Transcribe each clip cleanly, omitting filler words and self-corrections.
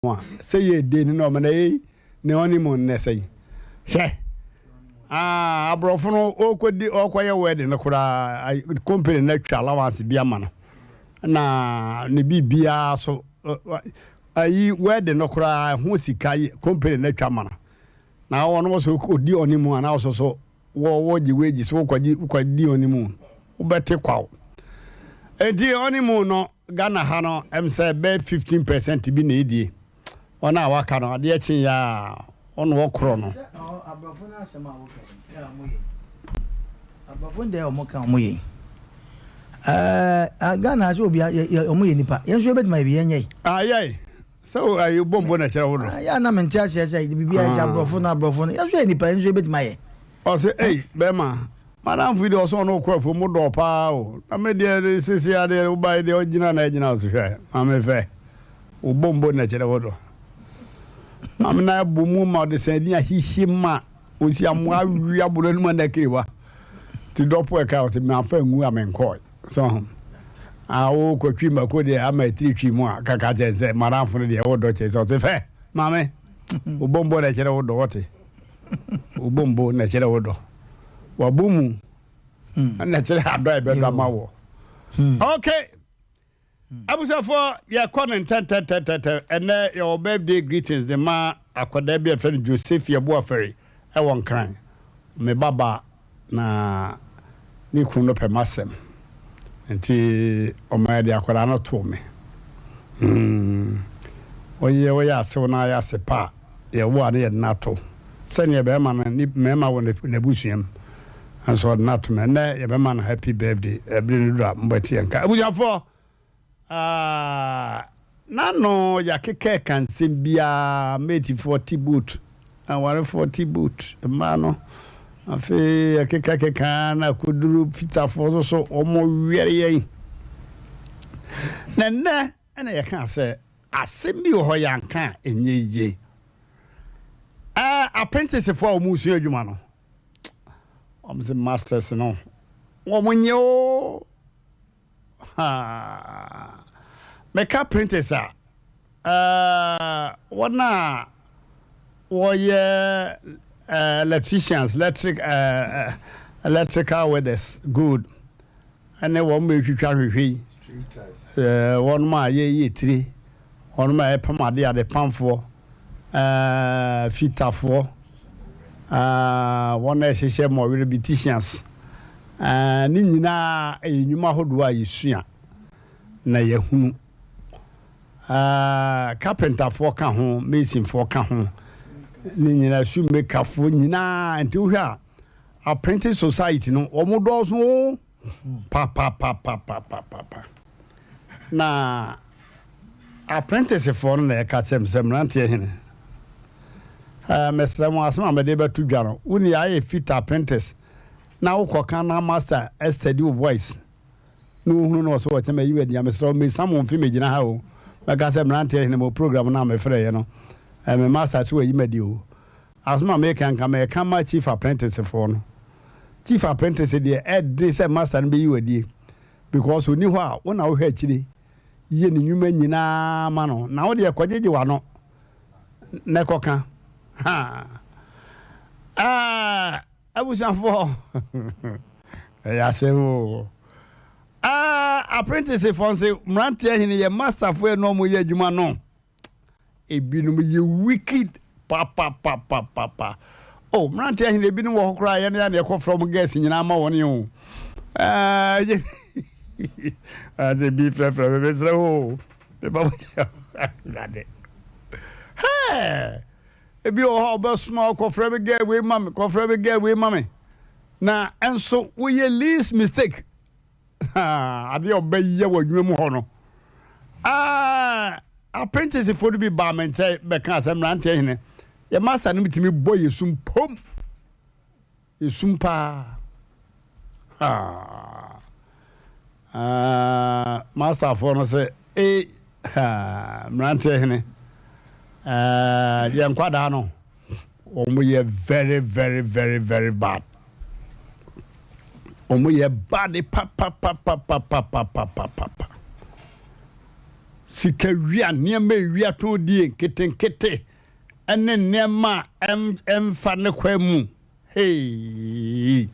say ye did no man ne honeymoon ne say abrofono okodi okoye wedding no kura company na twa allowance bia ma no na ne bibia so ayi wedding no kura ho sika company na twa ma no na wono so odi honeymoon na so wo ji weji so kwadi honeymoon ubete kwawo edi honeymoon no Ghana ha no em say be 15% bi na edie ona waka no ade echi ya ono wokro no abafo na asema wo ka ya moye abafo de o mo ka moye Ghana so obi o moye nipa yenso be ma bi yenye ayai so ayu bombo na kire wo no ya na mentia se bibia ya abafo na yenso nipa yenso be ma ye o say be ma Madam video so no kwafo mu do pa o na me de sisi ade u bai de ogina na egina so hwe ame fe u bombo na kire wo do am na bu mu ma de sandin ahihi ma o si amu awia bolo nu na kiriwa ti dopo e ka o ti me afa ngu amenkoi so awo kwatwi makode ama tritwi mu akaka jense madam fo de wo do che so ti fe mame u bombo na kire wo do wote u bombo na kire wo do wabumu na chere ado e bedo amawo okay abusa for your comment and your birthday greetings the ma akoda bia friend Joseph Yabo aferi e won kran me baba na ni kunu pe masem nti o ma de akoda no to me oye asew na ya sepa ye wo ade na to sene be ma na ni me ma wo na busuam and so not me na ye be man happy birthday every do mbati enka abuja for na no ya keke kan simbia meti 40 boot and 140 boot ma no afi ya keke kan na kuduru fita for so omo wiere yen na ena ya kan say asembi ho ya kan enye ye apprentice for omusu adwuma no I'm the masters no. Womunyo. Make up printers wana woye electricians electrical weathers good. And then one make you hwe. One ma ye 3. One ma pama de ade pamfo fitafo one ehye mo repetitions ni nyina enyuma hodo a yesua na yehunu carpenter for ka ho mason for ka ho ni nyina shoemaker for nyina nti wo hwa apprentice society no omodo so pa na apprentice for na ka sem Mmrantehene Mr. Asem Mmpe betu dwaro uni aye fit apprentice na ukoka na master study voice no hunu no so wacha mayi wadi Mr. me samon fi megina ha o maka se Mmrantehene mo program na me frɛ ye no me master so wayi madi o Asem Mmpe kan me kan ma chief apprentice for no chief apprentice de ed say master no be yi wadi because oni ho a wona wo hwa akire ye ni nwuma nyina ma no na wo de kwajeje wa no ne koka abusa for ya sewo apprentice for say Mmrantehene ye master for no mo ye adwuma no ebinum ye wicked pa oh Mmrantehene ebinum wo kra ye na ye from gas nyina ma woni o ade bi fra be sra o be ba ngade ebi o ha oba small kofre be get we mame na enso we ye least mistake ade oba ye wadwuma mu ho no apprentice for be ba men say be kan Asem Mmrantehene ye master no bitimi boy yesum pom yesum pa master for no say Mmrantehene yan kwada no omo ye very bad omo ye bad pa sika wia niema wia to die ketenkete ene niema emfa ne kwa mu hey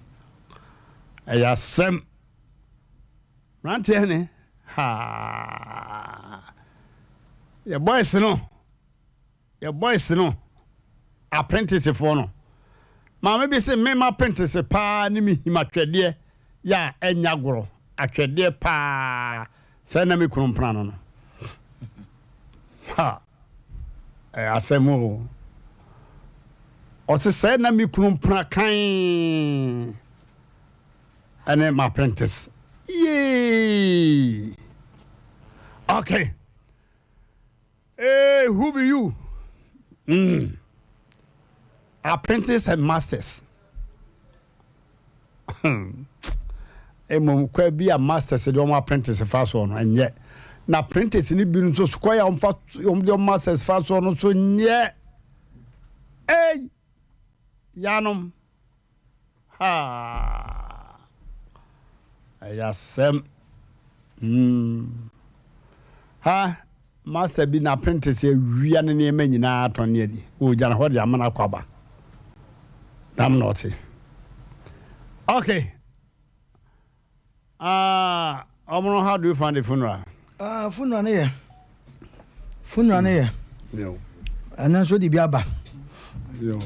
Asem Mmrantehene ha your boys no apprentice for no ma me be say me ma apprentice pa ni mi himatwede ya enyagoro atwede pa se na me kunu mpana no ha Asem o se na me kunu mpana kan ane my apprentice yay okay hey who be you apprentice and masters mom kwa bi a masters de o apprentice fa so no enye na apprentice ni bi nso so kwa ya de masters fa so no so nye hey yanom ha Asem ha master bi na apprentice wia ne ne ma nyina atonne adi o jana ho de amana kwaba dam not okay omo how do you find the funeral funeral ne yo ana so di biaba yo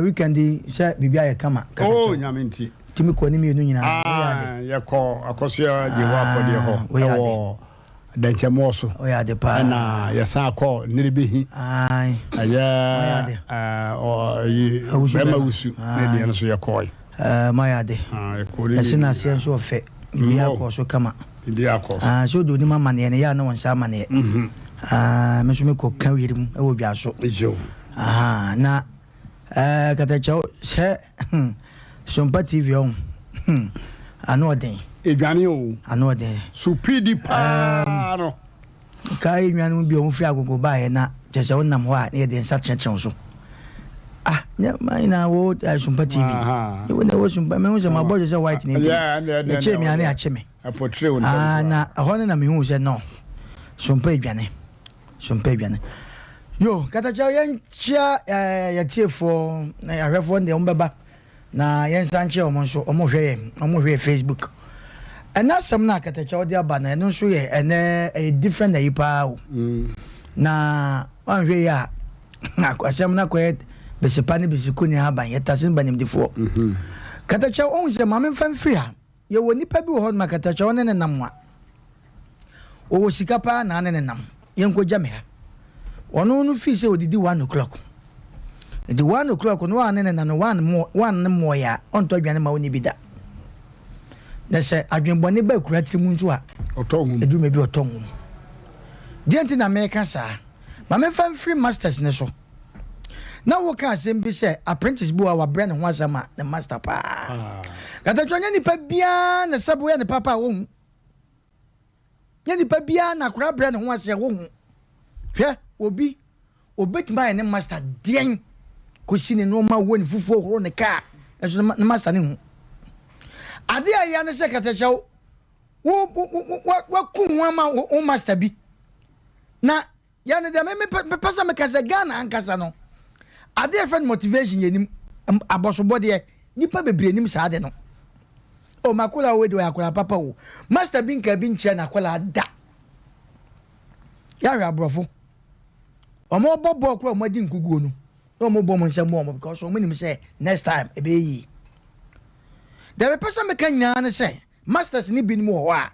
weekend say bibia ye kama oh nyamenti timi ko ni mi enu nyina ya ko akosia je wa ko de ho wo danchemo so o ya de pa na ya sa ko niribihi ai aya bema wusu na de no so ya ko ma ya de ko ni sina se so fe bibia ko so kama bibia ko so do ni mama ne ya na won sa ma ne me so me ko kan wirim e wo bia so jo na katacho se Sompa TV on anoden edwane o anoden supidi pa no kai nwan bi o fi agogo ba ye na jese wonam ho a ne de nsa chenchen so ne mai na wo Sompa TV e wona wo Sompa me hu se ma bojo se white ne e che mi ane a che me a portray on na ho na me hu se no Sompa edwane yo kata cha yen chia ya tiefo na ya hwefo de ombeba na yen sanche omo hwe Facebook and Asem na katacha odi aba na no so ye ene a different na ipa o na wan hwe ya Asem na kwet besipani besikuni aba ye tasin banim difo katacha on se mame fan free ha ye woni pa bi wo ho ma katacha on ne namwa o wo sikapa na ne nam yen ko jame ha ono no fi se odidi 1 o'clock. The 1 o'clock no one and one more ya on to Biana Mauni Bida. They say, I dream Bonnie Beck, Ratrimundua, or tongue, do maybe a tongue. Gentin American, sir. Mamma found free masters, Nesso. Now, what can Asem say? Apprentice boy, our brand once a man, the master pa. Got a join any pabian, the subway, and the papa won't. Any pabian, a crab brand once a won't. Here will be, or bet my and master, dang. Kusini no ma won fufu ho ne ka eso na master ne hu ade aya ne sekatacha wo ku ho ma o master bi na ya ne de me pesa me kasa Ghana ankasa no ade friend motivation yenim abosobode nipa bebre nim sa ade no o makula we do yakula papa wo master bi nka bi nche na kwala da ya hwa brofo omo bobo okro mo di nkuguo no no more bomb and some more because when him say next time a be there a person can say masters ni bin more wa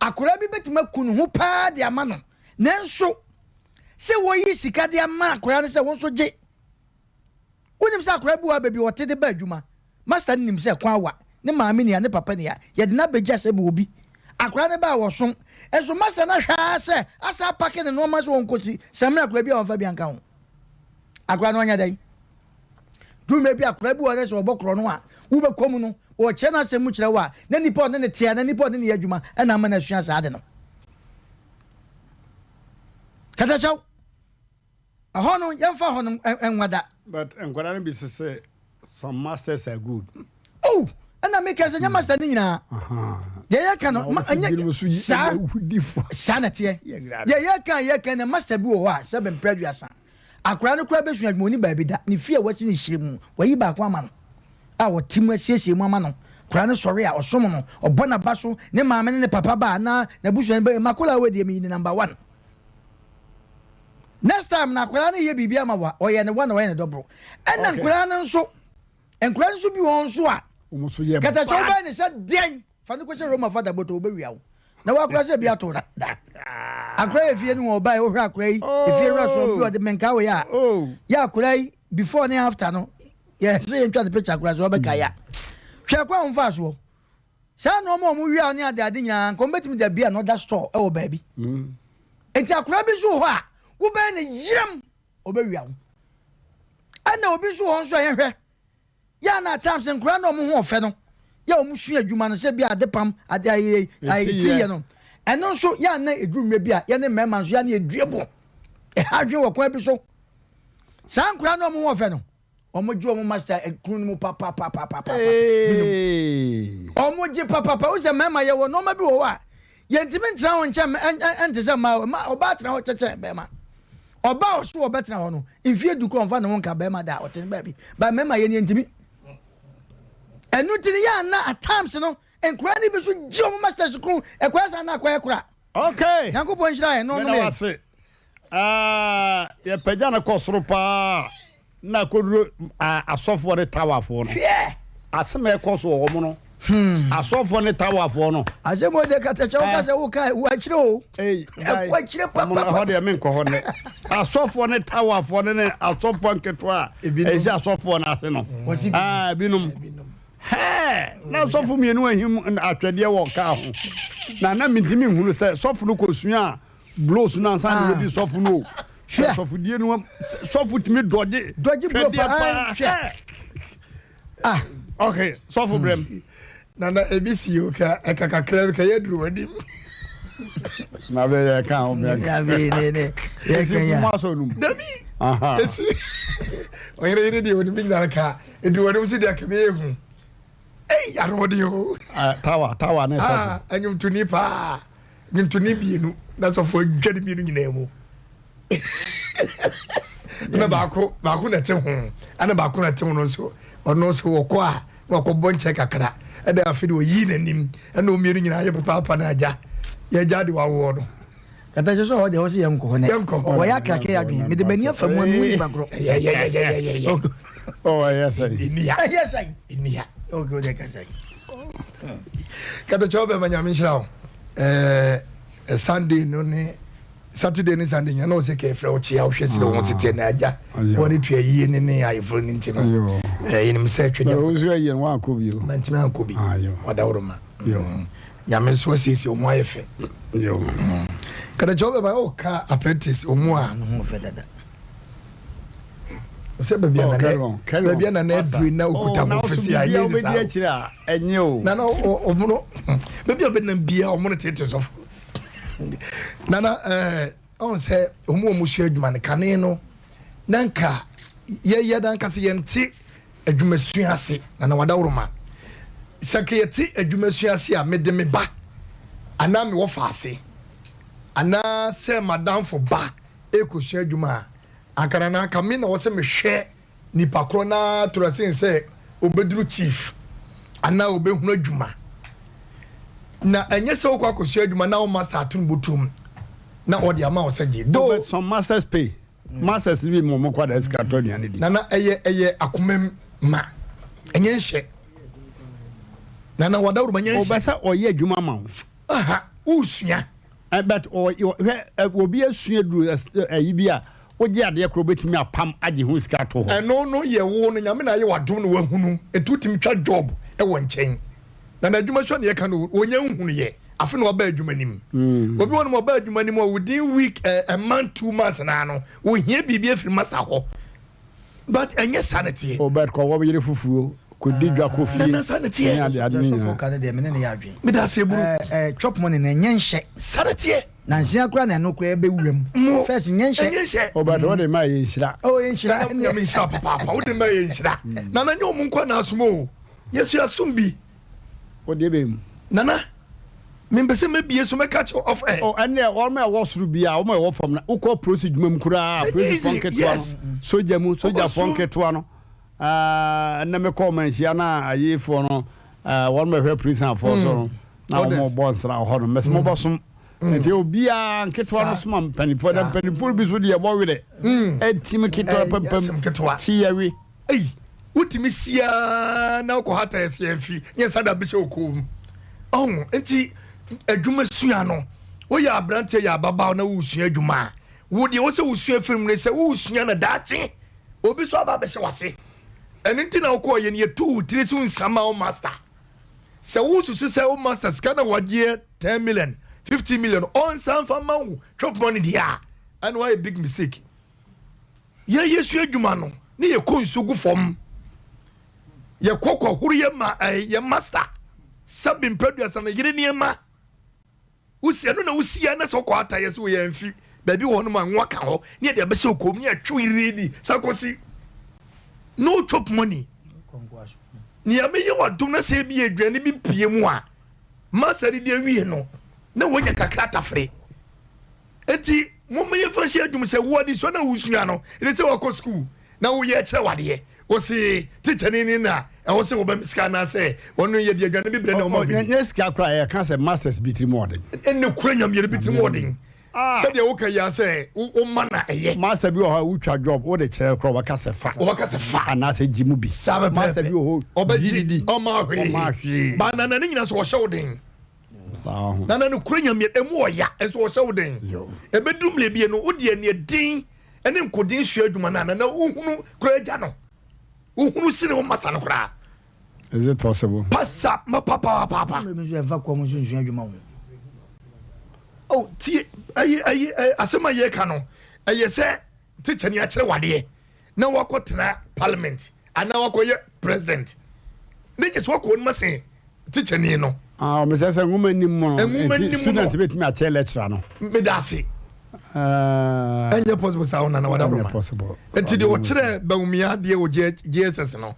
akura bi betima kunu ho pa de amano nanso se wo yi sika de ama akura ne se won so je wonim se akura bi wa baby wote de ba adwuma master nim se kwan wa ne maame ne ya ne papa ne ya ye de na begya se be obi akura ne ba wo so enso master na hwa se asa pake ne no ma so won kosi samra akura bi a won fa bi anka ho akura no anya dai du me bi akura bi wona se obokro no a wo be kom no o che na asem kire wa na nipa ne tia na nipa ne ne adwuma e na ma na sua sa ade no kata chaw ahono yemfa hono enwada but enkwara ne bi say some masters are good ana make as nya master ni nyina ye ka no sanate ye ka na master bi wo a 7 previous akura no kura besu adwuma ni ba bi da ni fie wasi ni hyiremu wayi ba kwa ma no a wotim asiesie mu ama no kura no sɔre a ɔsom no ɔbɔ na ba so ne maame ne papa ba na busu ne makola we de mi ni number 1 next time na kura no ye bibia ma wa ɔyɛ ne 1 ɔyɛ ne dobro ɛna kura no nso bi wɔn so a kata choba ni sa den fa ni ko se Roma father boto obewia wo na wa kura se bia to da akura efie ni wo ba e wo hwa akura yi efie raso bi o de menka wo ya akura yi before and after no yeah say you try the picture akura so be ka ya hwa kwa on fa so sa no mo wia ni ade nyina ko betimi da bia no da store e wo ba bi enti akura bi so ho a wo ba ni yiram obewia wo ana obi so ho so ye hwe ya na times nkura no mo ho ofe no ya o mu su adwuma no se bia adepam ade ayi tiye no eno so ya na edwuma bia ya ne mema so ya na eduebo e hadwe wo kwa bi so san nkura no mo ho ofe no o mo ju o mo master ekunu mu papa o mo je papa o se mema ye wo no ma bi wo a ye ntimi ntra ho nche ente se ma o ba tra ho cheche be ma oba o so o betra ho no ifie du ko onfa no nka be ma da o ten ba bi ba mema ye ni ntimi enu tini ya na at times no enkura ni bi so gyo master school ekwasa sa na akwa ekura okay yanko nshira ye no no me wase ye pagya na kosoro pa na koduro asofo ne tawafo no asem e koso wo mo no asofo ne tawafo no asem o de katacha o ka se wo ka wo akire o kwa akire papa ho de me nko ho ne asofo ne tawafo ne asofo nketo a ezi asofo na ase no binum na sofu mienu ahim atwede wo ka ho na mitimi hunu se sofu no kosua blows na san no bi sofu no sofu die no sofu timi doje pa okay sofu brem na ebisi yo ka ekakakra ka yedru wadim na be ya ka o me ya be ne esi kuma so num dabi esi oyere de woni bi na ka edru wadim si de ka be ehu yarodio tawa na so anyum tuni pa nyum tuni bienu na so fo dwade bienu nyina mu na baako na te ho ana baako na te ho no so ono so woko a woko bonche kakra e da afidi o yi nanim ana o mienu nyina ye papa na aja ye jade wa wo no kata so ho de ho se yanko ne wo ya kake ya bi me de bani afa mu amu ibagro oh yes inia okay de kasa kata chobe manyame nshirawo Sunday no ne Saturday ni Sunday nya no se ke fra o chia o hwese wo tete na aja woni twa yi ne ayefro ni ntino yinim se twede o zo yi wa akobi o mantime akobi wadawroma nyame so sisi o mo ayefe kata chobe ba o ka apprentice o mo a no ho fe dada se bebia na na edri na okuta mo fesi aye ni sa bebia kira enye o na o mo bebia be na bia o mo tete so na on se o mo hye adwuma ne kane no nanka ye dan kase ye nti adwumasu ase na wadawroma sake ye ti adwumasu ase a mede me ba ana me wo fa ase ana se madam for ba ekohye adwuma akara na aka me na wo se me hwe nipa kro na turasin se obeduru chief ana obehunu adwuma na enye se okwa akohye adwuma na o master atun botum na odi ama wo se je do some masters pay masters bi mo kwa da eskato ni anedi na eye akomam ma enye hye na wadawru banya hye obesa oye adwuma ma usua but obi asua duru ayi bi a oje ade kro betimi apam age ho sika to ho no ye wo no nyame na ye wadom no wahunu etutimi twa job e wo nchen na adwuma so na ye kan onye nhunu ye afi no ba adwuma nim obi won mo ba adwuma nim within week a month 2 months na no wo hia bibia free master ho but enye sanity o bet ko wo yere fufuo ko digwa ko fie na sanity ya ade ni so ka de me ne ya adwen me da se buru chop money na enye nhye sanity na nsia kura na no kura be wuram first enye nhye o bet wo de ma ye nhira ye nhira na me nhira papa wo de ma ye nhira na nyo mu nkwa na asomo yesu asum bi o de be nana me be se me bie so me catch off air oh and all my was through bia o my work from na uko proceed dwuma mkura proceed funke to no soja funke to no na me call man sia na ayefo no one me hwe prison for so na mo bonds na ho no me se mo bosom enti obia nketwa no soma mpanifo da mpanifo bi so de ebo wede etimi ketwa pam si yawe ei utimi sia na ko hata ese amfi nye sada bi se okom enti adwuma sua no wo ya abrante ya baba na wo sua adwuma wo de wo se wo sua film ne se wo sua na dache obi so aba be se wase enti na ko ye ne tu tire so nsama o master se wo susu se o master scanner waje 10 million 50 million on some for man chop money dia and why a big mistake ye sua adwuma no ne ye ko nsugu fom ye kokko huru ye ma ye master sabin producer na yire niema usia no na usia na so kwa ataye so ye amfi baby wo no ma nwa ka ho ne de be se okom ne atwe ready sakosi no chop money ni ameye wadum na se bi adwane bi pie mu a master de wie no na wonya kakra tafre enti momeye fanshi adum se wodi so na usua no ile se wako school na wo ye kire wade wo se teacher ni na e wo se wo ba miska na se wonu ye de adwane bi bre na wo ma yes ka kra e kan se masters bitri modern enne kura nyam ye bitri modern se de wo ka ya se wo ma na eye master bi o ha utwa job wo de kire kra wa ka se fa ana se jimu bi master bi o ho obedi o ma hwe ba na na nyina so wo hye wo den nana no kura nyam ye emu oya eso wo hye wo den ebedum le bie no wo de ene din ene nkodin hye adwuma na na uhunu kura agya no uhunu sine wo masa no kura. Is it possible? Passa ma papa me je va ko mo sunsun adwuma wo oh ti ayi asema ye ka no aye se teacher ni a kire wade na wakotena parliament ana wakoye president ne je so ko on mase teacher ni no me say nguma nim mo student betimi a chair lecturer no me dase anya possible sa ona na wada roma possible enti de o kire bawumia de o GSS no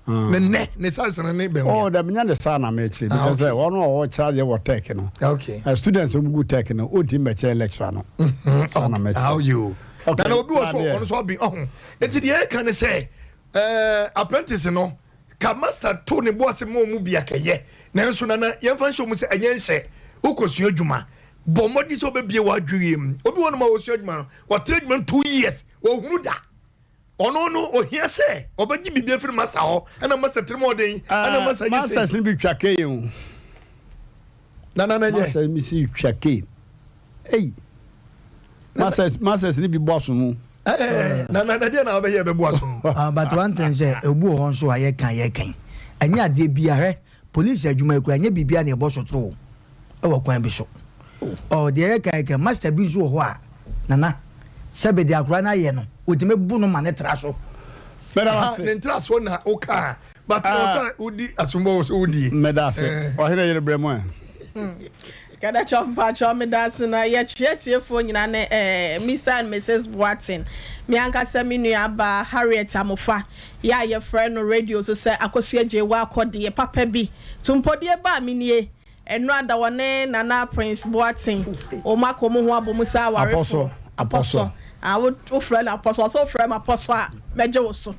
ne sansan ne be oh da menya de sana me chi me say one o kira de wo tech no okay students o mu tech no o di me chair lecturer no sana me chi how you na obi wo so on so be enti de kan ne say apprentice no ka master to ne boss mo mu bia keye nanso na ye fa nso mu say enye nse ukosua adwuma bomodi so be bia wa dwuiem obi won ma wo sua adwuma no wa treatment 2 years wo hunu da ono no ohia se obaji bibia free master ho ana master tremodin ana master sin bi twake yen na nye master mi si twake master sin bi boss mu na dia na obe ye be boss mu but one thing say ebu ho nso aye kan anya ade bia he police adwuma ekura anya bibia na e boss tro e wo kwan bi so oh de kan master bi so ho a nana sebe de akura na ye no odime bu no ma ne tra so ne tra so na oka but no say udi asumbo so udi medase o here yere bremo kada chompa chomedase na ye chietiefo nyina ne Mr and Mrs Boatin mi anka se mi nua ba Harriet Amofa ya ye friend no radio so say akosua jewa akode papa bi tumpodie ba minie eno adawone Nana Prince Boatin o makomo ho abomusa aware apostle I would friend apostle so friend apostle meje wo so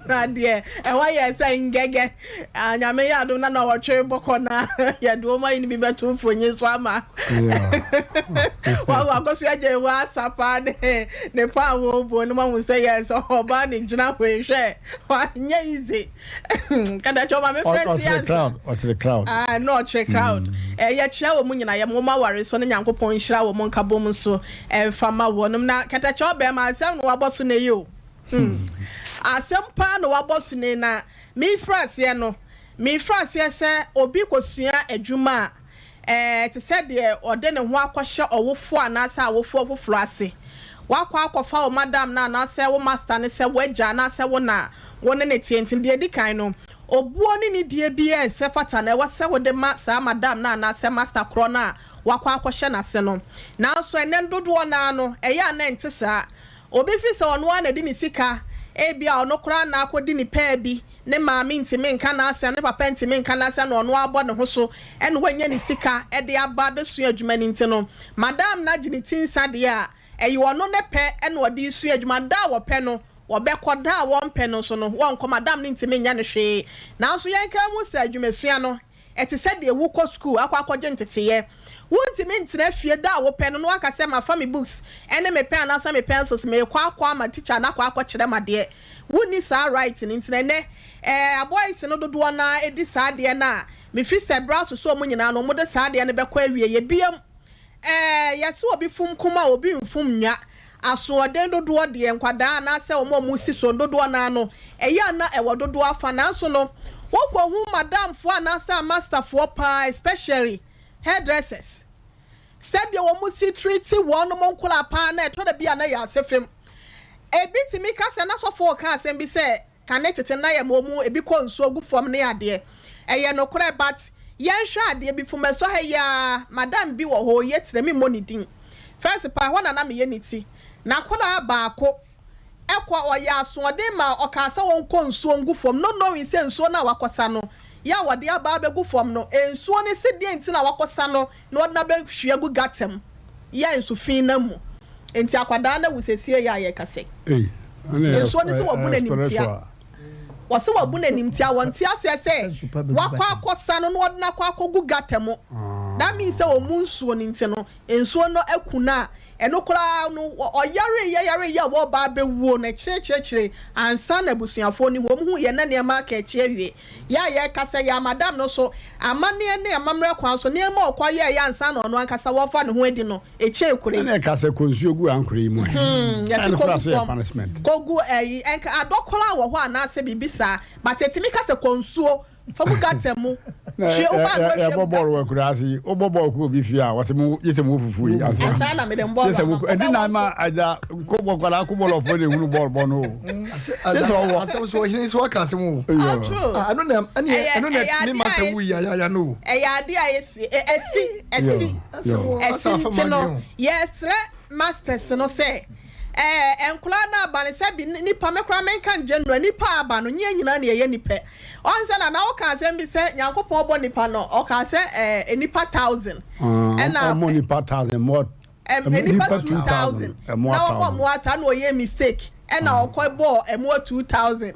na de why you saying gege anyame ya do na wo twe boko na ya do ma ni bi beto fonyi so ama wa gosu aje wa sapa ne pa wo bo no ma mu say yes oba ni gina we hwe wa nya easy kada cho ma me face ya what's the crowd no check crowd ya chia wo mu nyina ya mo ma ware so ne nyankopon hira wo mo nkabom so fama wonum na kada cho be ma asem no waboso ne yo Asem pa no wabosu ne na mi frase no mi frase se obi kosua adwuma te se de ode ne ho akohye owofo anasa awofo foforo ase wakwa akofa o madam na anasa wo master ne se wagya na se wo na wone ne tienti de dikan no obuo ni die bia se fata na wo se wo de ma sa madam na anasa master kro na wakwa akohye na se no na so ene dodo na no eya na ntesa obi fi se ono na di ni sika ebia ono kra na akodi ni pa bi ne maame ntimi nka na ase ne papa ntimi nka na ase na ono abɔ ne ho so ene wanya ne sika e de aba besu adwuma ni ntino madam na gini tinsa de a eyi ono ne pɛ ene odi su adwuma da wo pɛ no wo bɛkɔ da won pɛ no so no won kɔ madam ne ntimi nya ne hwe na so yenka mu sa adwuma sua no eti sɛ de ewu kɔ school akɔ nteteye wuntimi ntina fie da wo pɛ no no aka sɛ ma family books ene me pɛ na sa me pencils me akɔ ama teacher na akɔ kyerɛ ma de wuni sa right ni ntina ne boys no dodo na edi sa de na me fi se braso so mo nyina no mo de sa de ne bekɔ awie ye biam yɛse obi fum kuma obi mfum nya asoɔden dodo de nkwada na sɛ o mo si so dodo na no ɛya na ɛwɔ dodo afa na so no wokɔ hu madam fo na sɛ master fo pa especially hairdressers said the woman see treaty one month pa na to the bia na ya sefem ebi timi ka se na so for ka se bi se connect na ya momu ebi ko nso gu fom ne ade eye no kore but yen hwa ade bi fo meso ha ya madam bi wo ho ye tere mi money din first pa ho na me ye niti na kola ba ko ekwa oya aso de ma oka se won ko nso gu fom no knowing se nso na wakosa no ya wade aba begu fom no ensuo ne se de nti na wakosa no na wona be hwiagu gatem ya ensu fin na mu enti akwada na wusesie ya ye kase ensuo ne se wabu na nimtia wose wabu na nimtia wontia se wakwa akosa no na wona kwa akogu gatem that means se omu nsuo ne nti no ensuo no akuna eno kora no oyare ya wo ba bewuo na chechechire ansa na busuafo ni wo hu ye na ne ma ka chiewie ya ye kasa ya madam no so amane ne amamre kwan so ne ma okwa ye ya ansa na ono ankasa wo fa ne ho edi no eche ekure na kasa konsuo gu ankure yi mu ya punishment kogu enka adokola wo ho anase bibisa but etimi kasa konsuo fagu gatemu she oba ya bobor wa kurasi obobor ku bi fia wasemu yesemu fufu yi ansa na me dem bobor yesemu edi na ma aja ko bokwala ku bolo fo de hunu ball no asem so hin so aka asem anu na me ma se wu ya no ya de esi no yes masters no say enkula na abane se bi nipa mekura menka general nipa abano nyina na ye nipa onse na o ka se bi se nyankopon obo nipa no o ka se nipa 1000 na mo nipa 1000 more nipa 2000 na o mo ata na o ye mistake na o ko bo mo 2000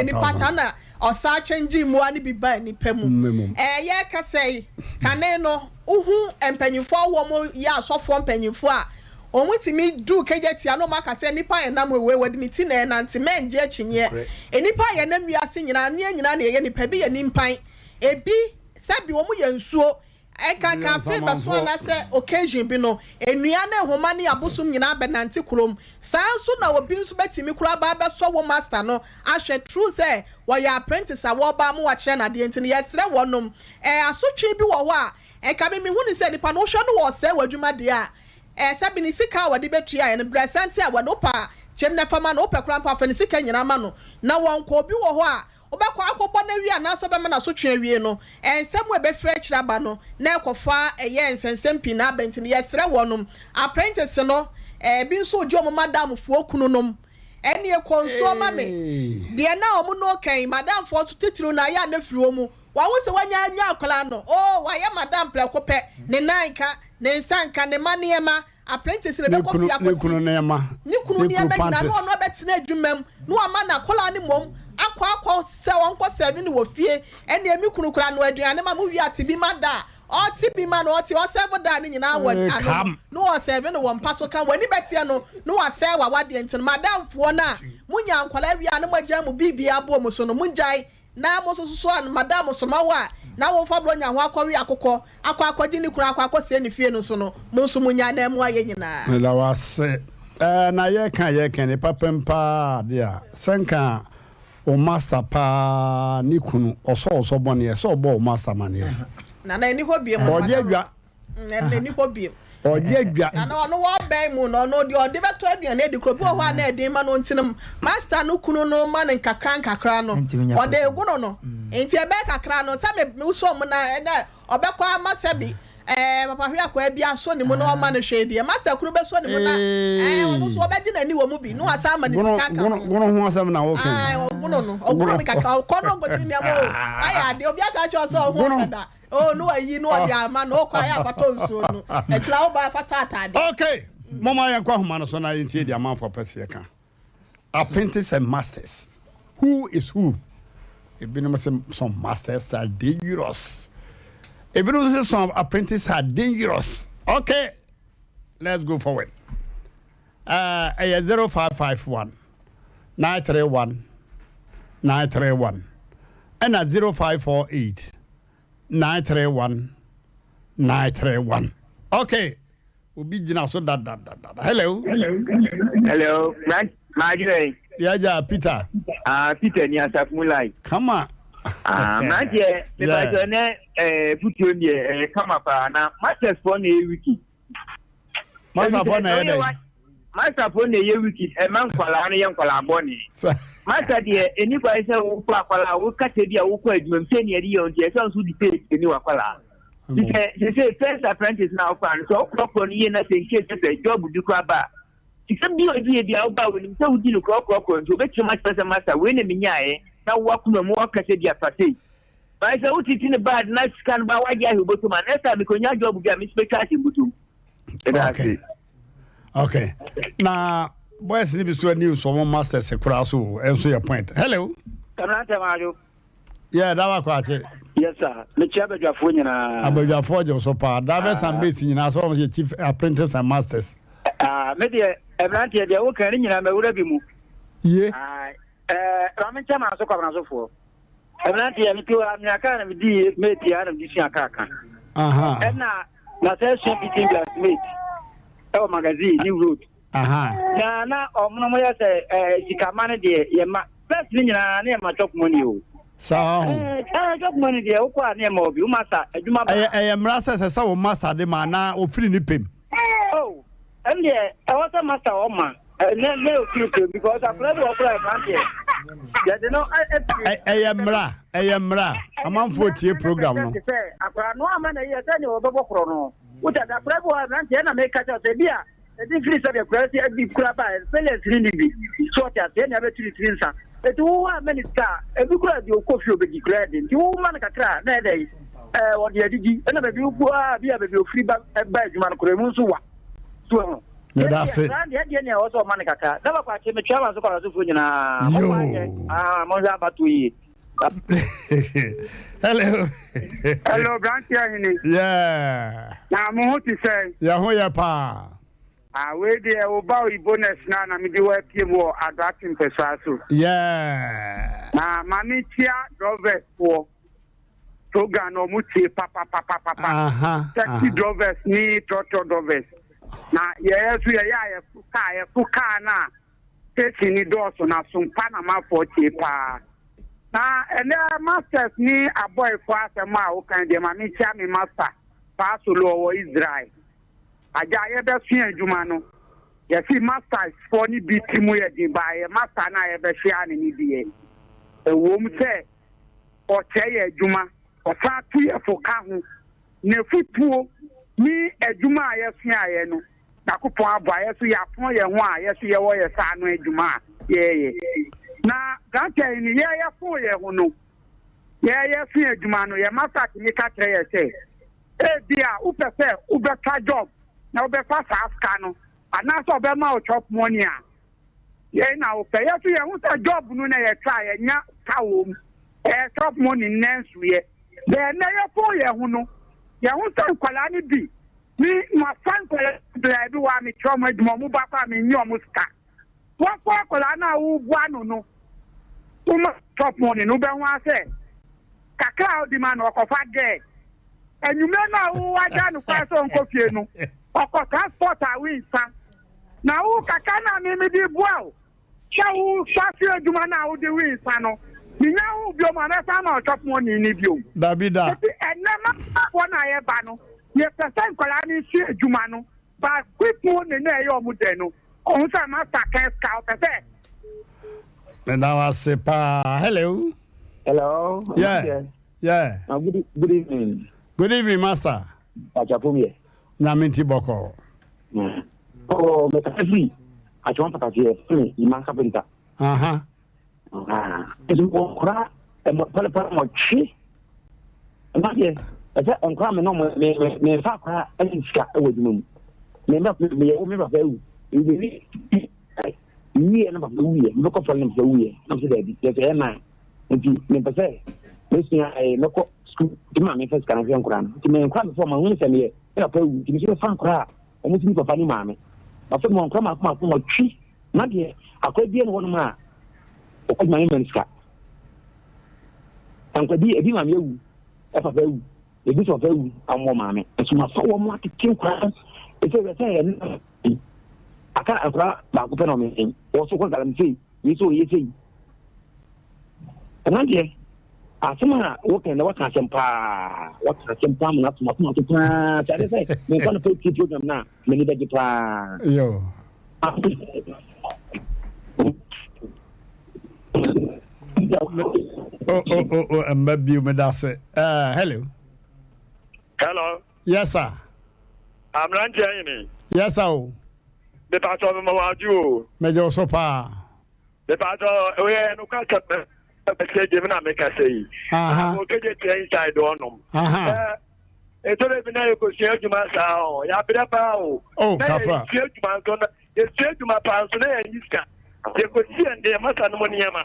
nipa ta na o sa change mo ani bi ba nipa mu ye ka se kane no uhu empanyifo wo mo ya asofo empanyifo a onwitimi du kejeti ano maka se nipa ye nam we wadi ni ti na nante menje achinye enipa ye nam wiase nyina na ye nipa bi ye nimpan ebi sabi wo mu ye nsuo eka ka fe baso na se occasion bi no enua na ehoma ne abosum nyina benante krom sanso na obi nso betimi kura ba beso wo master no ahwe true say wo ya apprentice a wo ba mu wa kire na de ntini yesre wonom asotwe bi wo ho a eka bi mi hu ni se nipa no hwe no wo se wadwuma de a sabi ni sika wadi betua ene bresante a wado pa chem na fama no pe krampa fa ni sika nyina ma no na won ko bi wo ho a obekwa akobọ na wi ana so be ma na so twa wi no ensem we be frɛ kyira ba no na ekofa eye nsensem pi na abenti ne yesre wonom apprentice no bi nso ojo mo madam fu okunu nom ene e konso ma me de na omu no kan madam fo to titiro na ya na firi omu wa wo se wanya nya akola no wa ya madam plekopɛ ne nanka ne nsanka ne maniema apprentice le be kofi akosi nikunu nema nyina no no betina adwumam no ama na kola ne mom akwa se wonko 7 wo fie ene emi kunu kura no aduane ma mu wi atibi mada o tibi ma no o ti o 7 da ne nyina wo ano no o 7 wo mpaso kan wani betia no no wa se wa wade ntin madam fo na munya nkwala wi ane magya mu bibia abo mu so no munjai na mo so an madam so ma wa na wo fa bro nya ho akɔwe akɔkɔ ni kura akɔkɔ se ne fie no so no mo so munya na mu aye nyina la wase na ye kan ne papempa dia senka o master pa ni kunu oso bone so bo o master man ye na ni hobie mo oje dwa na ni hobie oje dwa na no wo ban mu no de ode beto aduane de kro bi ho a na edin ma no ntinam master no kunu no ma ne nkakra no ode egu no enti ebe kakra no sa me uso mo na obekwa amasebi papa hwe akwa bia so ne mu na o ma no hwe de master kuru be so ne mu na ono so obeji na ni wo mu bi no asa ma ni sika ka gono ho asem na wo kan gono no gono mi kaka kono ngosi mi amo aya de obi aka cho so ho sada no ayi no odi ama no kwa ya fato nsuo no e tira wo ba fata atade okay mama yan kwa homa no so na yin di aman for pese kan apprentices and masters who is who ebinom say some masters are dangerous. Ebinom say some apprentices are dangerous. Okay, let's go forward. 0551 931 931 and 0548 931 931. Okay, we'll be jina so that. Hello. Majue. Yeah, Peter. Peter ni Asem Mmpe. Come on. Majue, the Majue put you in come up na Masters for a wiki. Master for a Master for a wiki, a man for a young Colaboni. Master dear, anybody say, oh, Papa, will cut a dear who quite you and penny a deal, yes, also debate the new Aquala. They say, first apprentice now, so clock on ye nothing, case a job with the crab. Some be idea the outbound when so did a clock to bet you much better master when a minyae, now walk no more Cassadia Pate. But I said, in a bad night scan by why you go to my next time because your job will get misspectating Butu. Okay. Now, boys, need to so news from masters a cross answer your point. Hello. Yeah, that was quite it. Yes, sir. The chairman of Funya. About your forger so far. That was some bits in us, all your chief apprentices and masters. Maybe Mmrantehene de wo kan nyina mawura bi mu ye ramen chama so kwa so fo Mmrantehene mi to amyaka na mi di mate ya na mi si akaka na say so between classmate e magazine new road na omno mo ya say sikamane de ye ma first ni nyina na ma chop money o sao chop money de wo kwa na ma obi o masa adwuma ba mrasa say wo masa de ma na ofiri ni pem and I was a master of man. Because I played with Mmrantehene. I am Mra. I'm on 40 program. I know a man a tell you about Chrono. What I played with Mmrantehene make a beer. The difference of the press at the crab and sellers really be short as any other three things. But who are many star, a book of your coffee will be declared in 2 months. Nowadays, what you did, and a few poor be able to free back by Juman Kremusuwa. That's it. Also, Manica. Never quite came a chairman of Hello. Hello, Mmrantehene. Yeah. Now, I'm going to say, Yahoya pa. We there about bonus now. I'm going to people adapting for Sasu. Yeah. Now, Mammy Chia drove for program or Muti, Papa. Taxi drivers need trotro drivers. Now, yes, we are Fuka na taking it also now some Panama for cheaper. Now, and there masters need a boy for us a mile kind of Mammy Chami master. Pasolo Israel. I got a few Jumano. You see, master is funny beat him by a master and I ever share in the a woman say, or Chaya Juma, or Fatu for Kahu, Nefutu, me a Juma, yes, I know. Nakupo Abba, yes, we are point and why, yes, we are a son, Juma. Yeah. Now, Ganta in the year 4 year, who know. Yeah, yes, Jumano, your master, you can't say. Eh, dear, Uber job. Now, be fast half cano. And now, so be my chop money. Yeah, now, pay us. We want a job. No, I try and ya cow. Chop money next year. Then, never 4 year, who know. Ya want to Kalani be. Me, my son, I do want me trauma. Mamu Bapa, me, your muska. What for Kalana, who one no. Too much chop money. No, be one say. Kakao, the man, or fat gay. And you may know who I done to pass on coffee. Or transport a win, son. Now, who can me be well? Shall who Safi Jumana with the win, son? You know, your man, or chop money in you. Dabida. And never one I have bano. Yes, the same Kalani Jumano, but quick one in there, your Mudeno. On some master can't scout a fair. And I was a pa. Hello. Yeah. Good evening. Good evening, master. Achapumye. Na minti boko. Oh, me kasi. Achon patasi free iman kapenta. Aha. Edu okra e mo pale mo chi. Maye, ese onkra me no me fa kwa enska e wodum. Me ba me ba fa wu. Ni na ba wu ye. Me ko fa nem fa wu ye. Na se da bi. Ye na. Nti me pese. Me sia no ko school. Ti ma me fa ska na fi onkra. Ti me onkra me fo ma hu se me ye. E pa wu. Ti me se fa onkra. O mo ti ni papa ni ma me. Ba fa mo onkra ma ko mo chi. Na de akwa bi no ma. O ma me ska. Tankwa bi ebi ma me wu. E pa wu. Ebi so fa wu ammo ma me. So ma fa wo mo atikin kwa. E se aka akra ba ko pe no me. Wo so ko galam sei. Ni so ye sei. Anande asema woke na waka sempa mo na tuma to pa tare sai me kono pe ti program na me ni be pa yo oh Mbabi me da say hello yes sir Mmrantehene yes sir the part of my waju me jo so pa the part of we no ka chat give na make say o ke je inside onum e to le bina ko se aduma sa o ya bira pa o kafa se aduma so na e se aduma pa so na yiska e ko si ende masa no niama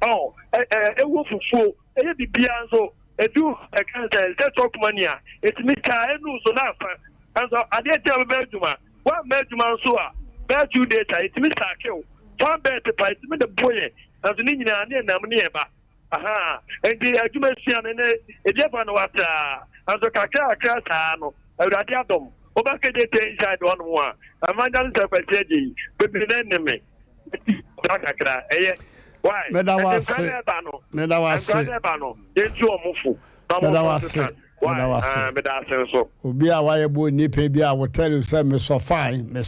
oh e wo fufu e ye bibia so e du e kan se talk mania it mika enu so na fa anso ade te be aduma wa me aduma so a be 2 data it mika kill one bet pa it me the boy as ni nyina na nam ne eba endi aduma sia ne e dey fa no wata aso kakra ta no awurade adom oba ke dey te inside one one amanda nta kwete ji bebi na neme kakra eye why me da wase yentu omufu me da wase so obi a waye bo nipa bi a wo tell you say me so fine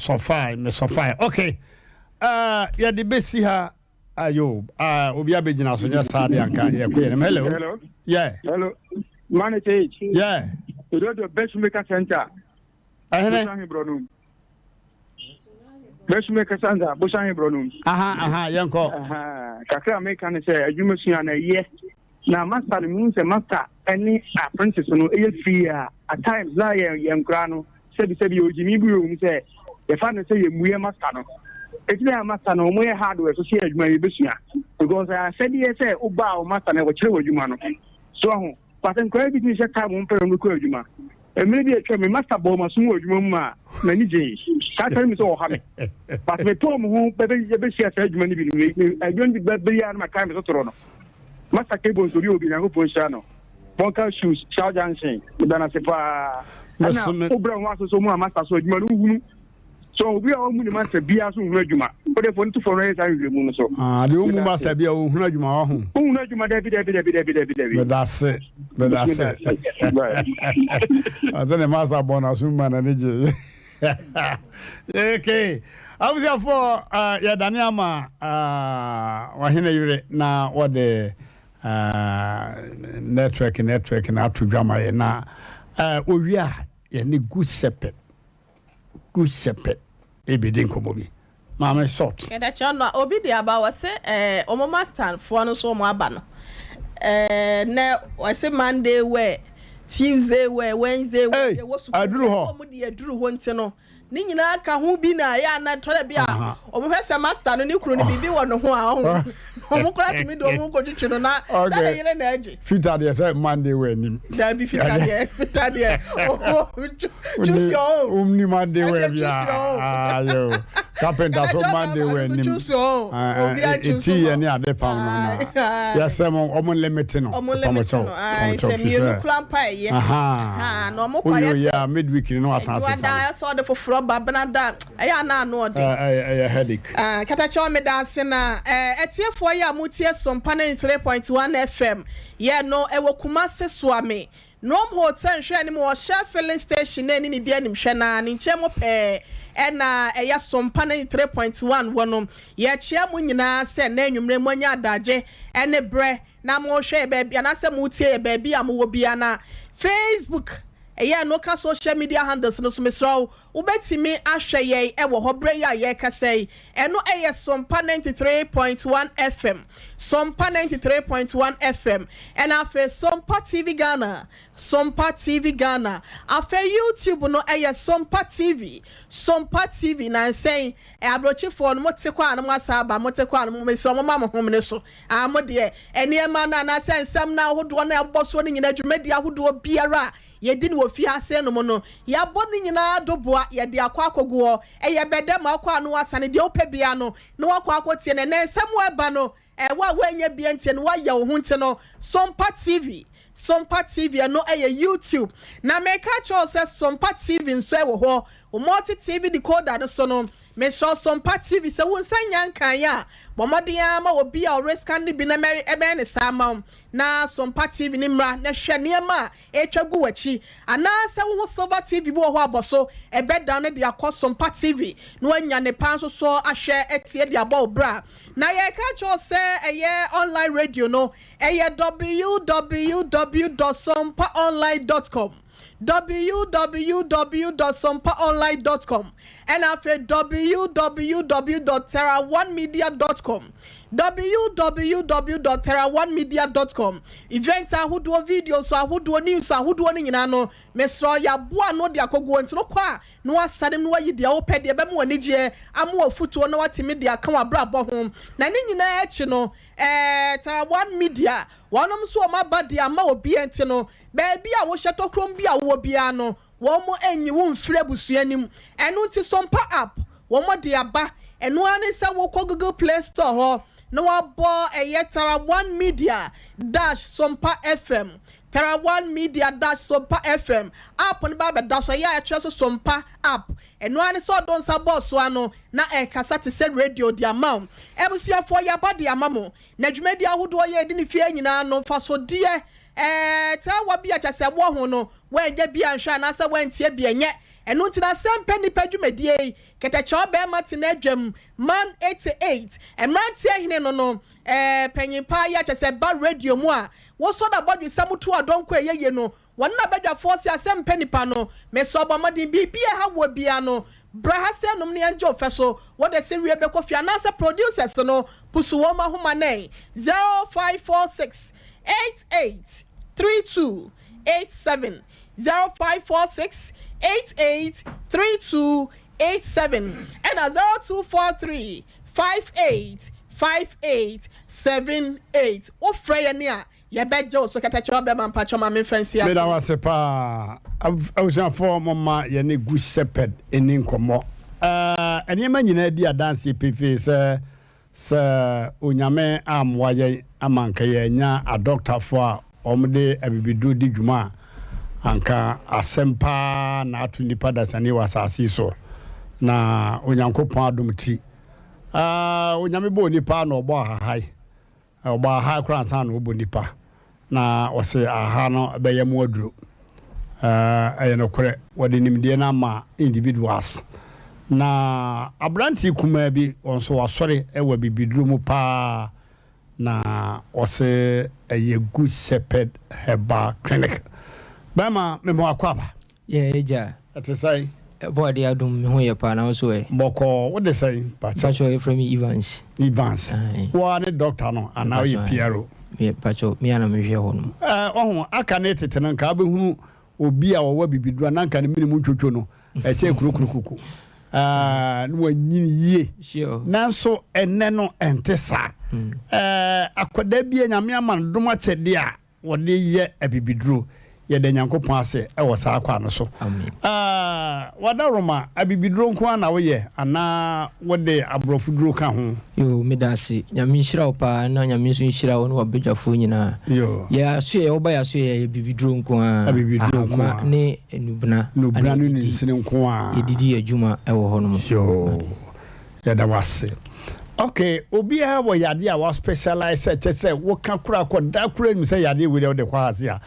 okay ya di besi ha ayo obi abegina so nya saade anka ye ko ye hello yeah hello manage yeah you do the best maker center ahene best maker center Boshan Bronum yanko kakra make an say adwuma sua na ye na master means a master any apprentice no e free at times la ye nkra no se bi ojimi bu o mu say ye fa no say ye muye master no it's not master no more hardware so see adwuma ye besua because I said yes say oba o master na wo kire adwuma no so pattern kwa bi ni se ka mo mpere no ko adwuma emre bi atwa me master bo ma so adwuma mu a na ni je ka tell me so o ha me but me to mo hu be be sia sa adwuma ni bi ni adwuma bi be ya na ka me so toro no master ke bo ntori obi na go pon sha no bunker shoes Shaw Junction dana se pa na obra wa so mu a master so adwuma no hunu so we are mu ni master bia so hunu adwuma o de fo ntu fo no esa hwe mu no so de o mu master bia o hunu adwuma wa hu hunu adwuma da bi me da se azane master bona so ma na neje okay awusia for ya Daniama wa hene yire na what the network na to drama ye na owia ye ne good shepherd ebedin komobi mama short keda chono obi di aba wase omo master fo no so omo aba no na wase Monday we Tuesday we Wednesday we wo su omo di aduru ho ntino ni nyina ka ho bi na ya na tore bi a omo hwese master no ni kuro ni bibi wo no ho a ho omo kura timi do omo goditwe no na sa de yele na agi fita de say Monday we nim da bi fita de choose your own ni Monday we bia ayo carpenter so Monday we nim eti ye ni ade pam no na ya say omo limit no omo say mi no kula pa ye no omo kwa ya midweek no asan asesa I saw the for Banada aya na no de headache kata cho me da se na etiefo ya mutie sompa na 3.1 FM ye no ewo Kumase Suame Nom hotel hwe ni mo sha filling station na ni dia nim hwe na ni nche mo pe na eya sompa na 3.1 wonom ye chia mu nyina se na enwumre mo nya adaje ene bre na mo hwe ba bia na se mutie ba bia mo wo bia na Facebook no ka social media handles no so mesro ubetimi ahwe ye e wo hobre ya ye kasai eno eye sompa 93.1 FM sompa 93.1 FM and afe sompa TV Ghana afe YouTube no eye sompa TV na say e abrochi for no motekwa no asaba motekwa no mesro mama mo homne so amode eniema na say nsam na hodo na eboso no nyina dwumadi ahodo biara yedin wo fi ase no no ya boni nyina doboa ye de akwakogo ye bede ma akwa no asane de opebia no no akwakotie ne nsam eba no wa wanya bia ntie no wa ya wo hunte no Sompa TV no YouTube na make sure say Sompa TV nso e wo ho o multi TV decoder no so no me sure Sompa TV se won sanya nkan ya bomode ama obi a risk and bi na mary ebe ne sama na Sompa TV ni mra na hwe niema etwagu wachi ana se wo Silver TV bo ho aboso ebe dan ne de akọ Sompa TV no anya ne pan so ahwe etie de aba obra na ye ka cho se eye online radio no eye www.sompaonline.com www.sompaonline.com and after www.terra1media.com www.terra1media.com events ahudo videos ahudo news ahudo ni nyina no mesro ya boa no de akogo ntino kwa no asade no yi de opede e be mo anije amo afutuo no watimi de aka wa bra bo ho na ni nyina echi no Terra1 Media wonom so ma ba de ama obi enti no ba bia wo hyeto krom bia wo bia no wo mo enyi wo mfre busuanim enu nti Sompa app wo mo de aba enu ani se wo ko Google Play Store ho no abo Terra1 Media -Sompa FM Terra1 Media -Sompa FM app on ba da so ya atwa so Sompa app enu ani so don sa boss ano na kasa te se radio di amount ebusuafo ya ba di amamo na dwumadi ahodo ye di ne fie nyina no fa so de ta wa bia chase bo ho no wa nya bia nhwa na sa wa ntie bia nye enu ntina Asem Mmpe Nipa dwumadi ketacho be matina adwam man 88 Mmrantehene no penyipa ya chase ba radio mu a wo so da bodwe samuto adonko eyeye no wonna badwa force Asem Mmpe Nipa no me so bomodin bibia ha wo bia no brahase nom ne anjo feso wo de se wie be kofia na se producers no pusu wo ma homa nei 0546 883287 0546 883287 and 0243 585878 o freya ne a ye bejo so katacho be man pacho ma me fancy me da wase pa awusan for mama ye ne good shepherd eni nkomo enema nyina di adanse pefe se onyame amwa ye amanka ye nya a doctor for omde abibidu di dwuma anka asempa na atu nipa dasane wasasi so na onyankopon adomti onyame bo nipa na obo ahahai kran san no obo nipa na wose aha no beye mu aduro no kore wode nimde na ma individuals na abranti kuma bi onso wasore ewa bibiduru mu pa na wose good shepherd herbal clinic bama me mo akwaba eja ate sai body adum me ho ye pa na so boko what they say pacho from Evans wa ne doctor no and now you PRO me pacho me ana me hwe ho no ohun aka na tetene nka be hunu obi a wo bibidu na nka ne minimu twotwo no eche kurukurukuku no wanyini yie nanso enne no entesa akoda bia nyame amandom achede a wode ye abibiduro ye de nyankopon ase e wo saa kwa no so wada roma abibiduro nko na wo ye ana wode abrofuduro ka ho yo medasi nyame nhira opa na nyame so nhira wo no wabedwafo nyina ya so ye oba ya so ye abibiduro nko a ne nubna no ni nsine nko a yedidi adwuma e wo ho no yo ya da wase. Okay, obi ha wo yade a wa specialize say wo ka kura ko da kura ni say yade we de kwa ase a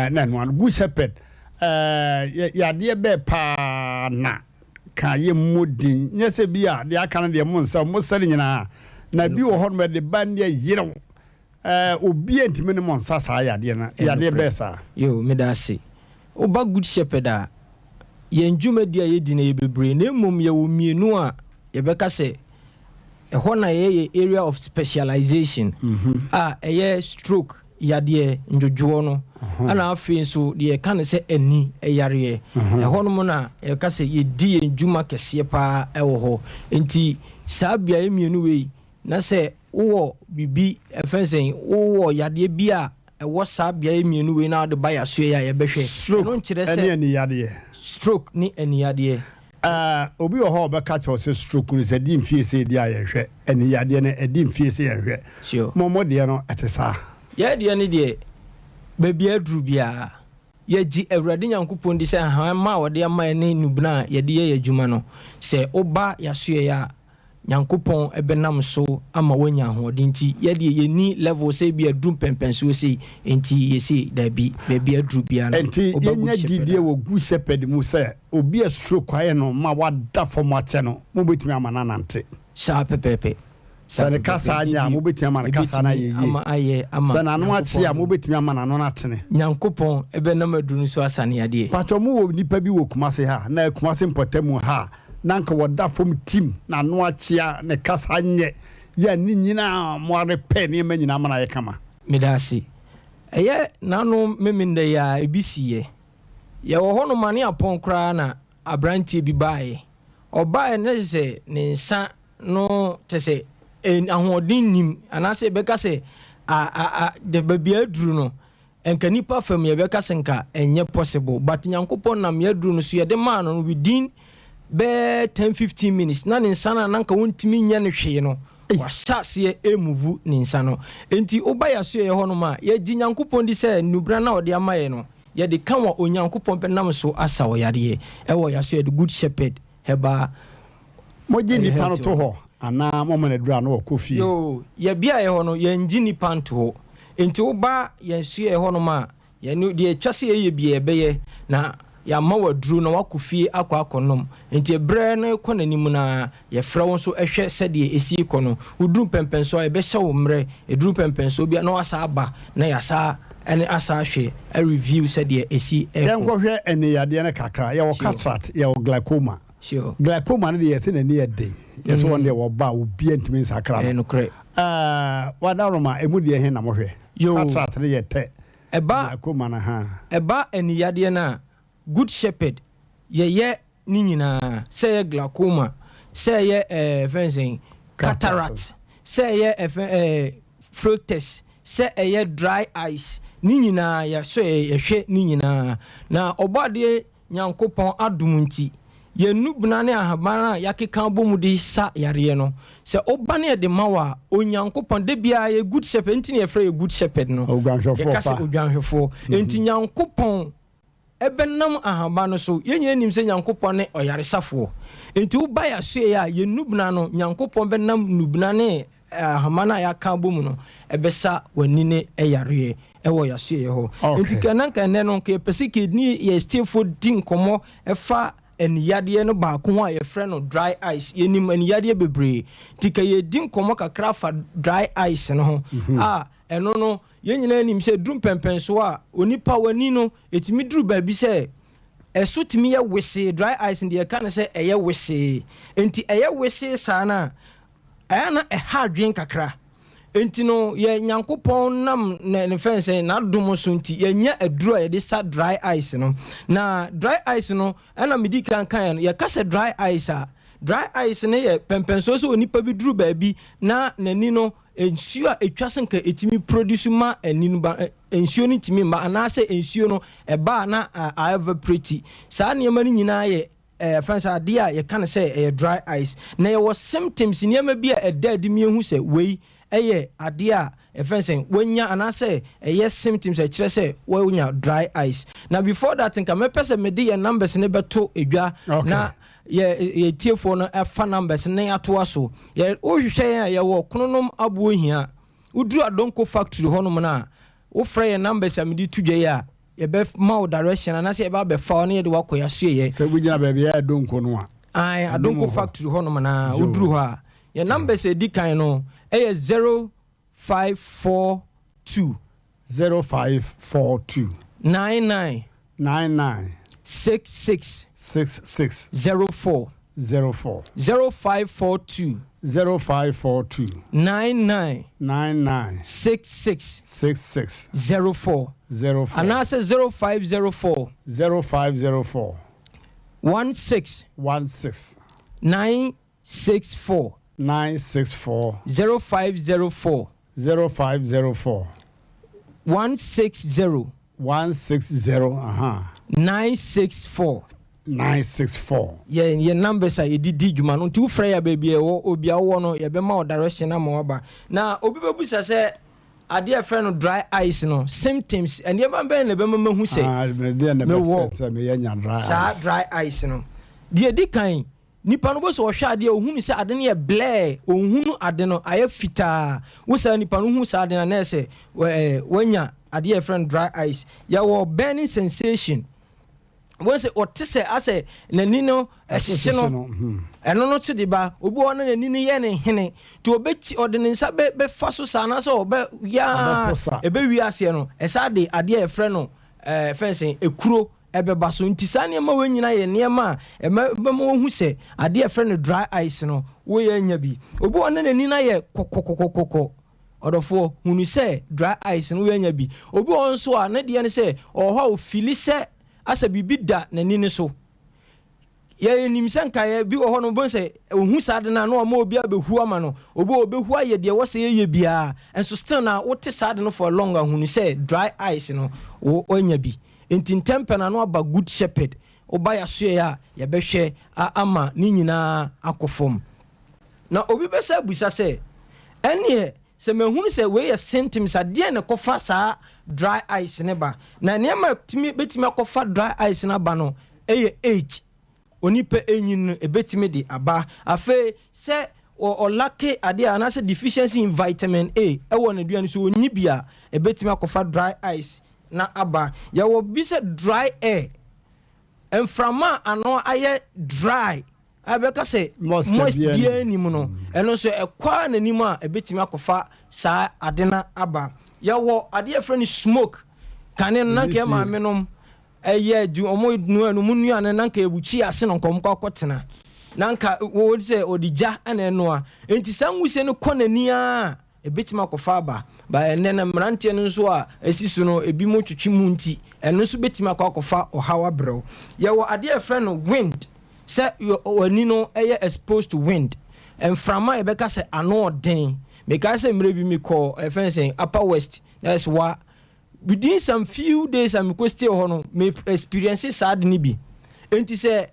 na no good shepherd yade be pa na ka ye modin nyese bi a de aka no de mo nsa mo sare nyina na bi wo ho no de bande yire obi entime ne mo nsa sa yade na yade be sa yo medasi oba good shepherd a ye ndwuma dia ye di na ye bebre na emom ye wo mienu a ye beka se ehɔ na ye area of specialization eye stroke yade ndwodwo no ana afei so de ka ne se ani eyare ehɔ no mo na ye ka se ye di ye ndwuma kese pa ɛwɔ hɔ enti saa bia ye mienu wei na se wo bibi efensen wo yade bia ɛwɔ saa bia ye mienu wei na de ba ya so ya ye behwɛ no nkyerɛ se ani yade stroke ni ani yade obi o ho be catch us stroke ni se di mfie se di ayehwe ani yade na edi mfie se yehwe sure momo de no etesa ye de ni de baby adru bia ye gi awrade nyankopon di se ha ma wo de ma ne nubna ye de ye adwuma no se oba ya so ya nyankopon ebenam so ama wanya hoden ti ye de ye ni level se bia drum pempenso se enti ye se da bi baby adru bia no enti ye nya gidie wo gu shepherd mu se obi a stroke aye no ma wada for mache no mo betumi amana nante sha pepepe sane kasa anya mo betumi amana kasa na ye ama aye ama sane anu ache a mo betumi amana no natene nyankopon ebenam aduru so asane ade pato mo wo nipa bi wo kumase ha na kumase mpotemu ha nanka wada from team na no achia ne kasa nye ya ni nyina mo arepe ne ma nyina mana ye kama medasi eye nanu meminde ya ebisiye ye wo hono mane apon kra na abrantie bi baaye obae ne se ne nsa no tese ahoden nim anase beka se de babia aduru no enka nipa fam ye beka se nka enye possible but nyankopon nam ye aduru no so ye de man no within be 10-15 minutes na ninsana nanka wontimi nya ne hwe no wa hyase emuvu ninsano enti oba ya so ye hono ma ye gi nyankopon di se nubra na ode amaye no ye de kan wa onyankopon pe nam so asa wo yare e wo ya so the good shepherd heba mo gi ni pano to ho ana mo na dura no ko fie yo ye bia ye hono ye ngi ni panto ho enti oba ye so ye hono ma ye no de twase ye bia be ye na ya ma wadru na wakofie akwakonom enti ebre no konanim na ye fra won so ehwe sede esi kono udru pempenso e be hye wo mre edru pempenso bia na wasa aba na ya sa ene asa hwe a review sede esi e yen ko hwe ene yade ne kakra ye wo cataract ye wo glaucoma sure glaucoma ne ye se na ne yade ye so won de wo ba obi antimi nsakra no kre wadaroma emu de he na mo hwe cataract ne ye te eba glaucoma na ha eba ene yade na good shepherd ye ni nyina say glaucoma say ye fencing cataract say ye fruitis say ye dry eyes ni nyina ya so ye hwe ni nyina na obade nyankopon adumunti ye nubna ne ahabana yakeka bomu de sa yare no se obane de mawa onyankopon de bia ye good shepherd ntini ye fra ye good shepherd no ye kase odwanhwefo enti nyankopon ebenam ahaba no so yenye nim se nyankopon ne oyaresafo enti wo ba ya so ya ye nubna no nyankopon benam nubna ne ahamana ya ka bomu no ebesa wani ne eyare ewo ya so ye ho enti kananka ne no ke pesike ni ye stefo din komo efa eniyade no ba ko a ye frɛ no dry eyes ye nim eniyade bebre tika ye din komo kakra fa dry eyes no ho eno no yenyina nim se drum pempenso a onipa wani no etimi duru ba bi se eso timi ye wese dry eyes ndi e kan se eye wese enti eye wese sana ana e ha dwen kakra enti no ye nyankopon nam ne fense na dum so nti ye nya aduru ye de sa dry eyes no na dry eyes no ana medi kan ye ka se dry eyes ne ye pempenso so onipa bi duru ba bi na nani no ensuo a etwase nka etimi produce ma aninu ba ensuo ni timi ma anase ensuo no eba na evaporate saa niam ni nyina ye fancy ade a ye kan say dry eyes na ye was symptoms niam bi a edad mi ehu say wei eye ade a fancy wonya anase eye symptoms a kire say wonya dry eyes na before that nka me pese me de ye numbers ne beto edwa na ye tiefo no afa numbers ne atoa so ye ohwehwe ye wo kononom abo hia uduru adonko factory honom na wo frɛ ye numbers amidi tudwe ya ye be ma direction na se ye ba be fa ne ye de wakoya so ye se bugina ba bia adonko no a ai adonko factory honom na uduru ha ye numbers edi kan no eye 0542 99 99 66 66 04 04 0542 0542 99 99 66 66 04 04 and I say 0504 0504 16 16 964 964 0504 0504 160 964 964 ye numbers are didi dwuma no nti frɛ ya baby e wo obi awo no ye be ma direction na mo ba na obi bebusa sɛ ade e frɛ no dry eyes no symptoms and ye ban ben na be ma hu sɛ me de na be sɛ me nya dry eyes sa dry eyes no de di kan nipa no bo so hwɛ ade ohunu sɛ ade no ye blur ohunu ade no aye fitaa wo sɛ nipa no hu sɛ ade na sɛ wanya ade e frɛ no dry eyes ya wo burning sensation when say otise ase nani no ehye no eno no tede ba obi won nani no ye ne hene ti obechi ode ne nsa be fa so sa na so obe ya ebe wi ase no esa de ade e frɛ no fencing ekuro ebe ba so ntisa ne ma wanyina ye ne ma be ma hu se ade e frɛ no dry eyes no wo ye nya bi obi won nani na ye kokokokokoko odofo hunu se dry eyes no wo nya bi obi won so a ne de ne se oho o fili se asa bibi da nani ne so ye nim sanka ye bi wo ho no bon se ohu sade na no ma obi abehu ama no obehu aye de wo se ye bia enso still na wote sade no for long ahunu se dry eyes no wo onya bi enti temper na no aba good shepherd oba ya so ya ye behwe ama ni nyina akofom na obi be sa busa se ene se mehunu se we ye symptoms ade na kofa saa dry eyes ne ba na nema betimi akofa dry eyes na ba no eye age onipa enyin ebetimi de aba afa se o lake ade anase deficiency in vitamin A ewo na duane so onyi bia ebetimi akofa dry eyes na aba ya wo bi se dry air enframa ano aye dry abeka se moist bia ni mu no eno so ekwa na nimu a ebetimi akofa saa ade na aba ya wo ade e friend smoke kane na ke ma menom eye du omo nu anu mu nu an na nka ebuchi ase no nkom kwakotena na nka wo se odija ana eno a enti sanwuse no konani a ebetima akofa ba ene na Mmrantehene nso a esisu no ebi mo twetwe mu nti eno nso betima akofa ohawa brew ya wo ade e friend wind say oni no eye exposed to wind and frama ebeka say ano den because say mre bi me call fencing upper west that's why within some few days am go stay ho me experiences sad ni bi enti say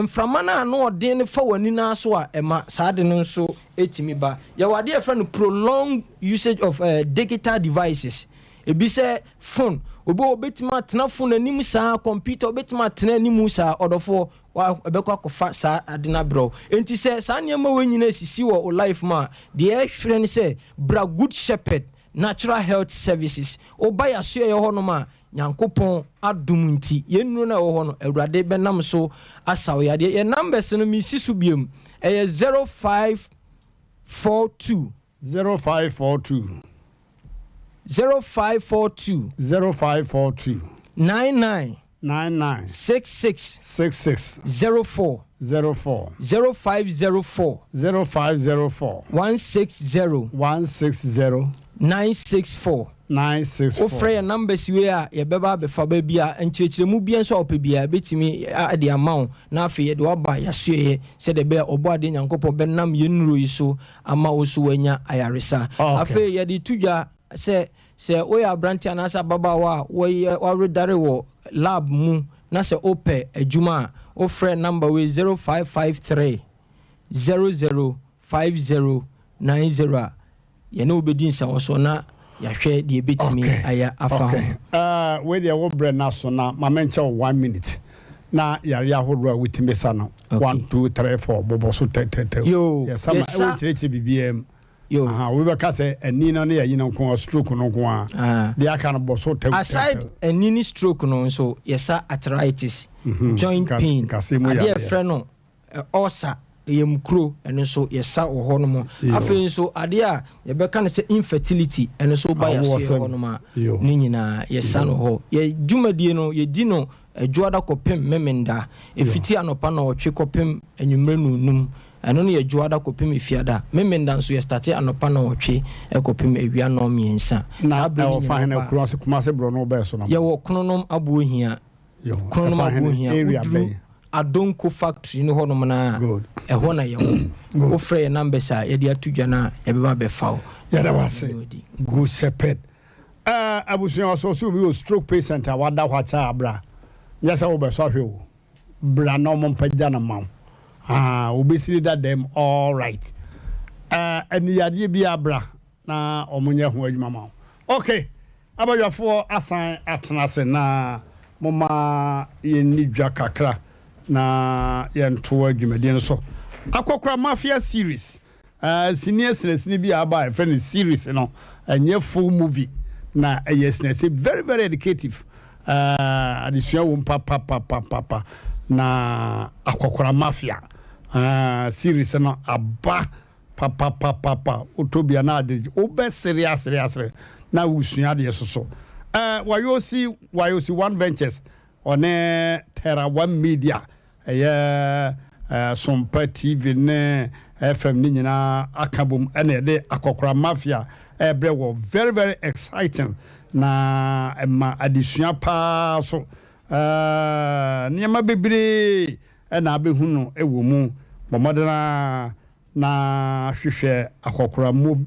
frama na ano den fa wani na so a ema sad no nso etimi ba ya wade e friend prolonged usage of digital devices ebi say phone obetima tena phone anim saa computer obetima tena anim saa odofo wa ebekwa kofa saa adena bro enti se saa nyama wenyina sisi wo life ma de e hwere ne se bra good shepherd natural health services obaya so ye ho no ma nyankopon adum nti yennu na wo ho no awurade benam so asaw ya de ye numbers no mi sisu biem e 0542 99 66 04 0504 160 964 ofre numbers we a ye beba be fa ba bia enkyerkyeremu bia nso opebia betimi ade amount na afi ye de oba ya hye se de be obo ade nyankopɔ benam yenuro yi so ama oso wanya ayaresa afi ye de tudwa se we Mmrantehene anasa baba wa redare wo lab mu na se ope adwuma ofre number we 0553 005090 ye na obedin sa wo so na yahwe de betimi aya afa we de wo bre na so na ma menche 1 minute na yare ahodo a wetime sa no 1 2 3 4 bobo so tete yes ama e wo kireke bibiem we be kase ani no ne yayi no ko stroke no ko a de aka no boso te aside ani stroke no so yesa arthritis joint pain ade friend no ulcer yemkro eno so yesa wo ho no mo afei so ade a yebeka ne se infertility eno so ba ya se ho no ma ni nyina yesa no ho ye dwumadie no ye di no adwoada kopem memenda efiti anopa na otwe kopem anwumre nunum eno no ye adwoada kopem efiada memenda nso ye start anopa na otwe ekopem ewia no miensa na e fa hene kuro se kuma se bro no be so no ye wo kronom abohia kronom abohia area be Adonko factory no hono na e ho na ye wo frɛ numbers a ye de atudwa na e beba be fawo ya da wase good shepherd abusuan so bi o stroke patient a wada hwacha abra nya se wo be so hwe wo bra no mo mpagya na ma obesiri that them all right ani yade bi abra na omunye ho adwuma ma okay abadwafo asan atena se na moma ye nidwa kakra na yento adwumadie no so akokora mafia series senior bi aba friend series no anye full movie na yes very very educative adisua wo papa na akokora mafia series no aba papa utobia na ade obe serious na usua de so wayosi one ventures one Terra One Media Sompa TV ne FM ni nyina akabum ene de akokora mafia brewo very very exciting na ma adisua pa so niema bebre na abehunu ewo mu bomodena na hwehwe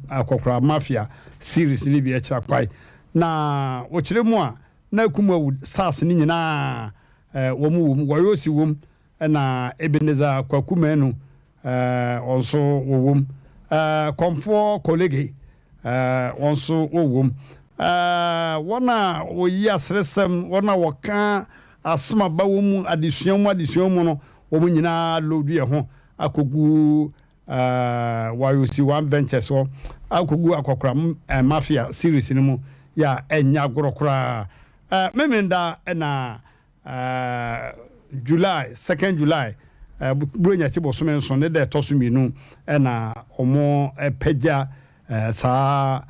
akokora mafia series ni bi e kira kwai na wo kire mu a na kumu sars ni nyina womu wayosi wom na Ebenezer kwakumenu also wom komfo colleague also wom wana oyi asresem wana waka asma ba wom adisuam no wom nyina lodue ho akogu wayosi one venture so akogu akokora mafia series ni mu ya enya gorokora memenda na July 2nd July bronya ti boso so ne de toso minu na omo pagya sa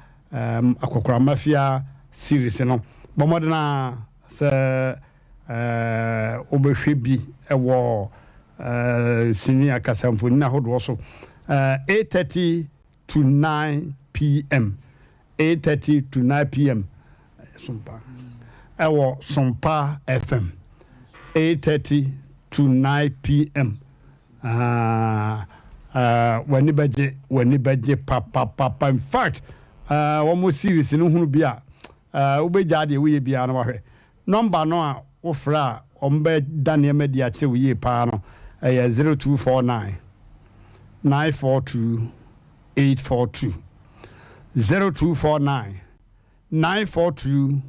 akokora mafia series no bomodena se obehwe bi ewo senior kasamfoni na hodo so 8:30 to 9 p.m. 8:30 to 9 p.m. Sompa ewo Sompa FM 8:30 to 9 p.m. When baje papa in fact one more series no hunu bia obeja de we bia no wahwe number no a wo fra ombe daniel media che we pa no 0249 942 842 0249 942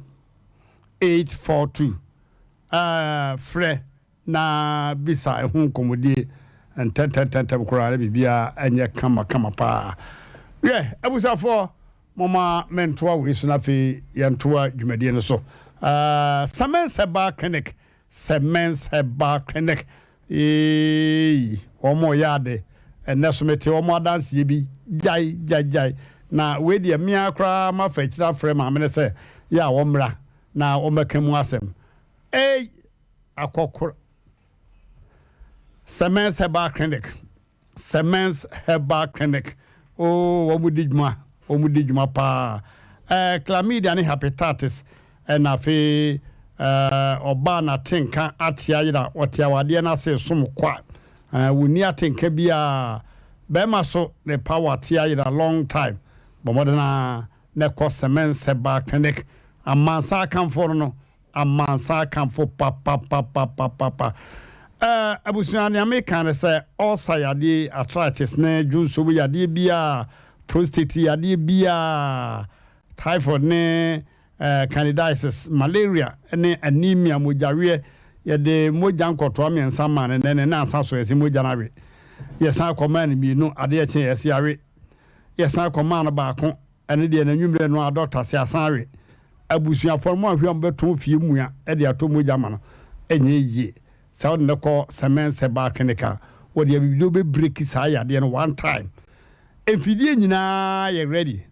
842 fre na bisa ehun komodie enten kurare bibia enye kama pa abusafo mama mentoa we so na fe yentoa dwumadie no so Semens Herbal Clinic omo yade enesomete omo dance ye bi jai na we de mia kra ma fa kira frɛ ma me se ya wo mra na o mekemu asem akokor Semens Herbal Clinic wo mudijuma pa chlamydia ne hepatitis na fe oba na tenka atia yira otiawade na se som kwa woni atenka bia bema so the power atia yira long time bomodena ne ko Semens Herbal Clinic amansa kanfo no amansa kanfo papa abusuani American say ulcer yade arthritis ne junso yade bia prostate yade bia typhoid ne candidiasis malaria ne anemia mojawe yade moja nkoto amiensa man ne na ansa so yesi moja nawe yesa command mi no ade ya chen yesi awe yesa command ba ko ene de na nwumre no a doctor se asan awe abusuan formo ahwe beto fie mu a e de ato moja ma no enye yi sa on ne ko Semens Herbal Clinic what you do be break his eye at the end one time. If you didn't you're ready.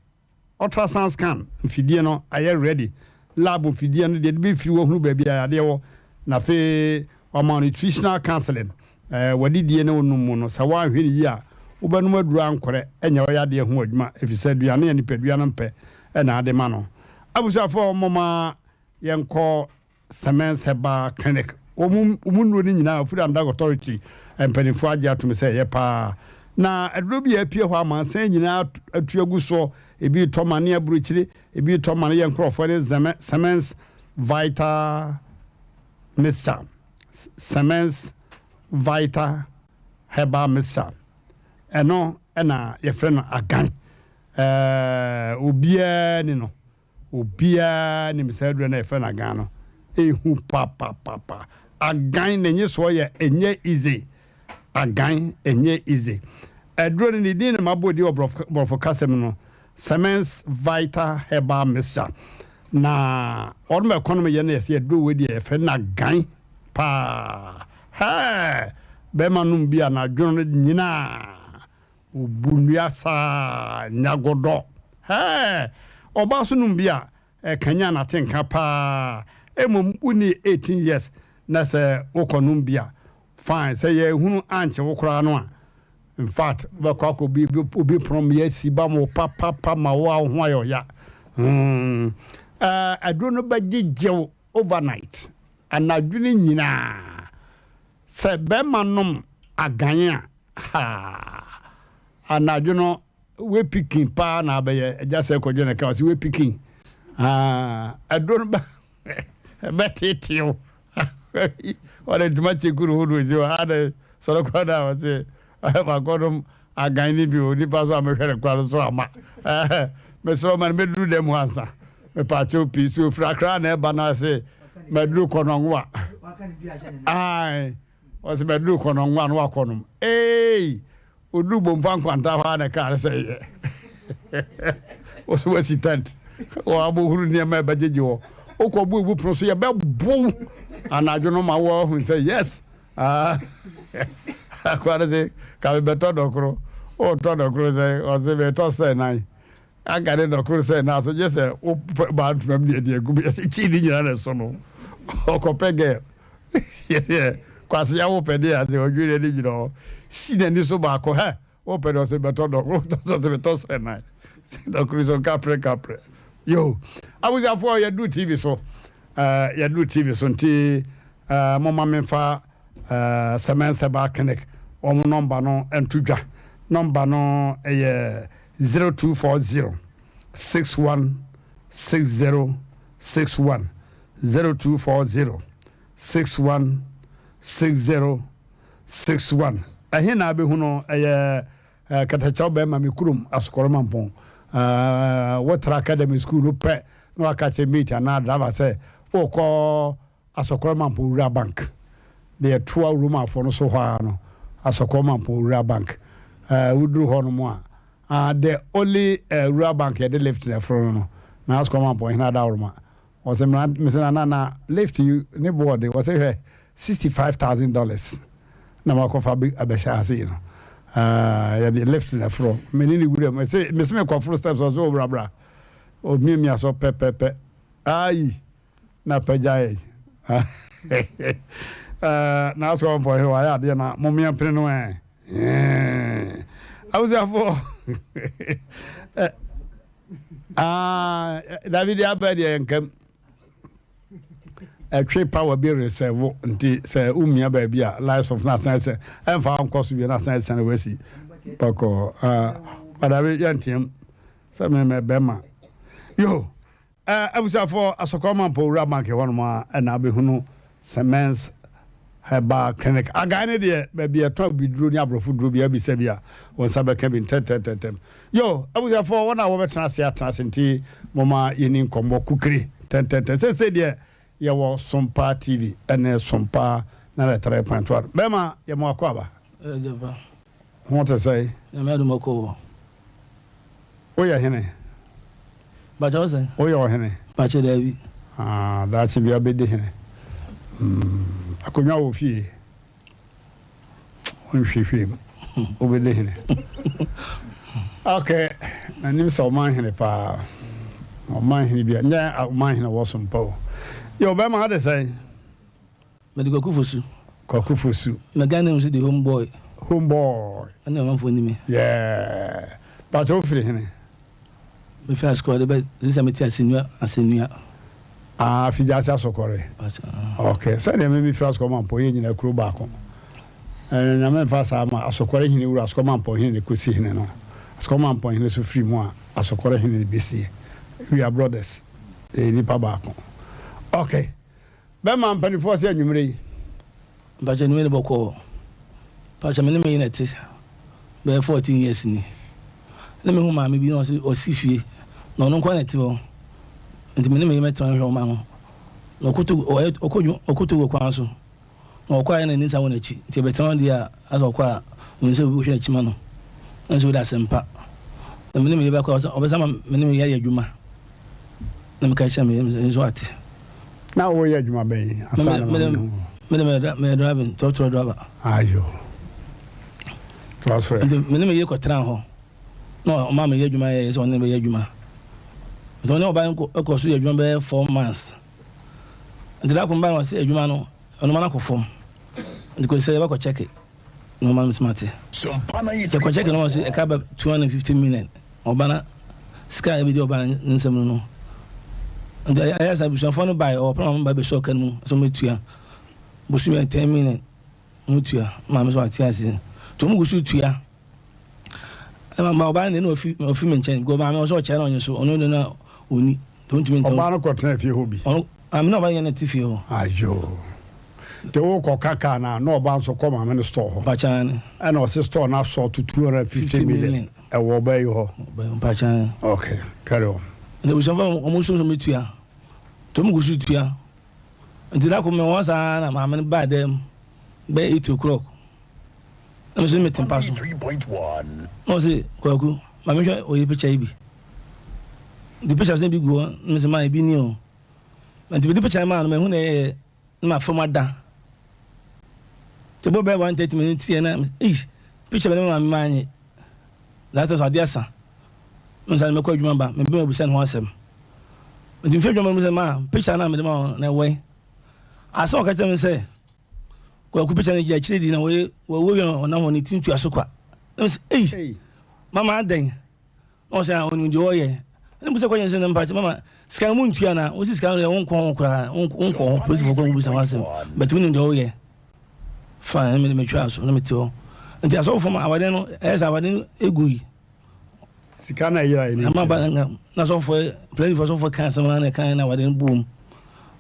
Ultrasound scan, if you didn't are you ready? Lab if you didn't did be few who baby idea na fe nutritional counseling. What did you know no mono? So one here, Ubanuma Dran correct, and your idea who if you said you are near any peduanampe and Ademano. I was for Mama young call Semens Heba Clinic. Running now, food and dog authority, and Pennyfaja to me say, Yepa. Now, a ruby appear while man saying you know a trioguso, a be Tomania Bruchili, a be Tomania and Crawford, Semens Vita Missa. Semens Vita Heba Missa. And no, and your friend again. Ubia Nino. Ubia Nimsaid and a friend agano. Who papa. Again, and yes, why and easy. Again, and easy. A drone in the dinner, my body of Casemino. Semens Vita Heba Missa. Na all my economy, yes, you do with the friend again. Pa. Ha! Bemanum be an adjourned Nina. Ubuniasa Nagodo. Ha! Obasunum bia, a Kanyana think pa. Emum uni 18 years. Nasa Okonumbia. Fine, say ye who answer Okranoa. In fact, the cock will be from yes, Sibamo, papa, ma wow, ya. I don't know by Joe overnight. And I didn't yina. Say Bemanum Aganya. Ha. And I don't know, we picking pa na be just a cojana cause we picking. I don't know. Bet it you. What a much good hood with you had a sort of crowd. I say, I have a godom a guy in you, the pass on a crowd so I'm Miss Roman bedroom them once. A pacho piece to Fracran, Ebana say, Medru Conongwa. I was a Medru Conon one walk on him. Hey, Udubum Fanquanta had a car say, was he tent? Or Abu near my Bajijo. Okobu will proceed about boom. And I don't know my wall who say yes. I say, can be better docro. Oh, Todocro say, or say, better say, I got it, doctor say now, so just a bad from the idea, could be a cheating in a son. Oh, Copeg. Yes, yeah. Quasi open there, they were really, you know, see the Nisobako, huh? Open or say, better doctor, better say, Doctor is on Capre. Yo, I was out for you do TV so. You do TV so nti mama memfa Semens Heba Clinic omo number no entudwa number no 0240 616061 0240 616061 ahina be hu no katachaw be ma me kurum asokoromampon water academy school no pe no akache meet and driver say o ko Asokoromampon Rural Bank the 2 room for no so hwa no Asokoromampon Rural Bank udru ho no mo the only Rural Bank they left in the front no na Asokoromampon hina da room was na left you ne board was $65,000 na makofa abesha ase no yeah, the left in the floor. Many would have say, Miss Make of steps was over, bra. Or me, I saw pepe. Aye, na pejay. Now, so for who I had, you know, Mommy and Prenue. I was there for David Abadi and come a trade power beer say, say, Umia baby, lives of Nassau, and found cost to be Nassau and Wessie. Poco, but I will yank him. Some may Bema. Yo, I was for Asokoromampon Rural Bank one more, and I'll be who Semens Heba Clinic. I got an idea, maybe a talk with Drunia Food Ruby Sabia when Saber came in 10. Yo, I was for 1 hour transit, Mama in combo cookery 10. Say, dear. Ya was Sompa TV and Sompa na 3.1. Bema ya mwakwaba. What to say? Ya medu moko. Oya hene. Bacha wase? Oya hene. Bacha David. That's be a bit hene. Akonya wo fie. on hwehwem Mmrantehene. Okay, na nim so Mmrantehene pa. Mmrantehene bia nya Mmrantehene wo so mpa. Yo be ma hade say. Medical kufosu. Kwakufosu. Magana was the homeboy. Homeboy. I know man for me. Yeah. But Mmrantehene. Me first squad but this am asenua. Ah, fijasi asokore. Okay, so dem me first come on poye nyina kuro ba ko. Na me fa sa ma asokore hini wura asokoma ampo hini ne kosi hini no. Asokoma ampo hini so free mu a asokore hini ne besi. We are brothers. Nipa ba ko. Okay. Be ma mpanifo se anwumre yi. Ba je ni boko. Pa je me me neti. Be 14 years ni. Na me hu ma me bi no osifie. Na no kwa neti ho. Nti me me meto hwe ma ho. Na okutu go kwa so. Na okwa na ni sa wona chi. Nti beton dia aso kwa ni se wo hwe chi ma no. Nso da sempa. Na me be kwa obesa ma me ya adwuma. Na me ka cha me nso ate. Na wo ya adwuma be asana. Me driving to driver. Ayo. Transfer. Nti me ye ko tran ho. No ma me ya adwuma ye so ne me ya adwuma. So no ba ko so ya adwuma be 4 months. Nti da ko ba no se adwuma no ono ma na ko fom. Nti ko se ba ko check it. No man smart. Te ko check no se e ka ba 250 million. Obana sky be di obana nsem no. And I asked I was on by or problem by the shock and so much here. Bush 10 minutes. Mutua, Mamma's what he to move to ya. And my band no female chain go by also channel on you so no no only don't mean Obana cotton if you hobby. I'm not buying a TV. Ayo. The walk kaka na no bounce or come in the store. Pachan and our sister now saw to 250 million. I will buy you. Pachan. Okay, carry on. There was almost so much here. Tom go shoot here. Until I come once and I'm by them by 8 o'clock. I was meeting pass 3.1. No, say, Kwaku, my major or your picture. The pictures may be good, Mr. My be new. And to be the picture man, my former da. The boy 130 minutes and each picture of my mind. That was our dear son. Mr. McCoy, remember, maybe we send one. But in fact, I man, picture na me dem on na way. I saw catch me say, "Go picture na je chiri na we on na woni tin tu asokwa." Hey, mama den. O say on ndi oye. Na busa kwa yense na mpache mama, sika mu ntua na, o si sika na won kon kura, won police for kon busa wasem. But we ndi oye. Fine, me twa so na me tio. Nti aso for ma awade no, awade egui. Sikana ira ini. Ama ba na so for play for so for cancer na kan na wade boom.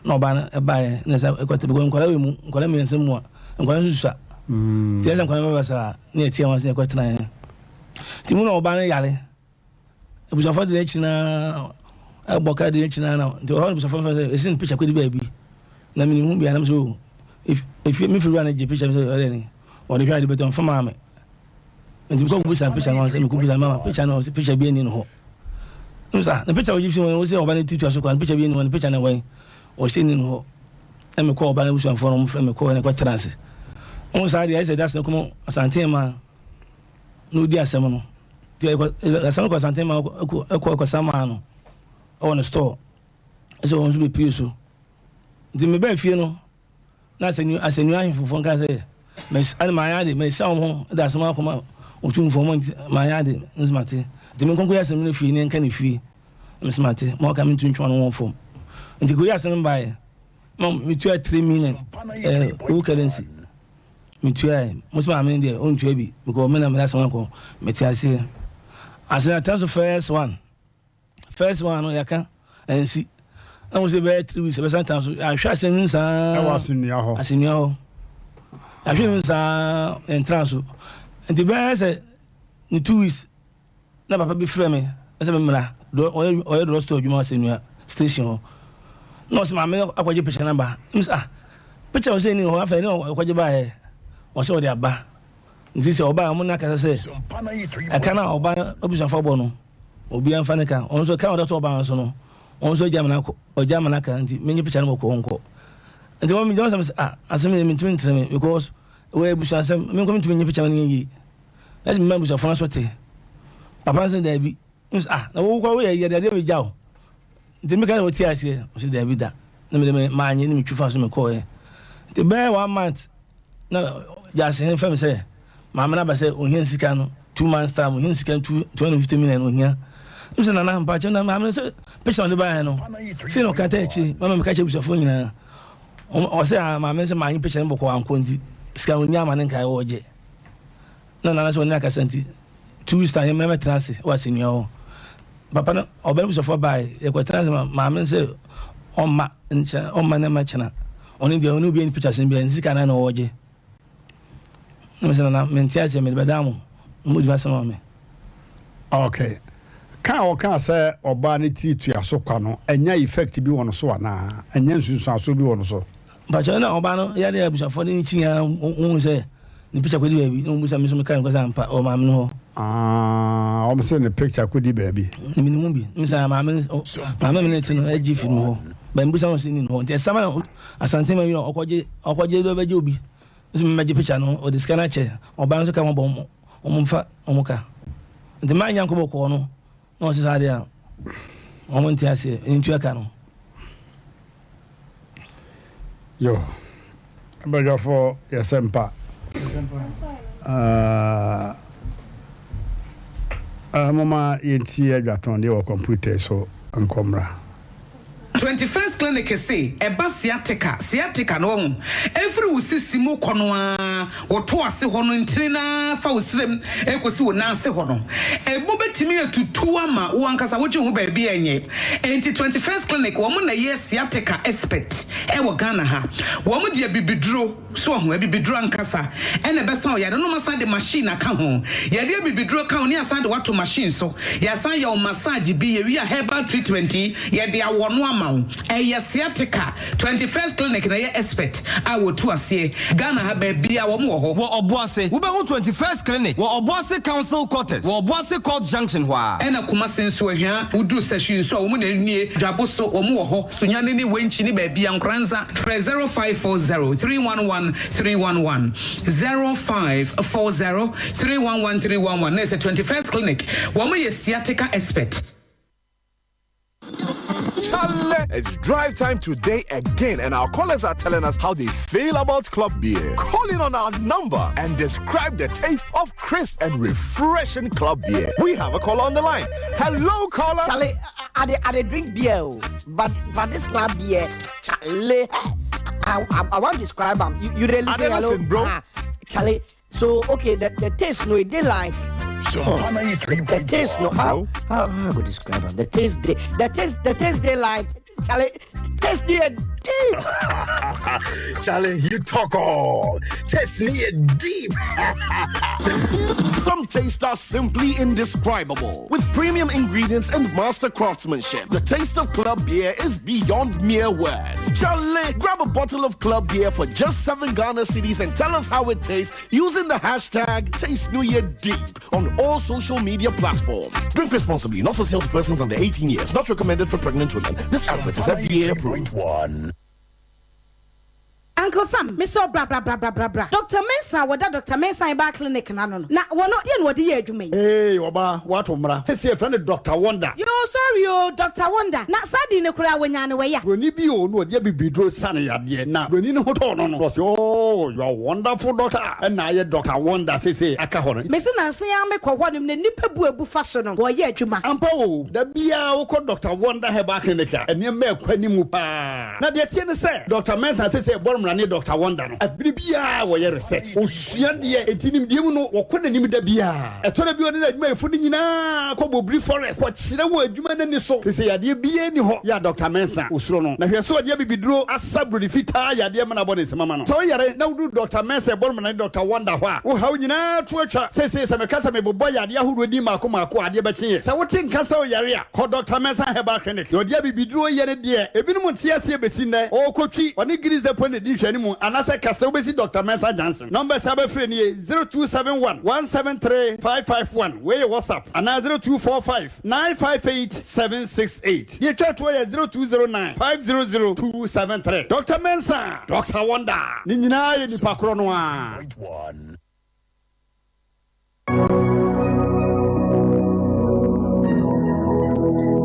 No ba e ba na sa ekwate go nkwala we mu, nkwala me nsem mu a. Nkwala susa. Ti esa nkwala ba sa na etia wan se ekwate na. Ti mu no ba na yale. E busa for de china aboka de china na. Ti ho busa for esin picture ko di ba bi. Na me hu bia na so if me fi run a picture so already. Or the guy de beton for mama. And you go with some picture and say, "Mama, picture no, picture being in home." No, sir, the picture you see, or by teacher, so can picture being one picture away or sitting in home. And me call by the phone from me call and quite transit. On side, I said, "That's no come as Santema." No, dear Samono. The son of Santema, a quack Samano on a store. So on to be Puso. The me be fear that's a new as a new for one can say, Miss Almayadi may sound home, that's my command. Otu for my yard, Miss Matty. The men conquer some free and can free, Miss Matty, more coming to one form. And the Goya by Mom, me 3 million currency. Me try, most my men their own baby, because men that's one call, Metiasi. I said, I tell the first one, I can and see. I was about 3 weeks, sometimes I shall send I was in your as in your I shouldn't and transfer. And the bear said, in 2 weeks, never be frame. As a member, or the store you must in your station. No, my mail, I want your picture number. Miss Ah, picture was saying, I know what you buy or so they are bar. This is your bar, Monaka, I say. I cannot buy a bishop for Bono or be unfanica, also count out of Bansono, also Jamanaco or Jamanaka, and many picture of Conco. And the woman Johnson, as a minute between me because we busa sem me come to me picture ni let's me busa fon so te papa say there be na wo kwa we ye there be jaw nti me kan wo ti ase o say there be da na me ma anye ni me twifa so me call e nti be 1 month na ja say fam say ma na ba say o hia sika no 2 months time o hia sika 250 million o hia mse na na mpa che na ma say picture de ba no say no kata echi mama me ka che busa fon nyina o say ma me say ma anye picture no boko anko ndi sika onya ma ne nkai wo je na so nya kasanti 2 weeks time me trance wa senyo papa no obere so for by e ko trance ma me say omma na ma chena oni de oni bi en picture sen bi en sika na no wo je na me say na mentiase me be damu mu di basama me okay kan o kan say oba ne ti tu aso kwa no enya effect bi wono so ana enya nsunsu aso bi wono so ba che na oba no ya de abusha for ni chinya un say ni picture ko di baby no musa me so me kan ko sampa o ma me no o me say ni picture ko di baby ni mu bi me say ma me ne tin e ji film ho ba mbusa no sin ni ho nti sama asante ma wi okoje do beje obi so me meje picture no o diskana che oba no so ka mo bom o mo fa o mo ka nti ma nya ko boko no no se sa dia o mo nti ase ntu aka no yo abaga for yasempa mama yenti adwaton de wo computer so ankomra 21st clinic say eba sciatica no ho every usisi mu kono a woto ase ho no ntina fa usrem ekosi wo na ase ho no ebo betimi atutu ama wo ankasa wo ho ba bia enye enti 21st clinic wo mo na ye sciatica expert e wo Ghana ha wo mo de bibiduro so ho bibiduro ankasa ene besa o yade no masa de machine aka ho yade bibiduro ka ho ni asa de wato machine so ya san ya o massage bi ye wi a herbal treatment ye de awono ama sciatica 21st clinic na ye expert I will to ase Ghana ha ba bia wo mo ho wo oboase wo be 21st clinic wo oboase council quarters wo oboase court junction hwa ena kuma senso ahia wudru session so wo na nie dwaboso wo mo ho sunya ne wenchi ni ba bia nkranza 0540311311 0540311311 na say 21st clinic wo mo ye sciatica expert. Challe, it's drive time today again, and our callers are telling us how they feel about club beer. Call in on our number and describe the taste of crisp and refreshing club beer. We have a caller on the line. Hello, caller. Challe, I drink beer, but this club beer, Challe, I want to describe them. You really say hello, bro. Challe, so okay, the taste, no, they like. The taste, no, how would describe them? The taste, they like. Charlie, taste near deep. Charlie, you talk all. Taste near deep. Some tastes are simply indescribable. With premium ingredients and master craftsmanship, the taste of club beer is beyond mere words. Charlie, grab a bottle of club beer for just 7 Ghana cedis and tell us how it tastes using the hashtag TasteNewYearDeep on all social media platforms. Drink responsibly, not for sale to persons under 18 years. Not recommended for pregnant women. This advert is FDA approved. Uncle Sam, me so bra. Dr. Mensa, what Dr. Mensa in clinic na no. Na wono dey no dey adwuma. Hey, oba, what umra? Say friend Dr. Wonder. You sorry Dr. Wonder. Na sadi ne kura wanya ne we ya. Roni bi o no dey bibidro san ya de na. Roni ne hoto no. Say oh, you are wonderful doctor. And na ye Dr. Wonder say aka ho no. Me se na nsen ya me kwọ nim ne nipa bu ebu fa so no. Wo ye adwuma. Ampa o, da bia wo ko Dr. Wonder herbal clinic. Ene me kwani mu pa. Na de tie ne say Dr. Mensa say na Dr. Wonder no abiribia wo ye research osua de etinim de mu no wo ko nanim da bia etore bi oni na adwuma efu ni nyina ko bobri forest ko kire wo adwuma nani so se ya de bia ni ho ya Dr. Mensa osuro no na hwe so de bibiduro asabru fita ya de mana bone semama no so yare na wudu Dr. Mensa bol na Dr. Wonder ho a wo hawo nyina to atwa se se me kasa me bobo ya de ahuru di mako ade be kye se wo tin kasa o yare a ko Dr. Mensa herbal clinic yo de bibiduro ye ne de ebinum ntia se besi ne o kotwi oni grize pone di Chenimu, and I said, Casabesi Dr. Mensa Johnson. Number 7 friend 0271 173 551. Where your WhatsApp? And 0245 958 768. Your church wire 0209 500 273. Dr. Mensa, Dr. Wonder. Nina Nipa Kronwa.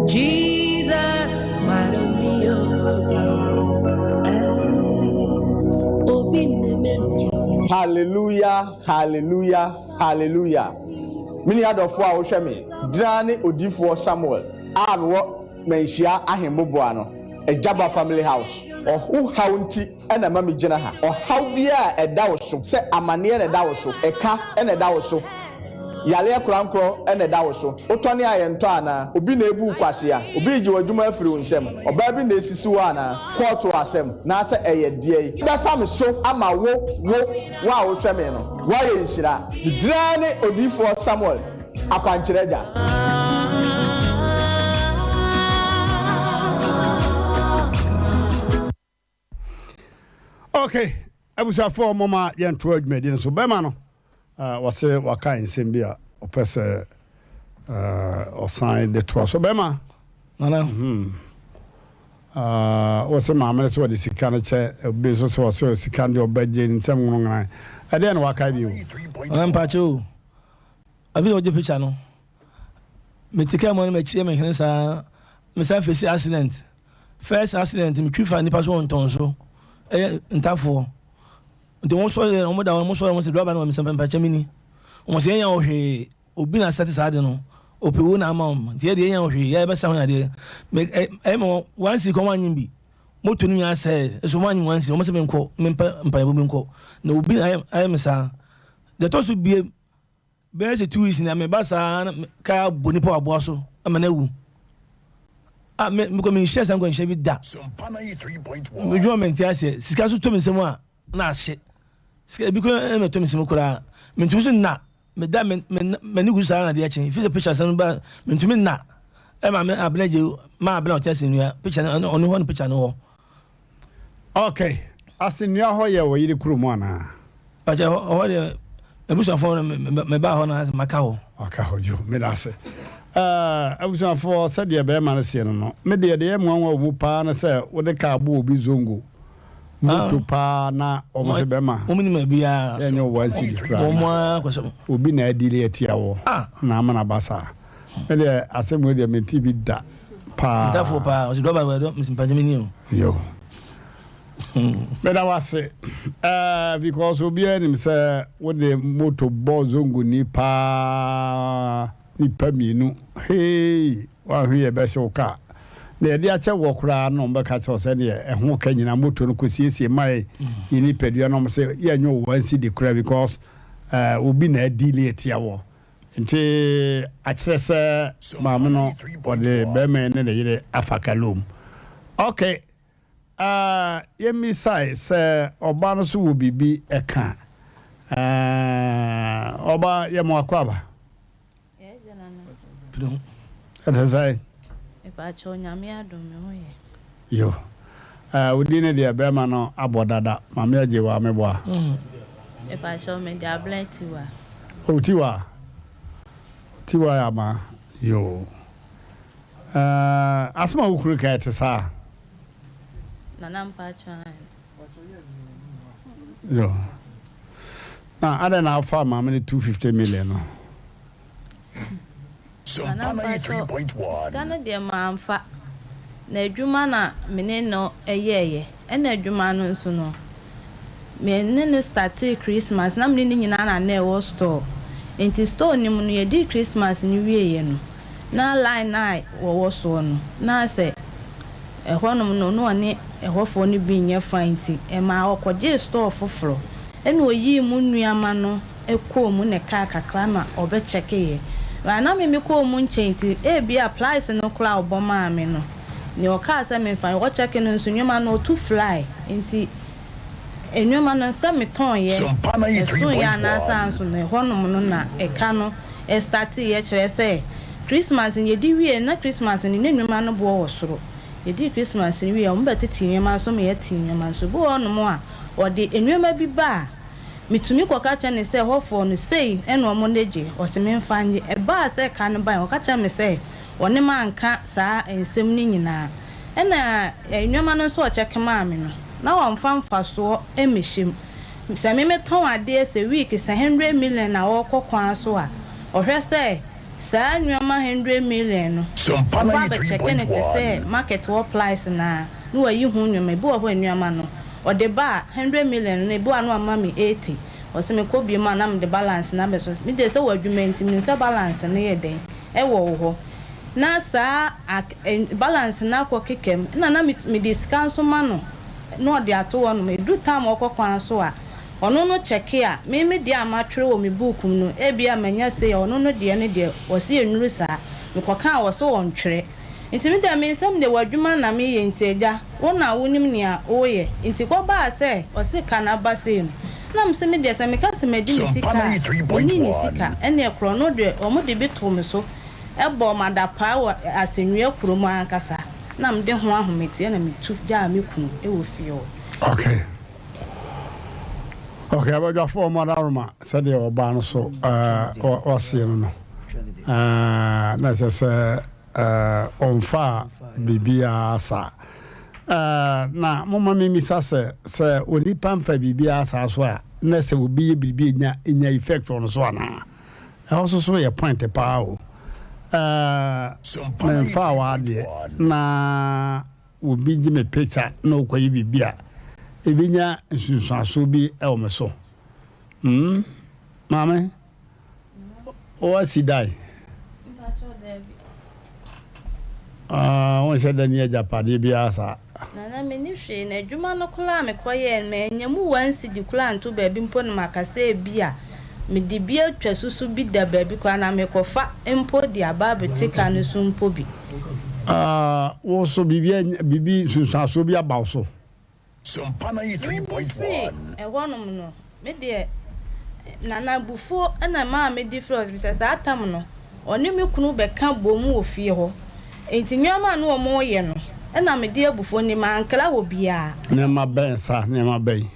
Jesus, my hallelujah, hallelujah, hallelujah. Mini adofo a wo hwe me drane odifo Samuel anwo menhia ahemboboa no Ejaba family house ohu haunti ena mami gina ha ohaw bia eda wo so se amane na eda wo so eka ena eda wo so yale krankro ena eda wo so otone ayento ana obi na ebu kwase a obi ji wadwuma afiri nsem oba bi na esisi wo ana court asem na se eye die da fam so ama wo wa wo hwe me no wa ye nhira drane odifo Samuel akwanchereja. Okay, I was a four mama yan toward me so bemano was a waka in Simbia or person or sign the tour so bema was a mamma so the Sikana business was so Sikandi or Bedjin in some long line. I didn't walk at you. I'm Pacho. I will the picture no. Me take care money, me chairman, myself is accident. First accident, me trip for the person on tonso. Ntafo nti won so ye omo da won so mo se do ba na me sempa pa chamini won se yan ohwe obi na satisfied no opewo na ama nti ye de yan ohwe ye be sa ho na de mo wansi ko wanyin bi moto nu ya se so wanyin wansi mo se me nko me mpa bo me nko na obi I am sa the to so be se 2 weeks na me ba sa ka boni pa abo so amana wu me ko me share san ko share bi da me jo me ntia se sika so to me semu a na hye sika bi ko me to me semu kura me ntu so na me da me ni gu sa na de achi fi the picture san ba me ntu me na e ma me abnaje ma abna o tese nua picture ono ho no picture no ho okay asinua ho ye wo yiri kuru mu ana acha ho de e bu so fo me ba ho na maka ho aka ho jo me da se I was on for said the bear man, no. Maybe the M1 will pa and say, what the car will be zongo. To pa na or Mr. Bema. Woman may be a one city cry. Will be near delay at Tiawo. Namana Bassa. Maybe I said, with them in TV that pa. Therefore, pa was Robert, Miss Pajamini. Yo. But I was say, because we'll be him, sir, what the motor ball zongo nipa. Nipa mienu hey wa hwe be se oka na de ache wo kura no be ka che se de ho ka nyina moto no kosiesie mai yini pedua no se ya nyo wansi de kura because obi na delay tia wo nti ache se maame no o de be me ne de yire afakalom okay yemi sai se oba no so wo bibi eka oba yemo akwaba say if I show Yami, I don't know. Yo, we didn't the Abemano abodada, Mamma Jewa Meboa. If I show me the black Tiwa. Oh, Tiwa Ama, yo. Asma who could get us, sir. Nanam Pachan. Yo. Now, I don't know how far Mamma 250 million. Ghana dear mamfa na adwuma na mene no eyeye na adwuma no nso no me ne start Christmas na mene nyina na na e store enti store ni mu no ye di Christmas ni wieye no na line na wo so no na se ehonum no no ne ehofo ni bi nya fanti e ma okoje store foforo ena oyi mu nuama no ekọ mu ne ka kakra na obe cheke na me ko mu nchenti e bi apply se no kla oboma ame no ni o ka se me fa wo check no nso nyoma no to fly enti enwoma no se me ton ye so ya na sanso ne honom no na e ka no e start ye kire se Christmas ye di wie na Christmas ni nenwoma no bo wo soro ye di Christmas ni wie o mbetiti nyoma so me ye ti nyoma so bo honom a ɔde enwema bi ba mitumi kɔka kyɛ ne sɛ hɔfo no sei ɛna ɔmo negye ɔse me mfa nye ɛba sɛ ka no ba ɔka kyɛ me sɛ ɔne ma nka saa nsɛm ni nyinaa ɛna enwema no nso ɔkyɛ kema me no na wɔmfa mfasoɔ emehyem sɛ me metɔn adeɛ sɛ week sɛ 100 million na wɔkɔ kwan so a ɔhwɛ sɛ saa nwema 100 million no ɔba bɛkyɛke ne te sɛ market wɔ price na wayi ho nwema bi wɔ hɔ nwema no ɔde ba 100 million no ebi wa no ama me 80 ɔsɛ me kɔ bi ma na me de balance na beso me de sɛ wɔ adwuma nti me sɛ balance no yɛ den ɛwɔ hɔ na saa balance na kɔ kekem na me discount so ma no na ɔde ato wɔ no me du time ɔkɔ kwan so a ɔno no check a me de amatwere wɔ me book mu no ebi amanya sɛ ɔno no de ne de ɔse enuru saa me kɔka a wɔso wɔntwere nti me da me nsɛm de wadwuma na me yɛ nti agya wo na wonim nea wo yɛ nti kɔ ba sɛ ɔse ka na ba sɛ na me sɛ me de sɛ me ka sɛ me di ne sika oni ne sika ɛne ɛkorɔ no de ɔmo de bi to me so ɛbɔ madapa wɔ asɛnnua kuro mu ankasa na me de ho ahomete na me tu gya me kunu ɛwɔ fie o okay abadwa fo madaroma sɛ de ɔba no so ɔsie no na sɛ sɛ onfa bibia sa na mama mimisa sɛ onipa mfa bibia sa so a na sɛ obi ye bibia nya effect on so ana ɛho so yɛ point pa o mfa wa de na obi gi me picture na okoyi bibia ebinya nsunsuaso bi ɛwɔ me so mame o asidai wọ́n ṣe dẹ́ni ẹja pàdé bí àṣà. Nana mi ní ṣe na adwuma no kola me kɔyɛ na enyamu wansi di kola nto baabi mpo no makasa bi a me di bi atwa susu bi da baabi kwa na me kɔfa mpo di aba betika no so mpo bi. Wo so bibi sunsuaso bi aba so. Sompana 3.1. Ɛhɔnom no me de nana bufo na ma me di frost bi sɛ saa tam no ɔne me kunu bɛka bomu wɔ fie hɔ. Enti nyama no omo ye no na me de abufo ni ma ankla wo bia ne ma ben sa ne ma ben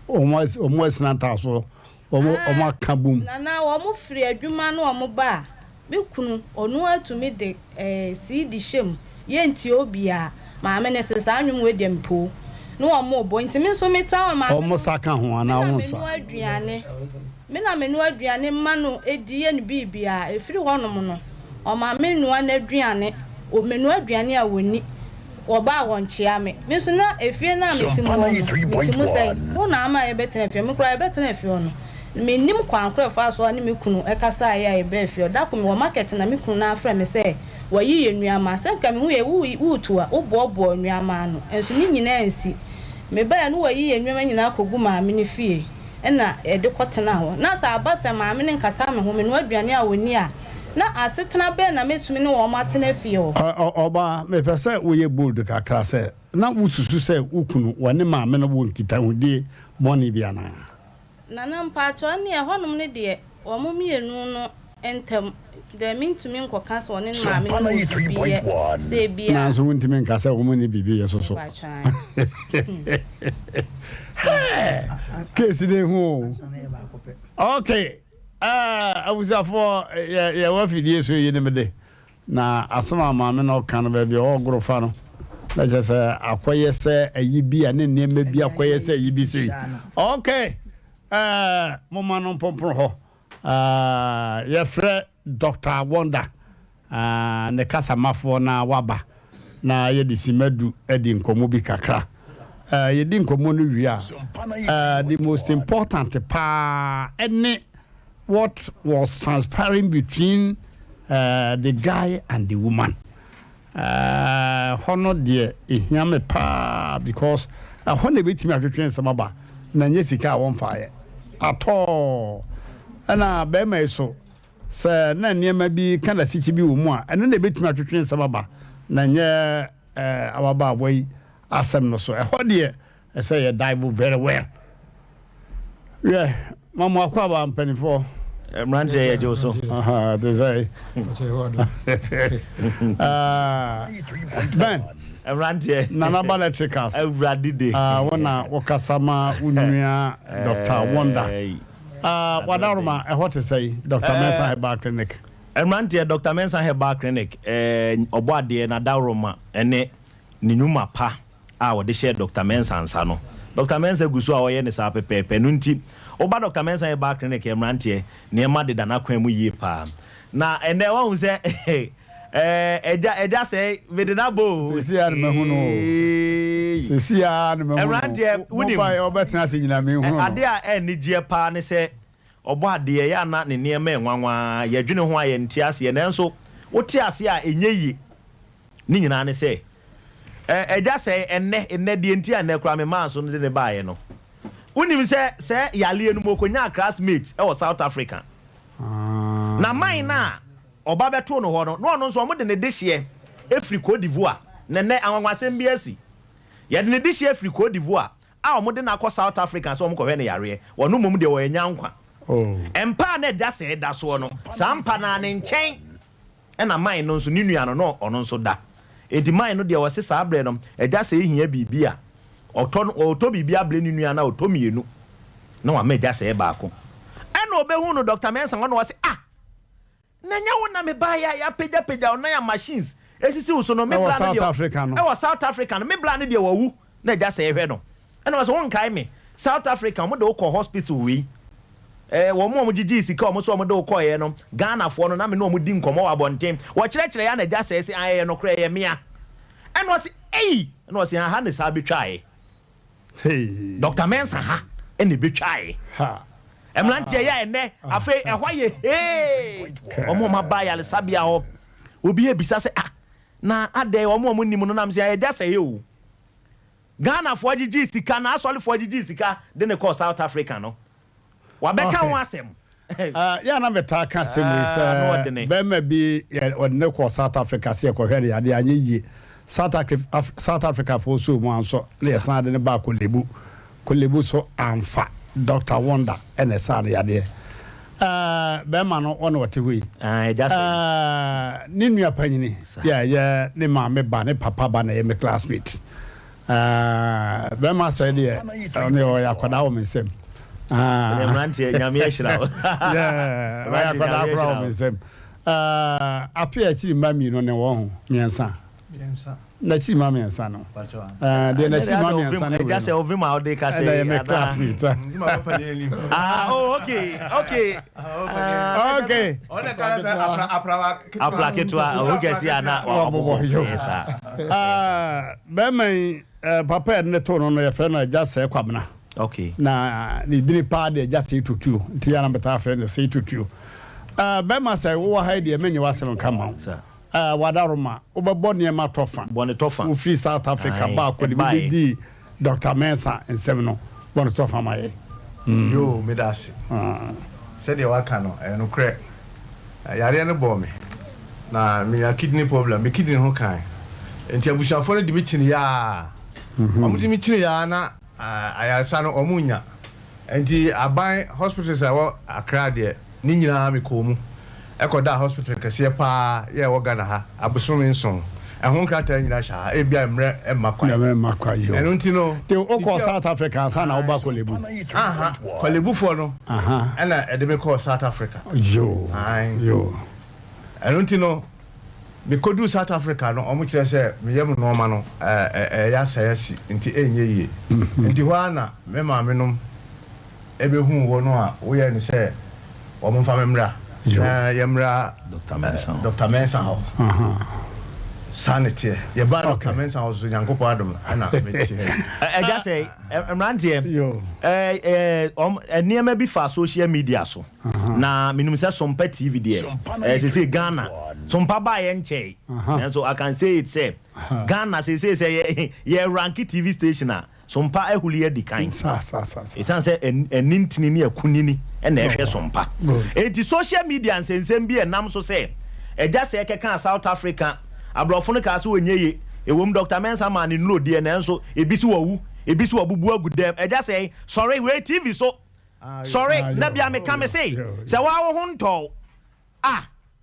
omo asina ta so omo aka bum na wo firi adwuma no omo ba me kunu onu atumi de si di shem ye nti obia ma me ne sesa anwum we de mpo no omo bo nti me so meta ma omo saka ho ana wo nsa me na menu aduane ma no edi ye ne bibia efiri honom no o ma menu na aduane o menu aduane a woni oba wonchia me so na efie na metimu say wo na ama e betena efie me kura e betena efie no me nim kwankora fa so ne me kunu e kasa ya e be efie da ko me wo market na me kunu na afra me say wayi ye nuama sanka me hu ye wutua wo bobo nuama no enso ni nyina ansi me ba no wayi ye nuama nyina akogu ma me ne fie na e de kotena ho na sa abasa ma me ne nkasa me ho me no aduane a woni a na asetena be na metumi ne wo matena fie o oba me pese wo ye bold kakra se na wususu se ukunu wone ma me no wo nkita hudi money bia na mpa to ne honom ne de wo mo mienu no entem de mintumi nkoka se wone ma me no se bia na so ntimi nkasa wo mo ne bibi yesoso kesi de hu okay awusafo ya wafidie so yi ne mede na asema maame na okan ba bi o gorofa no na jese akoye se ayi bi a ne neme bi akoye se ayi bi sei okay mama no pompro ho ya fre Dr. Wonder ne kasa mafo na waba na ye di simadu edi nkomo bi kakra ye di nkomo no wi a the most important pa ene what was transpiring between the guy and the woman. Honor dear, me pa because I want to beat me at the train some about Nanyesika won't fire at all. And be me so, sir, Nanya may be kind of city be more, and then they beat me at the train some about Nanya our bar way. Asem no so. What dear, I say a dive very well. Yeah, Mama Kwaba and Penny for. Mmrantehene Joso. They say. Ben, Mmrantehene Nana Electricals awradide wana wakasama unua Dr. Wonder wadaruma what to say Dr. Mensah Herbal Clinic Mmrantehene Dr. Mensah Herbal Clinic oboade na daruma ene ninyuma pa wode share Dr. Mensah nsa no Dr. Mensah gusu a oye ne sa pepepe no nti oba Dr. Mensah Herbal Clinic Mmrantehene ne ma de dana kwan mu yie pa na ene wa hu se eja say vedina bo sisia na mahuno sisia na mahuno Mmrantehene woni mo obetina se nyina me hu ade a enigye pa ne se obo ade ya na ne niema enwanwa ya dwene ho aye ntiase ye nanso wote ase a enyeyi ni nyina ne se eja say enne de nti a na kura me man so ne de baaye no wonim se yale enu mokonya classmate e wo South Africa na mine na oba beto no ho no no nso mo de ne dehye Africa Cote d'Ivoire ne anwanwasem bi asi ye de ne dehye Africa Cote d'Ivoire a mo de na akọ South Africa so mo ko hwe ne yare wono mom de wo nyankwa empa na da se da so no sampa na ne nchen e na mine no nso ni nua no ono nso da edi mine no de wo se sa abre no eja se ehia bibia oto bibia bre ni nua na oto mienu na wa meja se ba ko ena obehu no Dr. Mensah no wo se nanya wona me ba ya peja ona ya machines esisi wo so no me bla no South Africa no e wo South Africa no me bla no de wo wu na eja se ehwe no ena wo so won kai me South Africa mo de wo ko hospital wi wo mo gigi sika wo so mo de wo ko ye no Ghana fo no na me no mo di nkomo wa bontem wo kire ya na eja se ese aye no kra ye mea ena wo se ena wo se ha ne sa betwae Dr. Mensah ha ene betwae ha Mmrantehene ya ene afi ehwaye omo ma ba ya sabia ho obi ebisa se na ade omo nim no nam se ya ja se o Ghana fo gigi sika na asole fo gigi sika de ne call South Africa no wa beka ho asem ya na beta ka asem isa be ma bi odne call South Africa se ko hwere ya de anye yi South Africa fo so mu anso na yesan de ne ba ko lebu so amfa Dr. Wonder and a son yade Bemano on what we just Nimia Panini yeah ne ma me bane papa bane me classmate Bema said yeah only ya kwada me sem Mmrantehene nyame ehira yeah ya kwada me sem apia chiri mami no ne wo miensa na chi mama yansa no de na chi mama yansa no just say ovi ma ode ka say na classmate okay ona ka say apra ketwa o gesi ana obobo be man papa ne to no ye friend na just say kwabna okay na ni dini pa de just say tutu nti ya na beta friend say tutu be man say wo ha de menye wasem kama sir wadaruma obebo ne ma tofa bone tofa u free South Africa ba ko di Dr. Mensah ensem no bone tofa ma ye yo medasi said you waka no no kre yare no bo me na me ya kidney problem me kidney ho kan enti abushafo no di mitini ya omu di mitini ya na ayarsa no omunya enti aban hospitals awo Accra de ni nyina me ko mu ekoda hospital kase pa ye wo Ghana ha abusumi nson ehun krata nyina sha e bia mre emakwa yo enu ntino te o South Africa sa na oba kolebu kolebu fo no ena edebe ko South Africa yo enu ntino me kodu South Africa no omu kire se me yem no ma no ya sayasi nti enye yi nti ho ana me ma me nom ebe hu wo no a wo ye ni se wo mo fa memra yamra Dr. Mensah house sanity ye ba Dr. Mensah house nyankopo adom ana meti I just say Mmrantehene niema bi fa social media so na minum say Sompa TV there say Ghana Sompa ba ye nche and so I can say it say Ghana say ye rank TV station Sompa ehuli edi kan isan say enintini ne akunini na ehwe Sompa enti social media nsensem bi enam so say eja say keka South Africa abrofo no ka so onyeye ewom Dr. Mensah man no die na nso ebisi wawu ebisi wabubu agudem eja say sorry we TV so sorry na bia me ka me say wa wo ho nto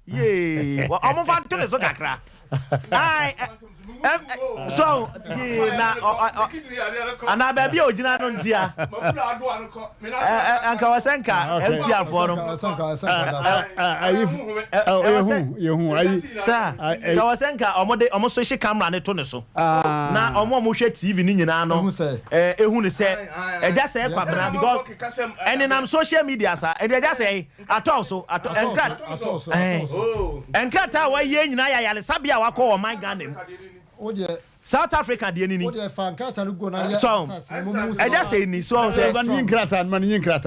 ye omo fa to le so kakra ai so na ana baby ojina no ntia anka wasenka MCR for no yehu ayi sa ka wasenka omo so hye camera ne to ne so na omo hwe TV ni nyina no ehu ne se eja se kwabra because any social media sa eja se atoso enkata wa ye nyina ya yale sabia wa ko o man Ghana South Africa de nini so eja se ni so say man yinkrata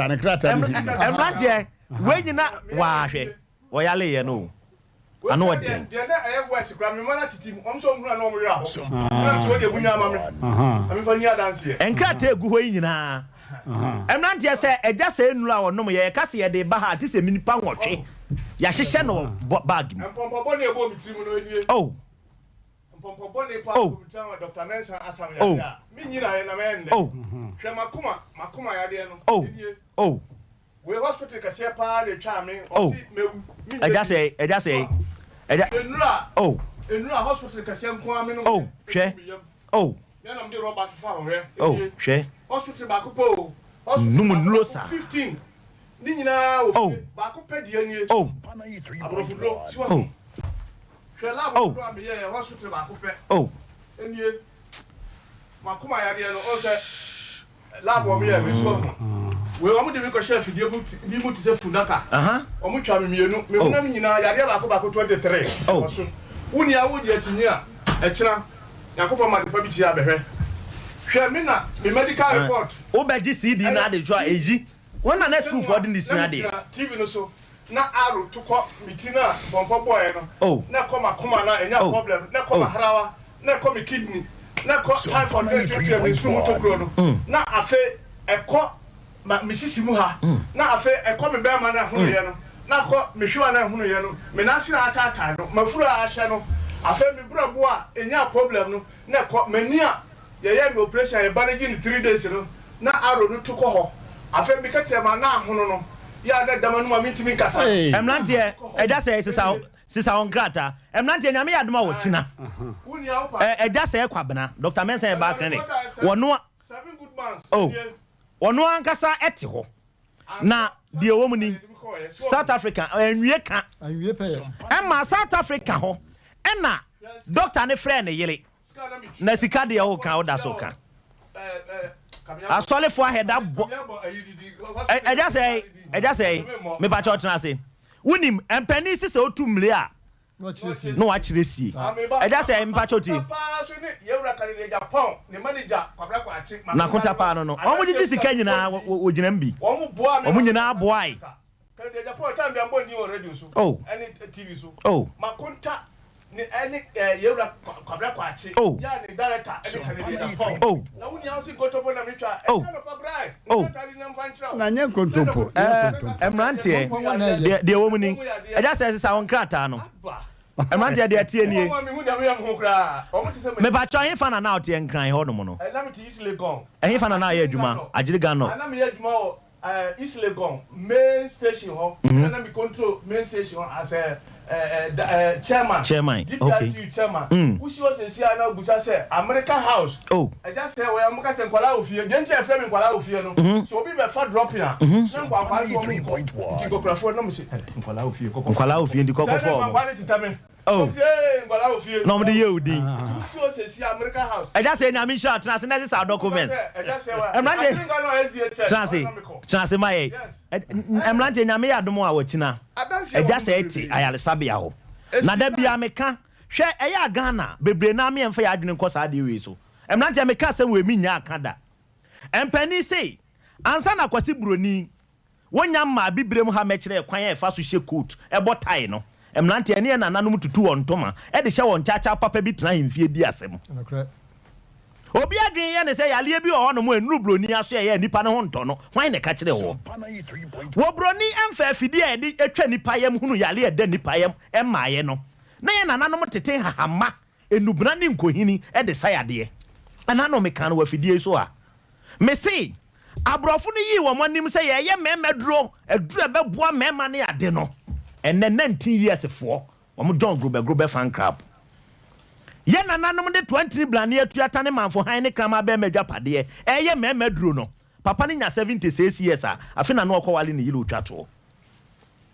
na krata ni emrante we nyina wa hwe o yale ye no ano waden de na west kra me mona titim omso mhura na omwe aho na so de bunya amame ami fa ni adanse enkrata egu ho nyina emrante se eja se enura wonom ye ka se ye de ba ha ti se minipa nwotwe ya hyehye no bag mi pompompo na ebo mitrim no enie oh pompompo na pa ko Dr. Mensa Asam ya mi nyina ye na me ende hwe makuma ya de no oh we hospital ka se pa de twa me o si mewu eja se enura hospital ka se nko ame no hwe ya na mde roba fa ho hwe hwe hospital ba ko po nulo sa 15 ni nyina o ba ko pedi ani abrofudo si wa hwe la ko do ame ye hospital ba ko pe enie makuma ya de no o se lab o me ye me so we omo de we ko chef die bi mu ti se fundaka omo twa me mienu me huna me nyina ya de ba ko 23 so woni a wo je atinyi a ekira yakofa ma de pa bi ti abehwe hwe me na me medical report wo be gi CD na de so eji wona na school for the senior dey TV no so na aro to ko mitina bompo boy no na ko makoma na enya problem na ko maharawa na ko me kidney na ko typhoid na treatment me so to kro no na afa eko ma misisi mu ha na afa eko me be ma na hunu ye no na ko me hwa na hunu ye no me na sira atata no mafuru a hye no afa me brabo a enya problem no na ko mania ye me operation ye manage in 3 days no na aro no to ko ho afa me katia ma na hunu no ya na dama no ma mitimi kasa emrante eja say sisa on grata emrante nyame ya doma wo kina eja say kwabena Dr. Mensa ba clinic wono 7 good months wono ankasa ete ho na de wo mu ni South Africa enwie pe emma South Africa ho ena doctor ne friend ne yele na sika de ho kan oda so kan asole for head up eja say me ba church na say wonim empani sise otu mle a no wa kire sie eja say me ba church na konta pa no omo ji sika nyina wo gina mbi omo nyina boai any TV so makonta ni any yewra kwabra kwachi ya ni director any Canadian phone na woni ansi gotopo na mitwa e no fabrai natali na mfanchira na nye kontopo emrante de wo muni eja say sisa won krata no emrante de atie nie me ba cho hin fana na ote nkran ho no mo no na me ti isle gon hin fana na ya adwuma agire gan no na me ya adwuma East Legon main station ho na me control main station as a chairman okay chairman who was say na busa say America House I just say we am ka say nkwala ofie de ntia frame nkwala ofie no so obi be fa drop ya na nkwa kwa so mo ko grafo na mo say nkwala ofie ndi kokofo no me de yodi who was say America House I just say na me shot na say na documents I just say we Chance my emrante nyame ya domo a wachina eja say eti ayale sabia ho na da bia meka hwe eya Ghana bebre na me emfa ya adwene nkosa de we so emrante meka se we minya akada empani sei ansa na kwasi broni wonya ma bibrem ha mekire kwan e fa so hye coat e botai no emrante ene na nanom tutu won toma e de hye won chacha papa bi tena hemfie di asem obi adwen ye ne se yale bi ho no mo enuru broni aso ye nipa ne ho nto no hwan ne ka kire wo broni emfa afidi e de etwa nipa yam hunu yale e da nipa yam e maaye no na ye nananom tete hahama enubna ne nkohini e de sayade anano me kan wo afidi so a me se abrofo no yi wo monim se ye memedro eduro beboa mema ne ade no enne 19 years fo wo mo John Grobe fan club ye nananom de 20 blane atuata ne manfo han ne krama be madwapade eye memaduro no papa ne nya 76 years afi na no okowale ne yile otwato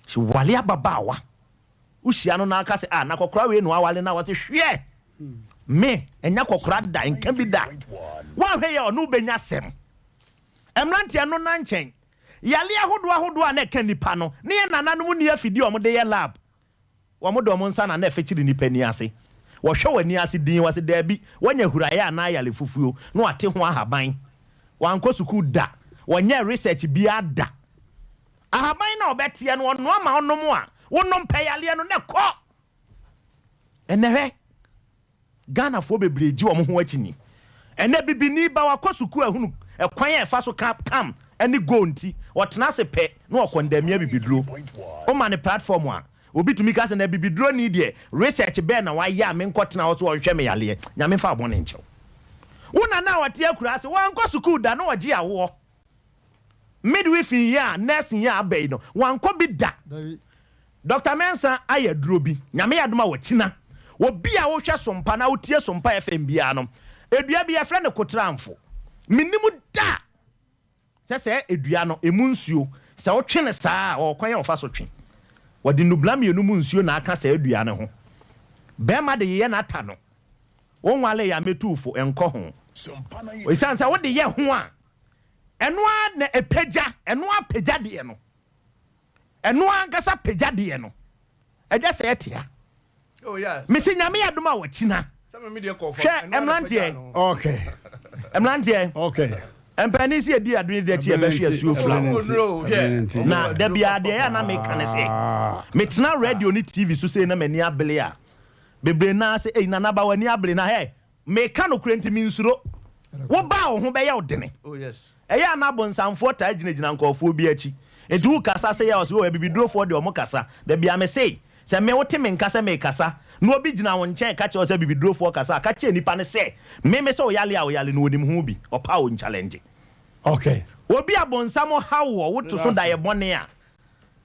she wale ababawa uhyia no na aka se na kokora we no awale na wote hwe me enya kokora da nka bi da wa hwe ye ono benya sem emrantia no na nchen yale ahodo na ka nipa no ne ye nananom ne afidi o mo de ye lab wo mo do mo nsa na efechiri nipa ni ase wo hwe wani ase din wase da bi wanya huraye na yale fufuo no ate ho ahaban wanko suku da wanya research bi ada ahaban na obetie no ono ama onom a wonom peyale no ne ko enere Ghana fo bebreji wo mo ho akini ene bibini ba wakosuku ahunu ekwan e fa so kam eni go nti wotena se pe na okondamia bibiduro o ma ne platform a obi tumi ka se na bibiduro ni de research be na wa ya me nkotena wo so wo hwe me yale nyame fa abone nchew wona na wate akura se wankosuku da na oje awo midwifery ya nursing ya abai no wanko bi da Dr. Mensa ayaduro bi nyame yadoma wakina obi a wo hwe sompa na wotie sompa FM bia no edua bi afre ne kotramfo minimu da sese edua no emu nsuo se wo twene saa o kwan ya ofa so twe wodi nublam ye no mu nsuo na aka sa edua ne ho be ma de ye na ata no wonwale ya metufo enko ho o isansa wo de ye ho a eno a na epeja eno a peja de no eno a gasa peja de no eja se etia oh yeah misi nyame yadoma wakina some media call for Mmrantehene okay Mmrantehene okay empani si edi adwene de tie be hwe asuo fla na da bia de ya na me kan se metena radio ni TV so say na mani abele a bebre na se na na ba wani abele na he me kan no krenti mi nsuro wo ba wo ho be ya odene oh yes eya na bonsamfo ta gina nkofo bi achi edu kasa se ya o se o bibidrofo de o mo kasa da bia me say se me wote me nkasa me kasa no obi gina won chen ka che o se bibidrofo kasa ka che nipa ne se me se o yale no onim hu bi o pa o challenge okay obi abonsamo hawo woto so da ye bone a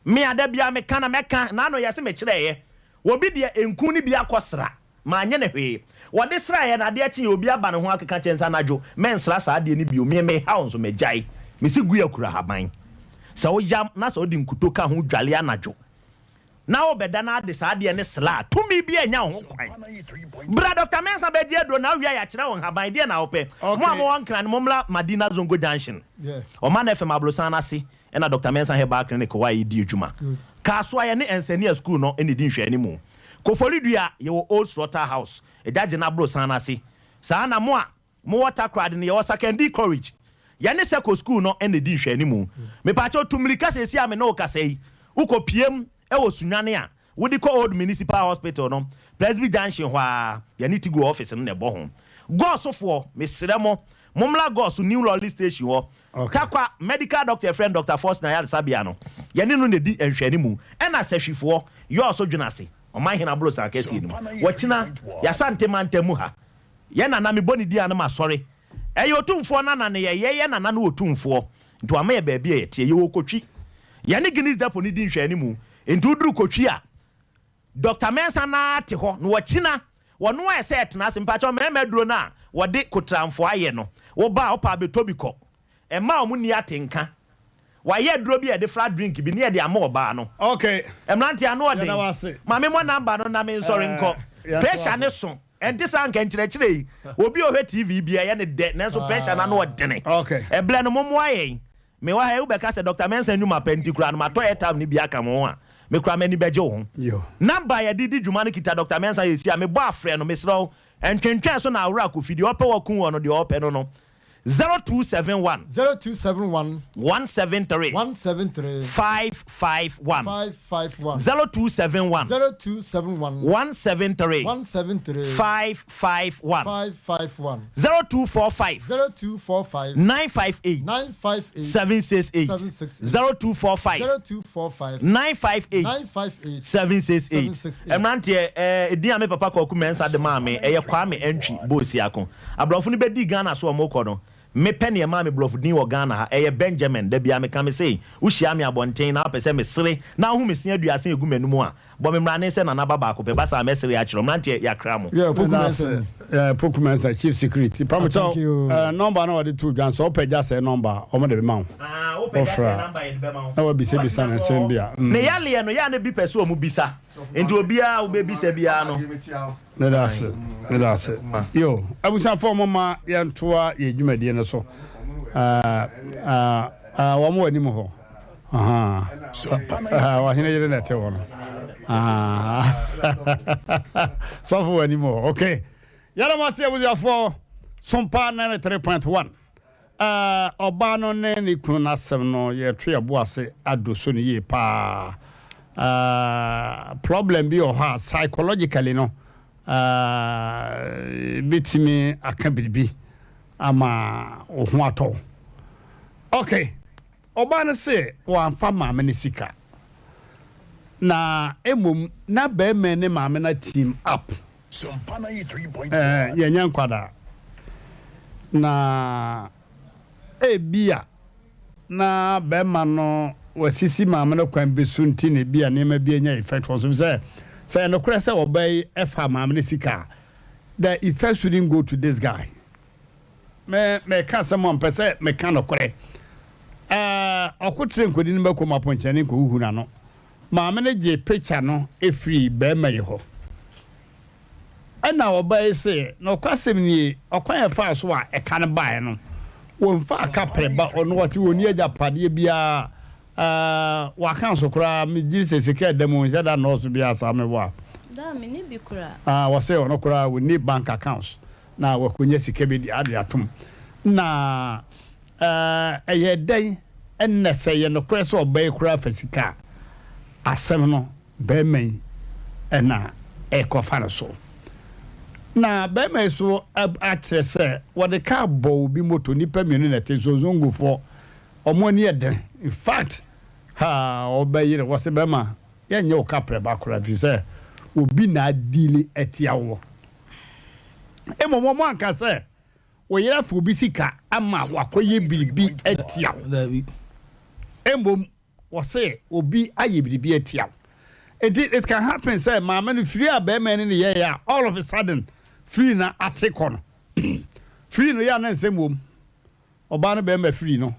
me ada bia me kana meka na no yese me kire ye obi de enku ni bia kosra ma anye ne hwe wode sra ye na de achi obi aba ne ho akeka chensa najo men sra sa de ni bio me hawo so me jai me si gu yakura haban sa o yam na sa odi nkuto ka ho dwale anajo na obeda na de sa de ne sla tumi bi anya ho kwan bra Dr. Mensa be die do na wia ya kire won haban de na ope mo am won kran mo mla Madina Zongo Junction o man FM ablosan na se na Dr. Mensa he ba clinic wa yi di adwuma ka so aye ne engineer school no eni di nhwe ani mu Kofolidua ye wo Old Slaughter House edaje na ablosan na se sa na mo a mo water crowd ne ye wo secondary college ye ne seko school no eni di nhwe ani mu me pa cho tumlika se sia me no kasei ukopiem e wo sunwane a wodi ko Old Municipal Hospital no Presby Junction hwa ye need to go office no ne bo ho go sofo me seremo momla go so New Lolly Station ho kakwa medical doctor friend Dr. Force na ya sabia no ye ne no ne di enhwani mu e na sahwifo yo so dwunase o man hina bro sa kesi ni wachina ya sante mantemu ha ye na na me boni dia na ma sorry e yo tumfo na na ne ye na na no otumfo nto ama ye ba bia ye tie ye wo kotwi ye ne Guinness depo ni di nhwani mu nto duru kotwi a Dr. Mensa na te ho no wachina wono a se etena se mpacho memeduro na wode kotramfo aye no wo ba opa betobiko e ma omu ni atenka wa ye duro bi e de flat drink bi ne e de ama oba no okay Mmrantehene no ode ma me mo number no na me sorry nko pressure ne so enti san kan kire obi o hwe TV bi ye ne de nanso pressure na no ode ne okay e ble no mo aye me wa he u be ka se Dr. Mensa nyuma pentikura no ma to etam ni bi aka mo a me kura mani beje ho number ya didi dwuma ne kita Dr. Mensa yesi a me bo afre no me sro entwentwen so na awura ko fidi ope wakun wo no de ope no 0271 173 551 0271 173 551 0245 958 768 0245 958 768 Mmrantehene edi ame papa ko ku Mensa de ma me eye kwa me entwi bosi akon abrofo ni bedi Ghana so mo ko no me pen ye ma me blof din wo Ghana ha eye Benjamin da bia me ka me sei wo hia me abonten na pese me sere na ho me sia aduase egu manum a but Mmrane say na baba ko pe ba sa message ya chiro Mmrante ya kra mo Pokumensa chief security thank you number na wadi two dwan so opeja say number o mo de be ma opeja say number e be ma na wa bisa na sem bia ne yale no ya na bi pese o mu bisa enti obia wo be bisa bia no that's yo abusa for mama ya ntoa ye dwumadie no so wa mo ani mo ho wa hina yere na te wono so for ani mo okay yara masi abuja for sompa 93.1 oba no ne ni kunu nasem no ye twe aboase adoso ni ye pa problem bi o ha psychologically no bitimi akabibi ama ohun ato okay oba no se wan fa maame ne sika na emom na be me ne maame na team up yenya nkwada na ebia na be ma no wasisi maame no kwan besunti ne bia ne ma bia nya effect so say no kure say obey efa maame ne sika the effect shouldn't go to this guy me ka someone person me kan no kure okotre nkodi ne bakoma ponchane ko huhu na no maame ne je picture no efri be ma ye ho ana obey say no kwasem ni okwan fa so a e kan bae no won fa ka preba ono wati woni agya pade bia wa kan so kura mi jise ka demo jada no so bia sa me wa da me ni bi kura wa say ono kura we need bank accounts na wa kunya sika bi ade atom na eye dan enne say no kura so obey kura fasika asem no be men na e ko fa no so na be me so atre se what the car bow bi moto nipa mienu na te so zongo for omoni eden in fact obeyire was be ma yenye o kapre ba kora fi se obi na adili etiawo emomo anka se wo yira fu bi sika ama wakoye biribi etiawo embom wo se obi aye biribi etiawo it can happen say mama no free abema ni ye ya all of a sudden free na atiko no free no ya na nsem wom oba no be ma free no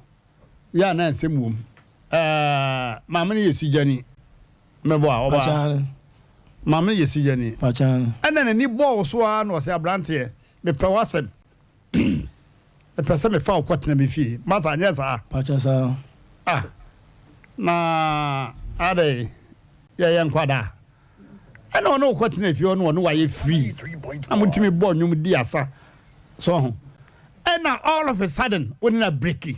ya na nsem wom mama ni yesigani mebo a oba mama ni yesigani pachan ana na ni ball so a no se abrante me pe wasem e pese me fa okotena me fie masa anya sa pachan sa na ade ya nkwada ana no kwatena fie no wa ye free amutimi bo nyum di asa so ho ana all of a sudden when na breaki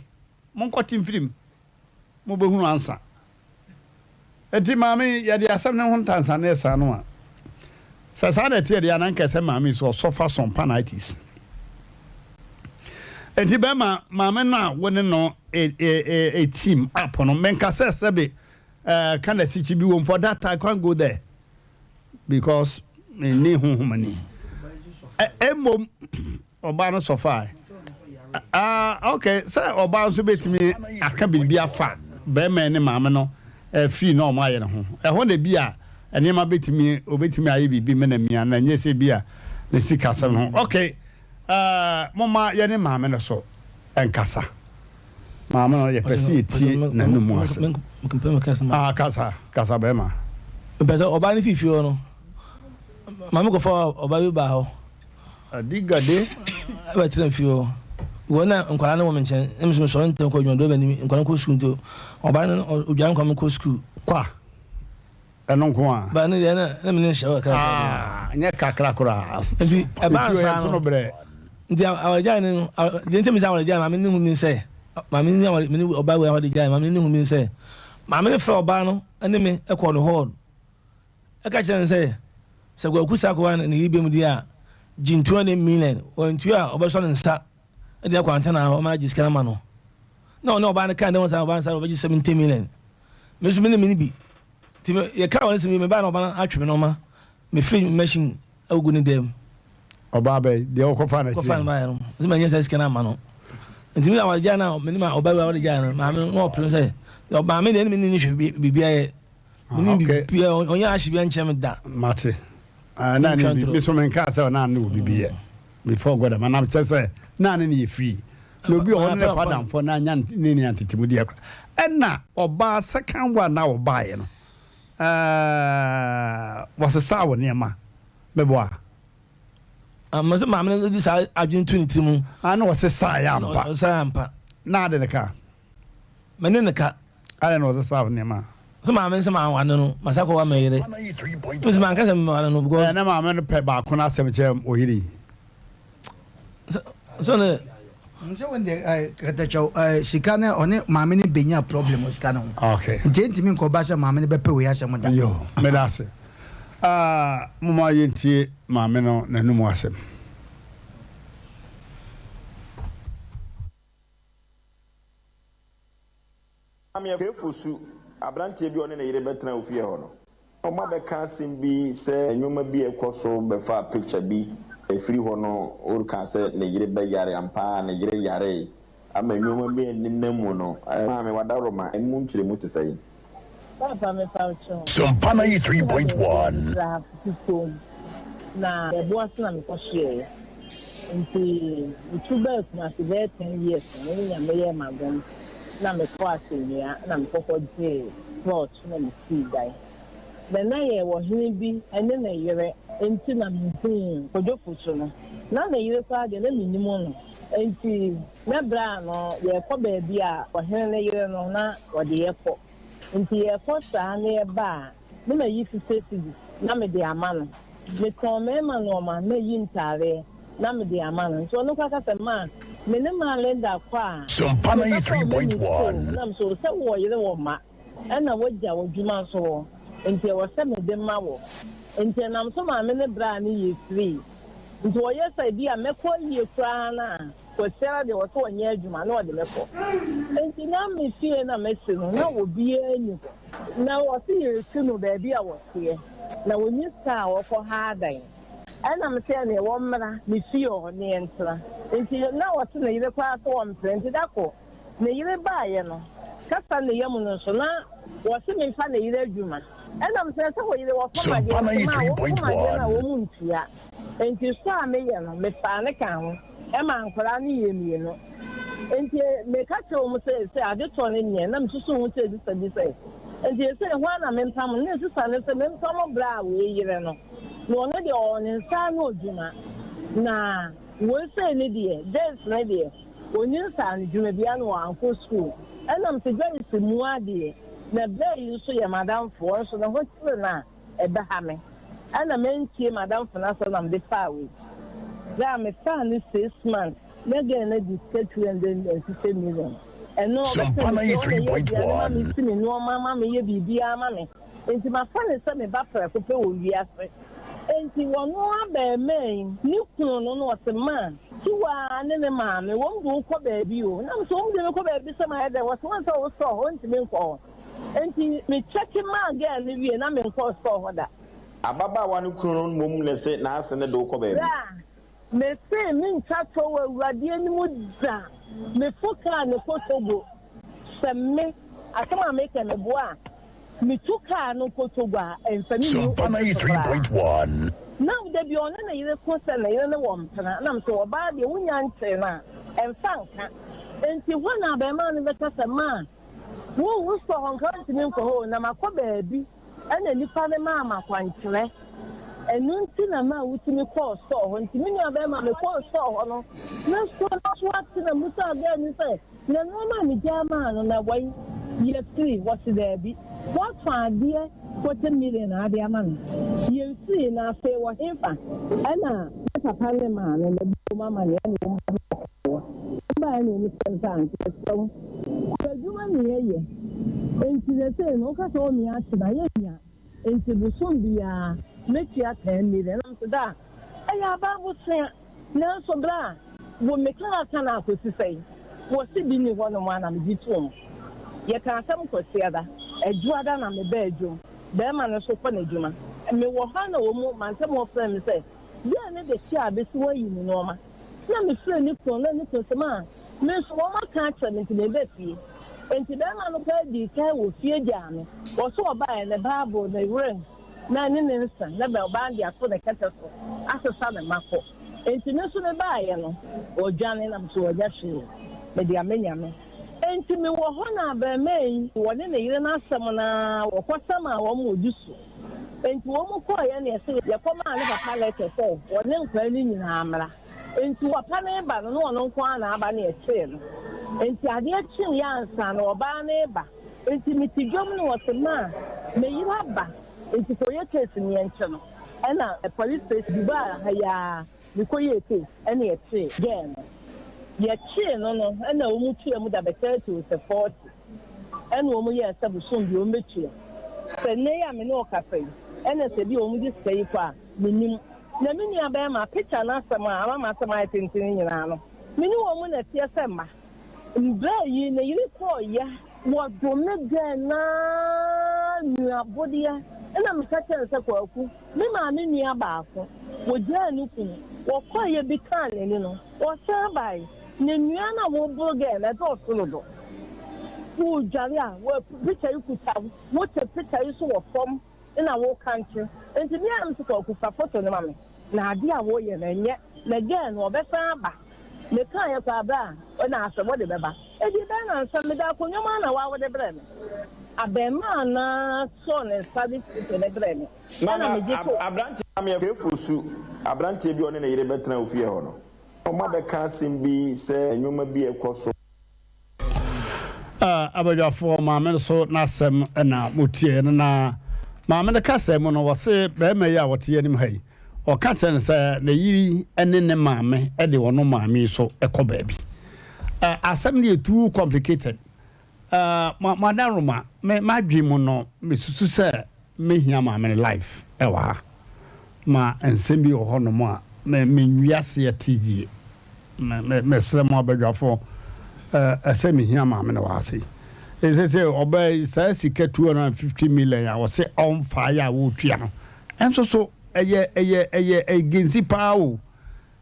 mon kwatim film mo be hunu ansa enti mami ya di asam ne ho ntansa na esa no a sasa na tie dia na nkese mami so suffer some panitis enti be mami na woni no a team up no menka sebe kind of city be for that I can't go there because me ni humani emom oba no so far okay say oba so betimi aka biribi afa be me ne maame no free no mo aye ne ho ho na bia ene ma betimi obetimi aye bibi me na mia na nyese bia ne sika sem ho okay mama ye ne maame no so enkasa maame no ye pesi eti na no mo ase kasa bema beto oba ni fifio no mama ko fa oba bi ba ho adiga de ba tren fio wona nkwala na wo menchen emso so ntem ko nyodo ba ni nkwala ko school to oba na odwan ko ko school kwa eno nko a ba ni na me ni shawa ka nya kakra kura ndi e ba sa no bre ndi awaja ni ndi ntem sa awaja ma me ni hu mi se ma me ni awaja me ni oba we awaja ma me ni hu mi se ma me fra oba no ene me e ko no hall e ka chere se gwa kusa ko an ni ibe mu dia jintu ne million wantu a oba so nsa e dia kwanta na o ma jiskana ma no no oba ne kan de won sa oba nsa oba ji 70 million me so me ni bi ti ye ka won se me ba na oba atwe me no ma me free machine agu ni dem oba be de o ko fa na si ko fa na no se me nyesa jiskana ma no nti me awaja na me ni ma oba we awaja na ma me no opre se oba me de ni hwe bibia ye Pia onya ashibia nchem da. Mate. Na ni me so men ka say na na obi biye. Before God man am say na na ye free. No bi on le father for na nya ni antitimu di akra. Enna oba second one na oba ye no. Was a sour near ma. Meboa. Must a mamma this I've been 22. I know what's a sayampa. Not in the car. Man in the car. I don't know the sour near ma. Some mamma, some I don't know. Masako made it. Was my cousin, I don't know. Go and I'm going to pay back when I say, or he. So, when they Shikana on it, Mammy being a problem was canon. Okay. Gentlemen Kobasa, Mammy Beppe, we have someone. Yo, Medase. Mama Yenti, Mameno, Nanumwasem. I'm a careful suit. A branch of your name, better of your honor. Mother can't be say, and you may be a coso before picture be. A free honor or can say Negre Bayare and Pa Negre Yare. I'm a human being in Nemono. I am a Wadaroma and Moon to the Mutu say. Mmpe 93.1. Na the boss na me share. Nti YouTubers na se 10 years na me me magom. Na me kwa senya na me kokọ je plot na me see guy. Na ye wo hini bi ene na yere enti na me kojo fuso no. Na yere kwa de na minimo no. Enti na bra no ye kọ ba bi a wo hini na yere no na wo de ye kọ. Nti ye kọ sa na ye ba na yi fi safety na me de amano. Me tome ma no ma me yintare na me de amano. So no kwa ka se ma me ne ma lenda kwa. Mmpe 93.1. Na so se wo yire wo ma. E na wo ja wo dwuma so. Nti wo se me de ma wo. Nti na so ma me ne bra ni ye free. Nti wo ye sai bia me ko ye kra na. Ko sera de wo so nya adwuma na wo de me ko. Nti na me fie na me se no na wo bia ni. Na wo se ye sunu ba bia wo se. Na when you saw for harding, and I'm saying, a woman, me feel the answer. Until now, what's in the class one printed up. May you buy, you know. Captain the Yaman, so now, what's in funny, either human. And I'm saying, so you were from my 93.1. And you saw me, you know, Miss Panacan, Emma, for any, you know. And you make a show, say, I just want in here, and I'm too soon to say this and this. And you say, one I'm in some necessary, and then some of brow, you know. No, not the on in San Juma. Nah, we'll say, Lydia, there's Lydia. When you stand, you may be on for school. And I'm saying, to Muadi, the day you see a madam for, so the hospital now, a Bahame. And a man came, Madame Fanasa, and the far week. There, my son is 6 months. Again, I discussed 250 million. And no, Mmpe 93.1. No, Mamma, me be mammy. Into my friend is some buffer for people will be afraid. And he won't know man. You don't know what's a man. You are an enemy, man. It won't go for baby. You know, so I'm going to be some there was once I was so to me for. And he me check him again, maybe, and I'm in course for that. Ababa wanu kunon mum le se na ase ne do ko be. Me say me chat over radio ni muda. Me foka ne kotogo. Se me asema make me boa. Me tuka no kotogo en fami. Mmpe 93.1. Now they be on na yire kosa na yire na wom tana. Na so oba de wunya nche na en fanka. Enti wana be ma no beta se ma. Wo so honka ntimi nko ho na makoba bi. Ana nipa ne ma makwankyere. Enu nti na ma wutimi call store ho nti mini abema me call store ho no na so na so ati na musa aga ni say na no ma mi jama no na wai ye free what there be what fan there 40 million ade amana ye free na fe wo himfa ana papa ne ma no na mama ne no ba ni mi sensan so juma ni ye enti de say no ka so mi ati na ye nya enti busun bia make ya 10 million am so da aya ba bu sen na so bra wo me kan ata na ko si sei wo si bi ni ho no ma na me ditum ye kan sam ko si ada ejuada na me ba ejum be ma no so ko na ejuma me wo ha na wo mu man tam wo frem me say ye ne de ti abesi wo yi ni no ma na me frem ni ko na ni ko se ma me so wo ma kan cha me ti be fie enti bɛrima no ka di ka wɔ fie gya no wɔso ɔbaa ne baabo na wura na ne nsa na bɛ ɔbaa de ato ne kɛtɛ so asesa ne mako enti ne so ne baayɛ no ɔdwane nam so ɔgya hwee mede amenya no enti me wɔ hɔ na bɛrima yi wɔne ne yere no asɛm na wɔkɔsɛm a wɔn ɔdi so enti wɔn kɔɔyɛ ne ɛsɛ yɛkɔmaa ne papa lɛtɛ sɛ wɔne nkwa ne nyinaa mmra enti wɔpa ne ba no na ɔno nko a na aba ne ɛkyee no enti adeɛ kyew yɛ ansa na ɔbaa ne ba enti meti dwom no wɔte ma a meyiri aba enti sɛ ɔyɛ case ne yɛnkyɛ no ɛna police station bi ba ha yɛa mekɔyɛ case ɛne yɛkyee gɛɛ no yɛkyee no no ɛna wɔn kyee mu da bɛtɛ to sɛ 40 ɛna wɔn yɛ sɛ bosom bi wɔn bɛkyee sɛ nne yɛ a me ne ɔkasa yi ɛna sɛ bi wɔn de sika yi kɔ a menim na me nua bɛyɛ ma picture n'asɛm a ama ma asɛm ayɛ tenten nyinaa no me ne wɔn na teɛ sɛ mma mbɛ yi na yiri kɔɔyɛ wɔdome gɛɛ naa nuabodeɛ ɛna meka kyerɛ sɛ kwaku me maame nua baako wɔgyaa ne kunu wɔkɔɔyɛ bi kaa n'ani no wɔsan bae na nua no a wɔboro gɛɛ na ɛdɛ ɔsoro do wodware a wɔ picture yi kuta wote picture yi so wɔ fam ɛna wɔka nkyerɛ nti ne am sɛ kwaku fa foto no ma me na ade a wɔyɛ na ɛnyɛ na gɛɛ no ɔbɛsan aba meka yɛ kɔ aba a ɔna asɛ wɔde bɛba edi bɛn na nsa meda akonnwa na wɔde brɛ me abɛma na so ne nsa de foto ne brɛ me mama abrante am yɛ fosu abrante bi ɔne ne yere bɛtena ofie hɔ no ɔma bɛka asɛm bi sɛ enwoma bi ɛkɔ so abadwafoɔ maame so n'asɛm na motie no na maame no kasa mu no wɔse bɛrima yi a wɔte anim ha yi ɔka kyerɛ sɛ ne yiri ne ne maame de wɔn maame so kɔ baabi asɛm no yɛ too complicated madaroma madwe mu no mesusu sɛ mehia maame no life ɛwɔ ha ma nsɛm bi wɔ hɔ nom a menwiaseɛ tiyie mesrɛ mu abadwafoɔ ɛsɛ mehia maame no wɔ ase ɛsɛ sɛ ɔbaa saa sika 250 million a wɔsɛ ɔmfaeɛ a wɔtua no ɛnso so ɛyɛ gensi paa o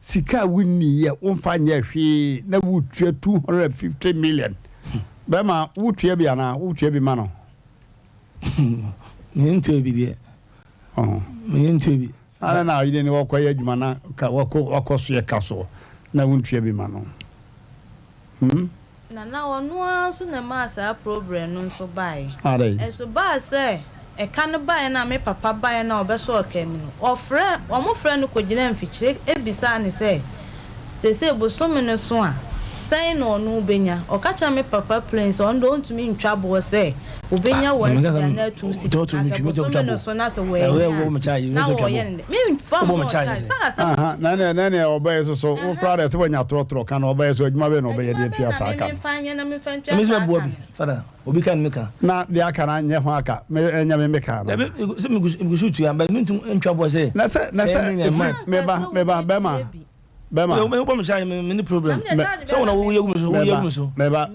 sika a wonni yɛ womfa nyɛ hwee na wotua 250 million bɛma wotua bi anaa wotua bi ma no mentua bi deɛ mentua bi ana na yɛ ne wɔkɔyɛ adwuma na wakɔ so yɛ ka so na wontua bi ma no na ɔno nso na ma saa problem no nso bae ɛso baa sɛ ɛka no bae na me papa bae na ɔbɛsɔ ɔka mu no ɔmofrɛ no kɔgyina mfikyire ebisa ne sɛ sɛ bosome no so a sɛn na ɔno wobɛnya ɔka kyerɛ me papa plains ɔno de ɔntumi ntwa boɔ sɛ wobɛnya wɔn sika na atu sika asɛ bosome no so na sɛ wɔyɛ na wɔyɛ ne memfa mo ɔka nane ɔbɛyɛ so so wokora dɛ sɛ wɔanya torɔtorɔ ka na ɔbɛyɛ so adwuma bɛ na ɔbɛyɛ de atua saa ka obi ka ne ka na de aka na nyɛ ho aka ɛnya me meka no sɛ megusu tua but mentum ntwa boɔ sɛ na sɛ meba bɛma bɛma me charge me problem sɛ wona wo yɛ gum so bɛba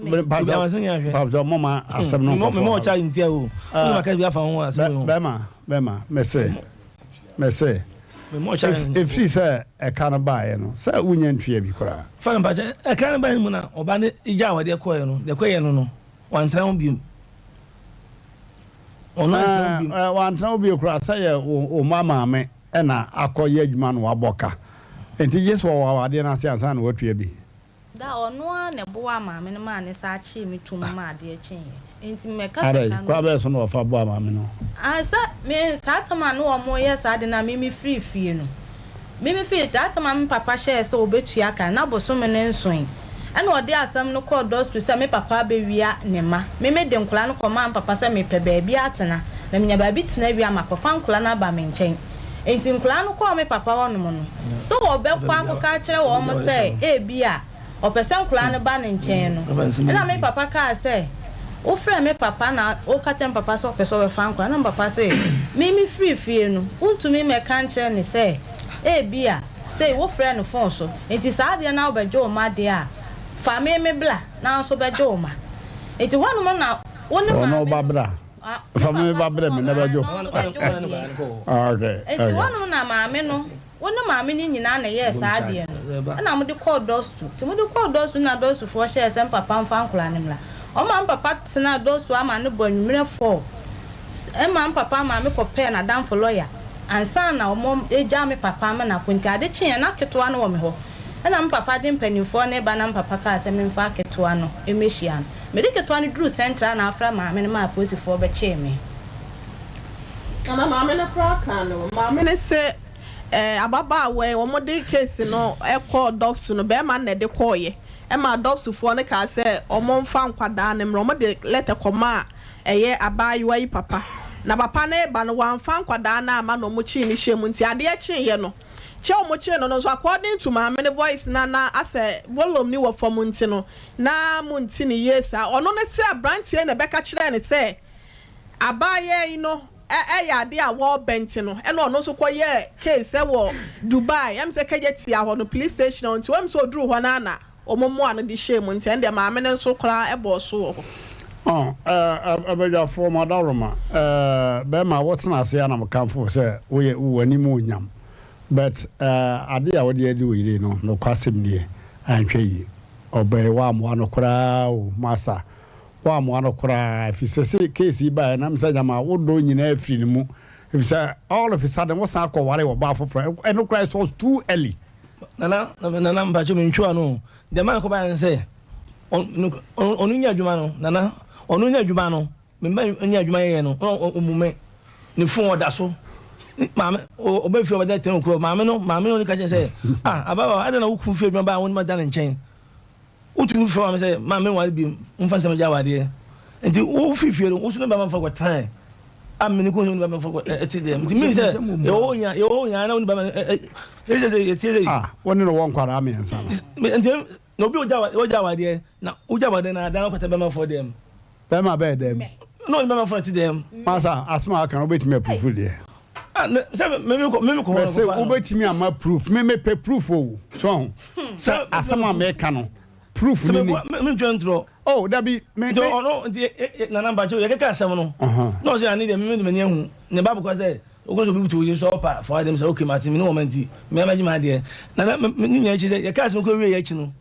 papa mama asɛm no me mo charge ntia o ni maka bi afa ho asɛm no bɛma mese ɛfiri sɛ ɛka no baeɛ no sɛ wonya ntua bi koraa fa no mpakyɛ ɛka no baeɛ mu na ɔba ne gya a wɔde kɔɛ no deɛ kɔyɛ no no wantena ho biom wantena ho bio koraa sɛ yɛ wo maame ɛna akɔyɛ adwuma no wabɔ ka enti yesu wɔ adeɛ no ase ansa na watua bi da ɔno a na ɛboa maame no ma ne saa kyee me tum ma adeɛ kyee enti mɛka sɛ kwa bɛɛ so na wɔfa boa maame no ansa me saa tama no wɔn yɛ saa de na mimi free fie no mimi free that tama me papa hyɛ sɛ obetua ka na bosome ne nsoin ɛna ɔde asɛm no kɔ dɔs to sɛ me papa bɛwia ne ma meme de nkɔla no kɔma papa sɛ mepɛ baabi atena na menya baabi tena wi ama kɔfa nkɔla no aba me nkyɛn enti nkɔla no kɔ me papa wɔ no mo no so ɔbɛkɔ akɔka kyerɛ wɔn mo sɛ ebi a ɔpɛ sɛ nkɔla no ba ne nkyɛn no ɛna me papa kaa sɛ wofrɛ me papa na woka kyerɛ papa sɛ ɔpɛ sɛ ɔbɛfa nkɔla na papa sɛ mimi free fie no wontumi mɛka nkyerɛ ne sɛ ebi a sɛ wofrɛ no phone so enti saa deɛ na wobɛgye wo ma deɛ a fa me bla na so be do ma enti wono na wono ma ba bra fa me ba bra me na ba jo okay enti wono na maame no wono maame ni nyina na ye saa de no na mo de call dos to ti mo de call dos na dos fo share sem papa mfa nkola ne mla Oma papa tena do so ama ne bonwumre for. Emma papa ma me kopɛ na dan for lawyer. Ansa na omo eja me papa ma na kunti ade kye na ketewa no wo me ho. Ɛna papa de mpanimfo ne ba na papa ka asɛ me mfa ketewa no emehia no. Me de ketewa no duru central na afra ma me ne ma aposifo be kye me. Ana ma me ne kra kan no. Ma me ne se ababa we wo mo de case no ekọ dofsu no be ma na de koye. Emma dofsu fo ne ka sɛ omo mfa nkwada ne mro mo de letter koma eye abayiwa yi papa. Na papa na eba no wan fan kwada na ama no mo chi ni hye mu nti ade a chi ye no che o mo chi no so according to my many voice na ase volume ni wo form nti no na mo nti ni yes a ono ne se abrantie na beka kire ne se abaye yi no ya ade a wo benti no e no ono so koye case e wo Dubai am se kaje ti a ho no police station nti wam so duru ho na na omomo an de hye mu nti ende ma me ne so kra e bo so wo abeja for madaroma bema what's na say na mkamfo say we wani mu nyam but ade a wode adi we no no kwasem die antwe yi obe wa amwa no kra o masa wa amwa no kra if say case ba na msa nyama wodo nyina afiri mu if say all of a sudden what's na ko ware wo ba foforo and no cry was too early nana mba cho menchua no the man ko ba say onu nya adwuma no nana onu nya adwuma no memba nya adwuma ye no omume ne fun oda so maame oba fi oba ten ko maame no ka say ababa ada na wukun fi adwuma ba won ma dan nchen utu fi maame say maame wa bi mfa sem ja wade enti wo fi fi no wo so no ba ma fa ko tan amini ko so no ba ma fa ko etidem enti mi say yo nya na won ba ma say etidem woni no won kwara ame nsa enti no bi o ja wade na o ja wade na dan ko ta ba ma for dem them about them. No, remember for them. Master, asma can obey me proof there. Say obey me my proof. Me pay proof so. Say asama me can proof me. Oh, that be me. No, na number 2. You can say no. No, say I need me hu. Ne ba because say o go so people to use up for them say okay Martin, no moment. Me imagine my dear. Na me nya chi say you can say ko we achi no.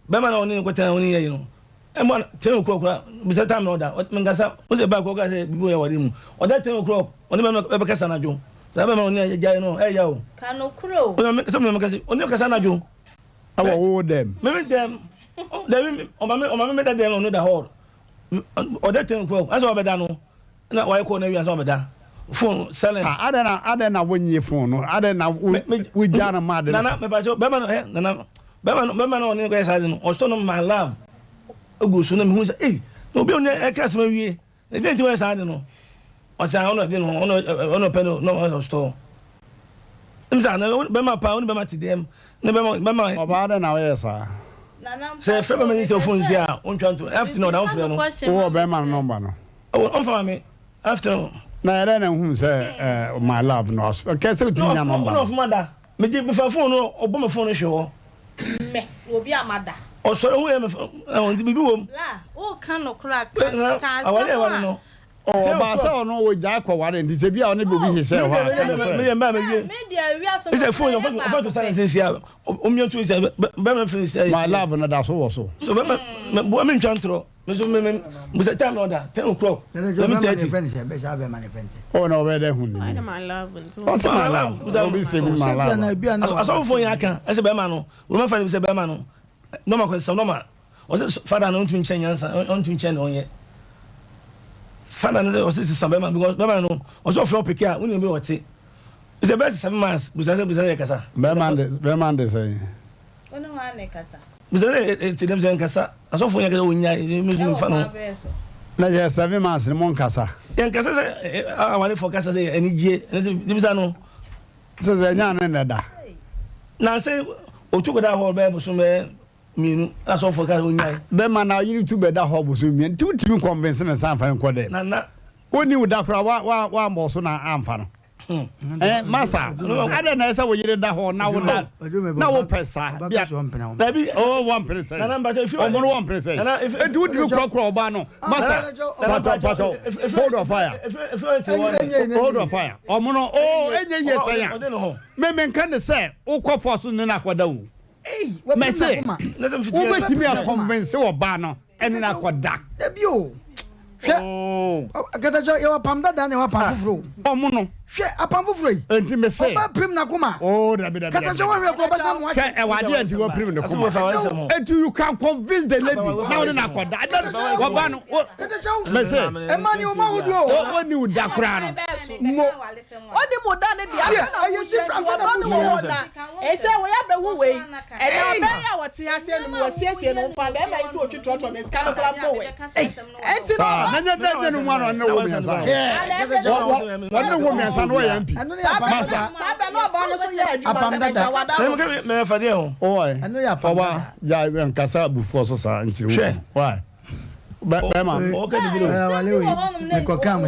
Be ma na oni ko tan oni ye no. Emma ten o'clock bisa time order mengasa o se ba ko ka se bibo ya wari mu o da 10 o'clock oni be ka sana jo da be ma oni ya no ya o kanu kuro so me ka se oni ka sana jo awo wo dem me dem o ma me da dem no da hall o da 10 o'clock aso be da no na wa ko na wi aso be da phone silent ada na wonye phone no ada na we jana mad na me ba jo be ma no be ma no oni ko ya sa no o so no my love go so na me hu say no be on e class ma wie e dey ti we sa de no o say on de no on pe no store imza na be ma pa on be ma ti dem na be ma o ba da na we sa say free me say phone say on twan to after no down free no o be ma number no on for me after na era na hu say my love no ke say utimi na number no of mother me je be fa phone no obo me phone hwe me obi amada o so hu e me on ti bibi wom la o kan no kra ka awale wale no o ba se ono wo ja kwa ware ndi se bia ono be obi hye ho me mba me wie media wi aso is a phone of to silence here o mi to say be me finish say my love no da so wo so so be me ntwantro me so me say time order 10 o'clock let me tell you be sha be man friend oh no be there hu ni my love what's my love o be say my love aso phone ya kan e say be man no we ma fa say be man no normal question normal o say father no ntumi nchen yansa ntumi nchen no ye father no say some man because be man no o so flow pick here we be what it's the best 7 months busa ye kasa be man de say ono wa ne kasa busa ti dem say kasa aso phone ya kasa onya me fa no na je 7 months ni mon kasa en kasa say awale for kasa say eni je bisa no so ze nya na da na say o tu go da hall be so me minu aso for kasa onya be man na YouTube da hall bo so mi tu ti convince na san fa nko de na oni u da kra wa mo so na amfa no masa ada na esa wo yire da hall na wo da na wo pesa bia baby oh 1% na number if you o mo 1% e du di kro ba no masa pato hold on fire hold on fire o mo no enye yesa ya me kan de say wo kọ force ni na kwada wo me say wo betimi a convince wo ba no ɛne na kɔda debio hwɛ akatacho yɛ wapam dada ne wapam foforo ɔmo no hwɛ apam foforo yi enti me se ɔba prim na kuma dabi katacho wa hwɛ ko basa mo hwɛ ɛwade anti wɔ prim ne kuma enti you can convince the lady now na kɔda wɔba no me se ɛmani o ma wodo oni uda kora no mo odi mo da ne dia na ayi different from the mo na ese wo ya be hu we ɛna be ya wɔte ase no mo siesie no fa be ma isi otwetwotwo me ska no kora mo we enti no nanya dede no mo no wo mi ansa wɔne wo mi ansa no yɛ mpi masa sabe no ba no so yɛ apam dada me fa de ho oi ɛno yɛ apam dada ya nkasa bufuo so sa nkyiri wo why bema okay di bilo wale we ne ko kam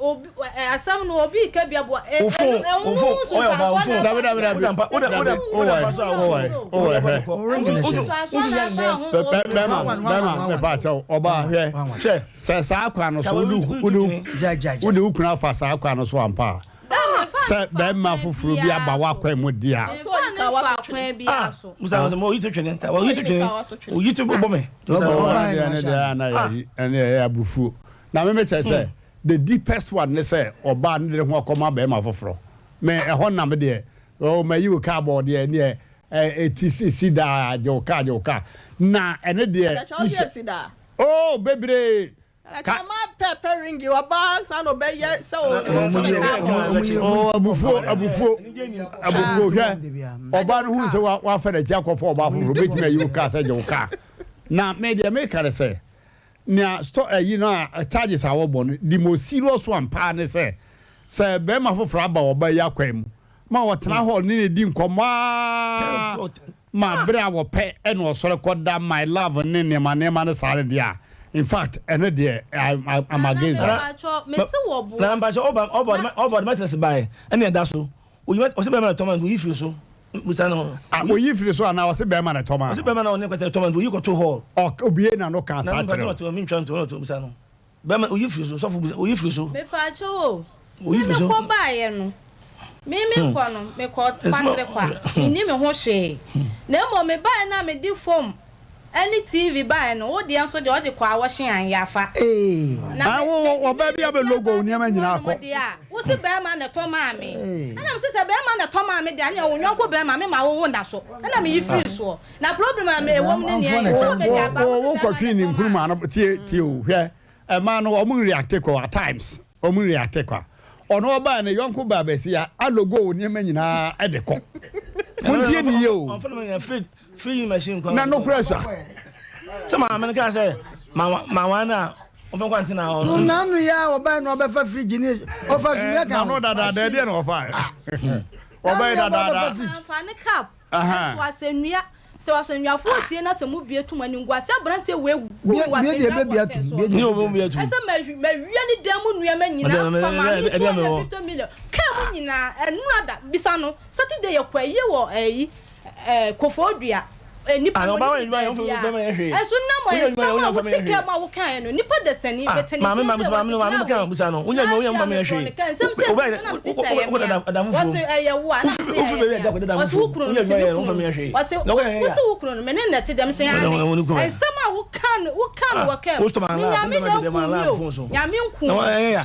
obi asam no obi ka bia bo oba hwe se sa akwa no so wode ukuna fa sa akwa no so ampa se bema foforo bi aba wakwa mu dia musa mo yitu twene ta wo yitu twene o yitu bo me ene ya bufu na me che say the deepest one ne say oba ne ho akoma be ma foforo me ehon na me de o ma yi o ka board de ne etisi da joka na ene de oh bebre ka ma pepper ring you oba san obeye se o abufu hwe oba no hu se wa fa da ji akofo oba foforo betime yi o ka se joka na me de me ka say na you know charges are born the most serious one pa ne say be ma foforo aba oba ya kwam ma wotena hall ni di nkoma ma bra wo pe e no sore koda my love ne ne ma ne sare dia in fact ene dia I'm against that na mba cho oba matters by ene da so o se be ma Thomas we feel so musa no wo yi firi so ana wo se be ma na Thomas se be ma na one kwete Thomas we go to hall obie na no kan sa kire na to mi twan to musa no be ma o yi firi so o yi firi so me pa cho o yi firi so ko ba ye no me ko no me ko patre kwa ni me ho hwe na mo me ba na me di form any TV ba no wo de anso de o de kwa wo hye an yafa na wo ba bia be logo ni ama nyina akọ wo se be ma na to ma me ana me se be ma na to ma me de anya wo nyonko be ma me ma wo nda so ana me yi free so na problem am e wo me ne wo me ja ba wo kwatwi ni nkuruma no tie o hwe e ma no o mu react ko at times o mu react ko ono ba ne yonko ba be sia a logo ni ama nyina e de ko won tie ni ye o free machine kwa na no pressure sama man ka say ma wana o fe kwanti na o na nu ya oba no oba fa fridge ni o fa su ya ka no dada de no fa oba dada fa ne cap so asenua so asenua fo tie na se mu bie tuma ni ngwa se brante we gu wa se bie bie atu ni o bie atu ese ma wi ni dem nua ma nyina fa ma ni 250 million ka mu nyina enu ada bisa no Saturday ye kwa ye wo kofodua nipa no ba ba yo fo be ma hwe eso na mo ye sama wo tike ma wo kan no nipa de sani betani ma me kan busa no unya ma me hwe o ba o da mu fu wo ye wo ana se o fu be da ko da mu fu unya ma me hwe wo so wo kro no me ne net dem se ani sama wo kan wo kan mi nya mi da ku nya mi nku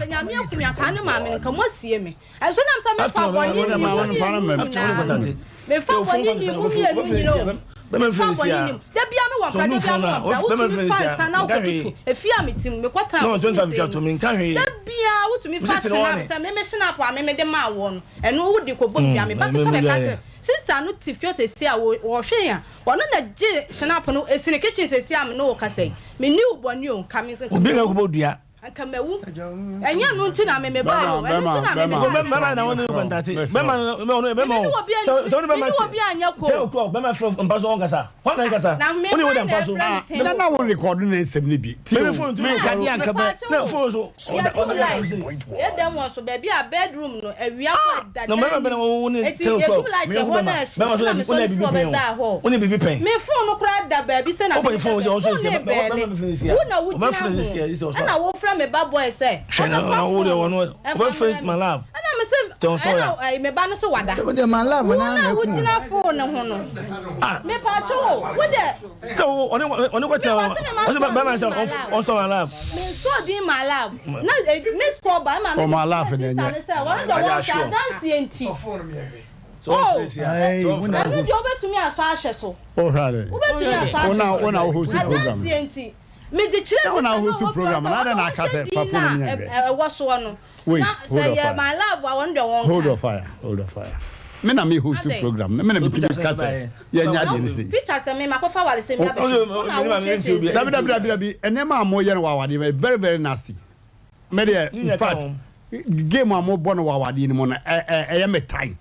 nya mi nku ya kan ma me nka mo sie me eso na mta me fa boni ni me fa boni ni mu mi enu ni no be me friends ya da bia me wa pra da bia me wa wo tu fa sana wo tutu e fi amitim me kwata no 25 to me nka hwe da bia wo tu mi fa sana sa me snap a me de ma wo no eno wo de ko bom bia me ba to be ka sister no ti fio se sia wo hwe ya wono na je snap no esine kitchen se sia me no wo ka sei me ni uboni o ka me se obi ga ko bodua Akamewu enya no ntina me ba yo ntina me mama na wonu kontate mama so no mama obi anya ko tell ko mama from mpaso on kasa ho na kasa oni wo da mpaso na wo record na nsem ne bi me ka di anka be na phone so e dem wo so baby a bedroom no awia ko da no mama be na wo ni tell ko mama so oni bibi pen oni bibi pen me phone no kra da baby se na me phone so so mama friends ya wo na wo me bad boy say na wo de wono my love ana me say me ba no so wada What the man love na wo gina phone ho no me pa cho wo de so oni ko tell o ba ma say on so my love me so di my love na me score ba ma me my love na nya one do one dance enti so phone me so hey una do obetumi aso ahye so oh hare obetumi aso una host program me de chire una host program na ka say pa phone me wo so no wait say my love I want the one hold on fire me na me host program me na me timi ka say ya nya de ni say picture say me makofa wale say me abetumi dabi enema amo ye no wawade very very nasty me there in fact game amo bono wawade ni mo na e me time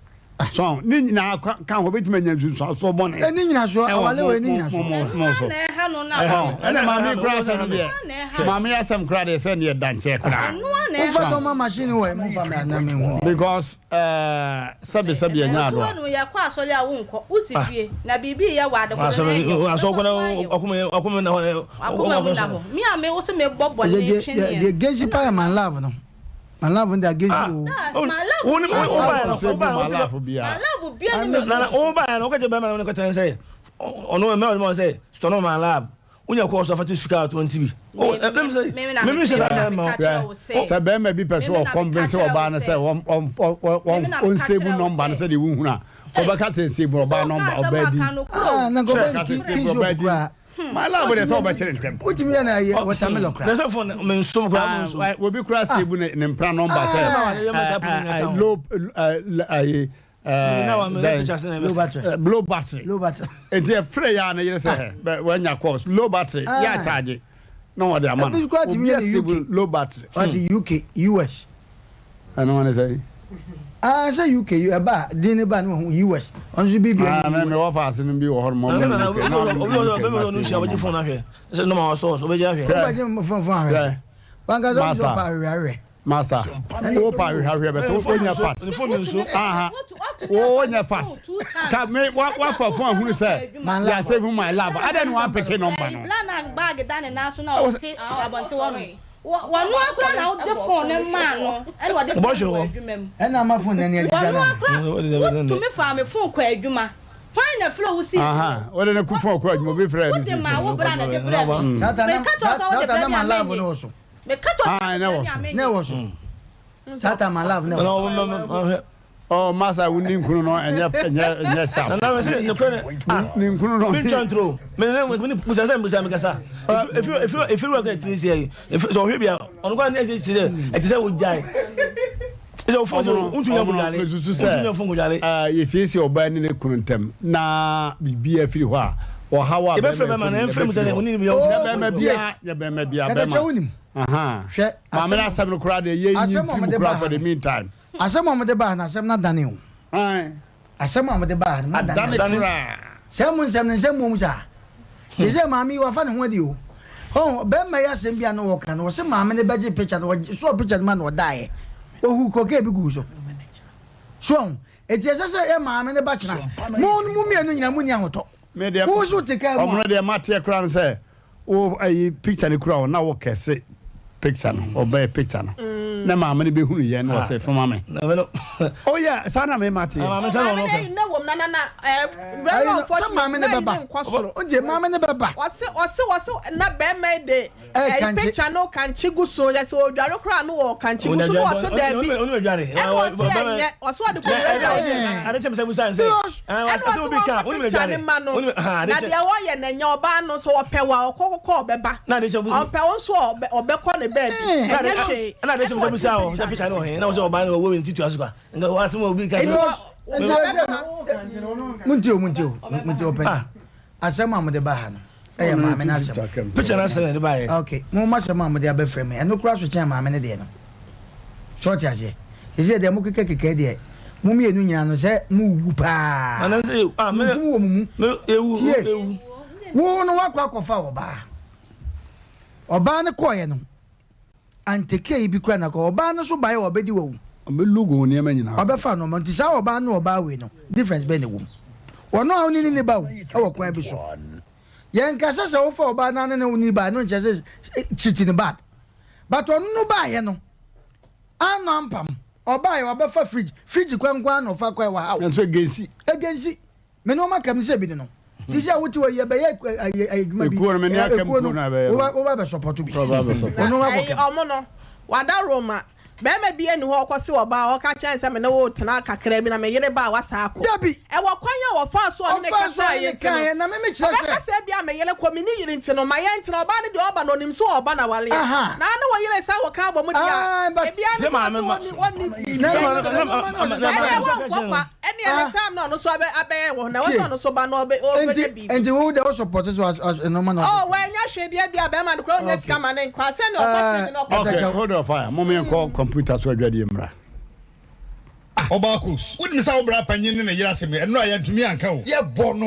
so ni nyina kan ho betime nya nsu so bon ni nyina so awale we ni nyina so na ha no na ana ma me kra say ne ma me asem kra de say ne dance kra for the machine we mo fa me na me hu because sabi nya do no ya kwa so ya wo nko usifie na bibi ya wa de ko aso ko na okume na ho me a me wo se me bobo ne chin the genji pa man love no my love when they against you. My love. My love be. My love be. Na o ba na o ka je be ma na ko tan say. Ono me mo say, "Stono my love." Unya ko so fa to speak out 20 bi. Oh, let me say. Me say that ma. Say be ma bi person o convince oba na say on save number na say the wu na. Oba ka say save oba number oba di. Na go be kinjo. My love with so much in tempo. What do you mean I watermelon crack? There's a phone men so we be cross save in plan number say low low battery. And the free ya na you say when your course low battery ya charge. No what the amount. Low battery. What the UK US. I don't want to say. Say UK aba din ba no US on so bibi na me wa fa sin bi wo hormone no no sha waji phone ahwe say no ma so be ja ahwe ba je mo phone ahwe wanga zo so pa ahwe masa o pa ahwe be to onya fast phone nso aha o onya fast ka me wa fa phone hunu say ya save my love I don't want pick number no plan bag dan na so na o ti abonte wono wanu akura na o de phone ma no ene wo de adwuma mu ena ma phone na ne adwuma no to me fa me phone kwa adwuma hwan na flow si aha o de na ku phone kwa adwuma be frɛ ni si ma wo bra na de bra me ka to so wo de bra na love no so me ka to na wo so sata ma love na oh masa wuni nkunu no enye sha na we say ni nkunu no me control me pusa me kasa if you work at me say if so hwe bia onu kwa na say say wo jai so phone untu ya mudale untu ya phone gudale yesisi oba ni ne kunu ntem na bibia firi ho a o hawa be fe ma na enfrem say oni mi ya be ma bia aha hwe ma me na asem no kura de ye yin fi kura for the meantime asem amede ba na asem na dane o asem amede ba na dane sem mo musa se mami wa fa ne ho adi o oh be ma ya asem bia no wo kan wo se mami ne beje picture no so picture man wo dae o hu ko ke bi gu so eti se e mami ne ba kira mo mi anu nyina mu ni ahoto me de wo so te ka mo omno de mate kura no se o ayi picture ne kura na wo kese picture no oba picture no na mama ne be hunu ye na say for mama oh yeah sana me mate mama sana no na wom na very unfortunate mama ne baba o je mama ne baba wase na be me de picture no kan chigu so ya so odware kra no o kan chigu so wase da bi onu odware wase wade ko ade chem say musa say wase obi ka onu odware na dia wo ye na nya oba no so opewa okokoko obeba na de chem opewo so obekọ ne ba bi na de chem say musa o say picture no he na so oba no wo ntitu asuka nga wase mo obi ka Muntio pen. Asema mo de ba ha no. E ma me na asema. Picture na asema de ba ye. Okay. Mo ma sema mo de abefre me. Eno kura so chen ma me ne de no. Short aje. Ise de mo keke de. Mo mi enu nyina no se mo wu pa. Ana se me wo mu. Ewu. Wo no wakwa kofa oba. Oba ne koye no. Anteke ibi kura na ko oba no so bae obedi wo. Obelugo ni ema nyina obefa no mo ntisa oba no oba we no difference be ne wo wono a oni ni ba wo e wo kwa bi so yen kasa se wo fa oba na ne oni ba no nche se chiti ne bad but onu no ba ye no ano ampam oba ya oba fa fridge kwankwa no fa kwa wa hawo enso agency me no maka me se bi no ti se awuti wa ye be ye adwuma bi ekuo no me ni akam ku na be wo ba support bi ono wa ai omo no wada Roma bema bi eni ho kwose oba o ka chan se me na wo tena kakra bi na me yere ba wasa ako dabi e wo kwanya wo fa so ne ka sa ye kan na me kira ka se bia me yere ko mi ni yire ntino ma ye ntino oba ne de oba no nim so oba na wale na na wo yere sa wo ka bo mu dia e bia ne so woni any time no so abe wo na wo so no so ba no obe bi enti wo de support so as no man oh we nya hwede bia be ma no kro nya sika ma ne kwa se ne oba no okay hold on fire mom yen call computer so adwade mra Obakus wouldn't say obra panyin na yira seme eno ayantumi anka wo ye bono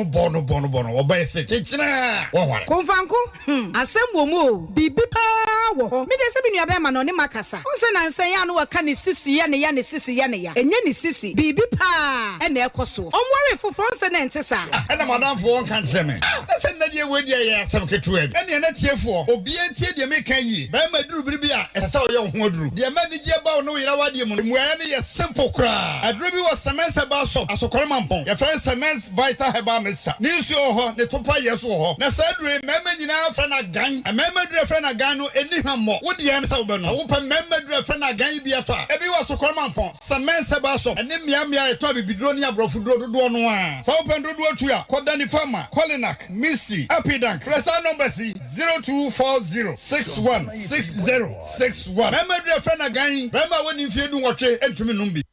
oba ese chichina wo hware konfanko asem wo bibi pa wo ho me de se bi nua be ma no ne makasa onse na nsan ya no waka ne sisi ya ne sisi ya enye ne sisi bibi pa e na ekoso omware foforo nse na ntesa na madam fo won kan teme se na die we die ya asem ketu abi ene na tiefo obi entie de me kan yi ba ma duru biribi a ese wo ye ho duru de ma ni je ba no yira wade mu muaya ne ye simple kra adrobi was cement ba shop asokore mampon your friend cement vital herbal mixture ni nsu ho ne topa yeso ho na sadure mema nyina fra na gan mema dure fra na gan no eni hammo wo de yam sa wo ba no wo pa mema dure fra na gan bi ato ebi was asokore mampon cement ba shop eni mia eto bibidro ni abrofu dodo no a sa wo pa dodo atu a koda ni farmer Colinac Misty Apidank presa number 0240616061 mema dure fra na gan mema woni mfie du nwotwe entumi numbi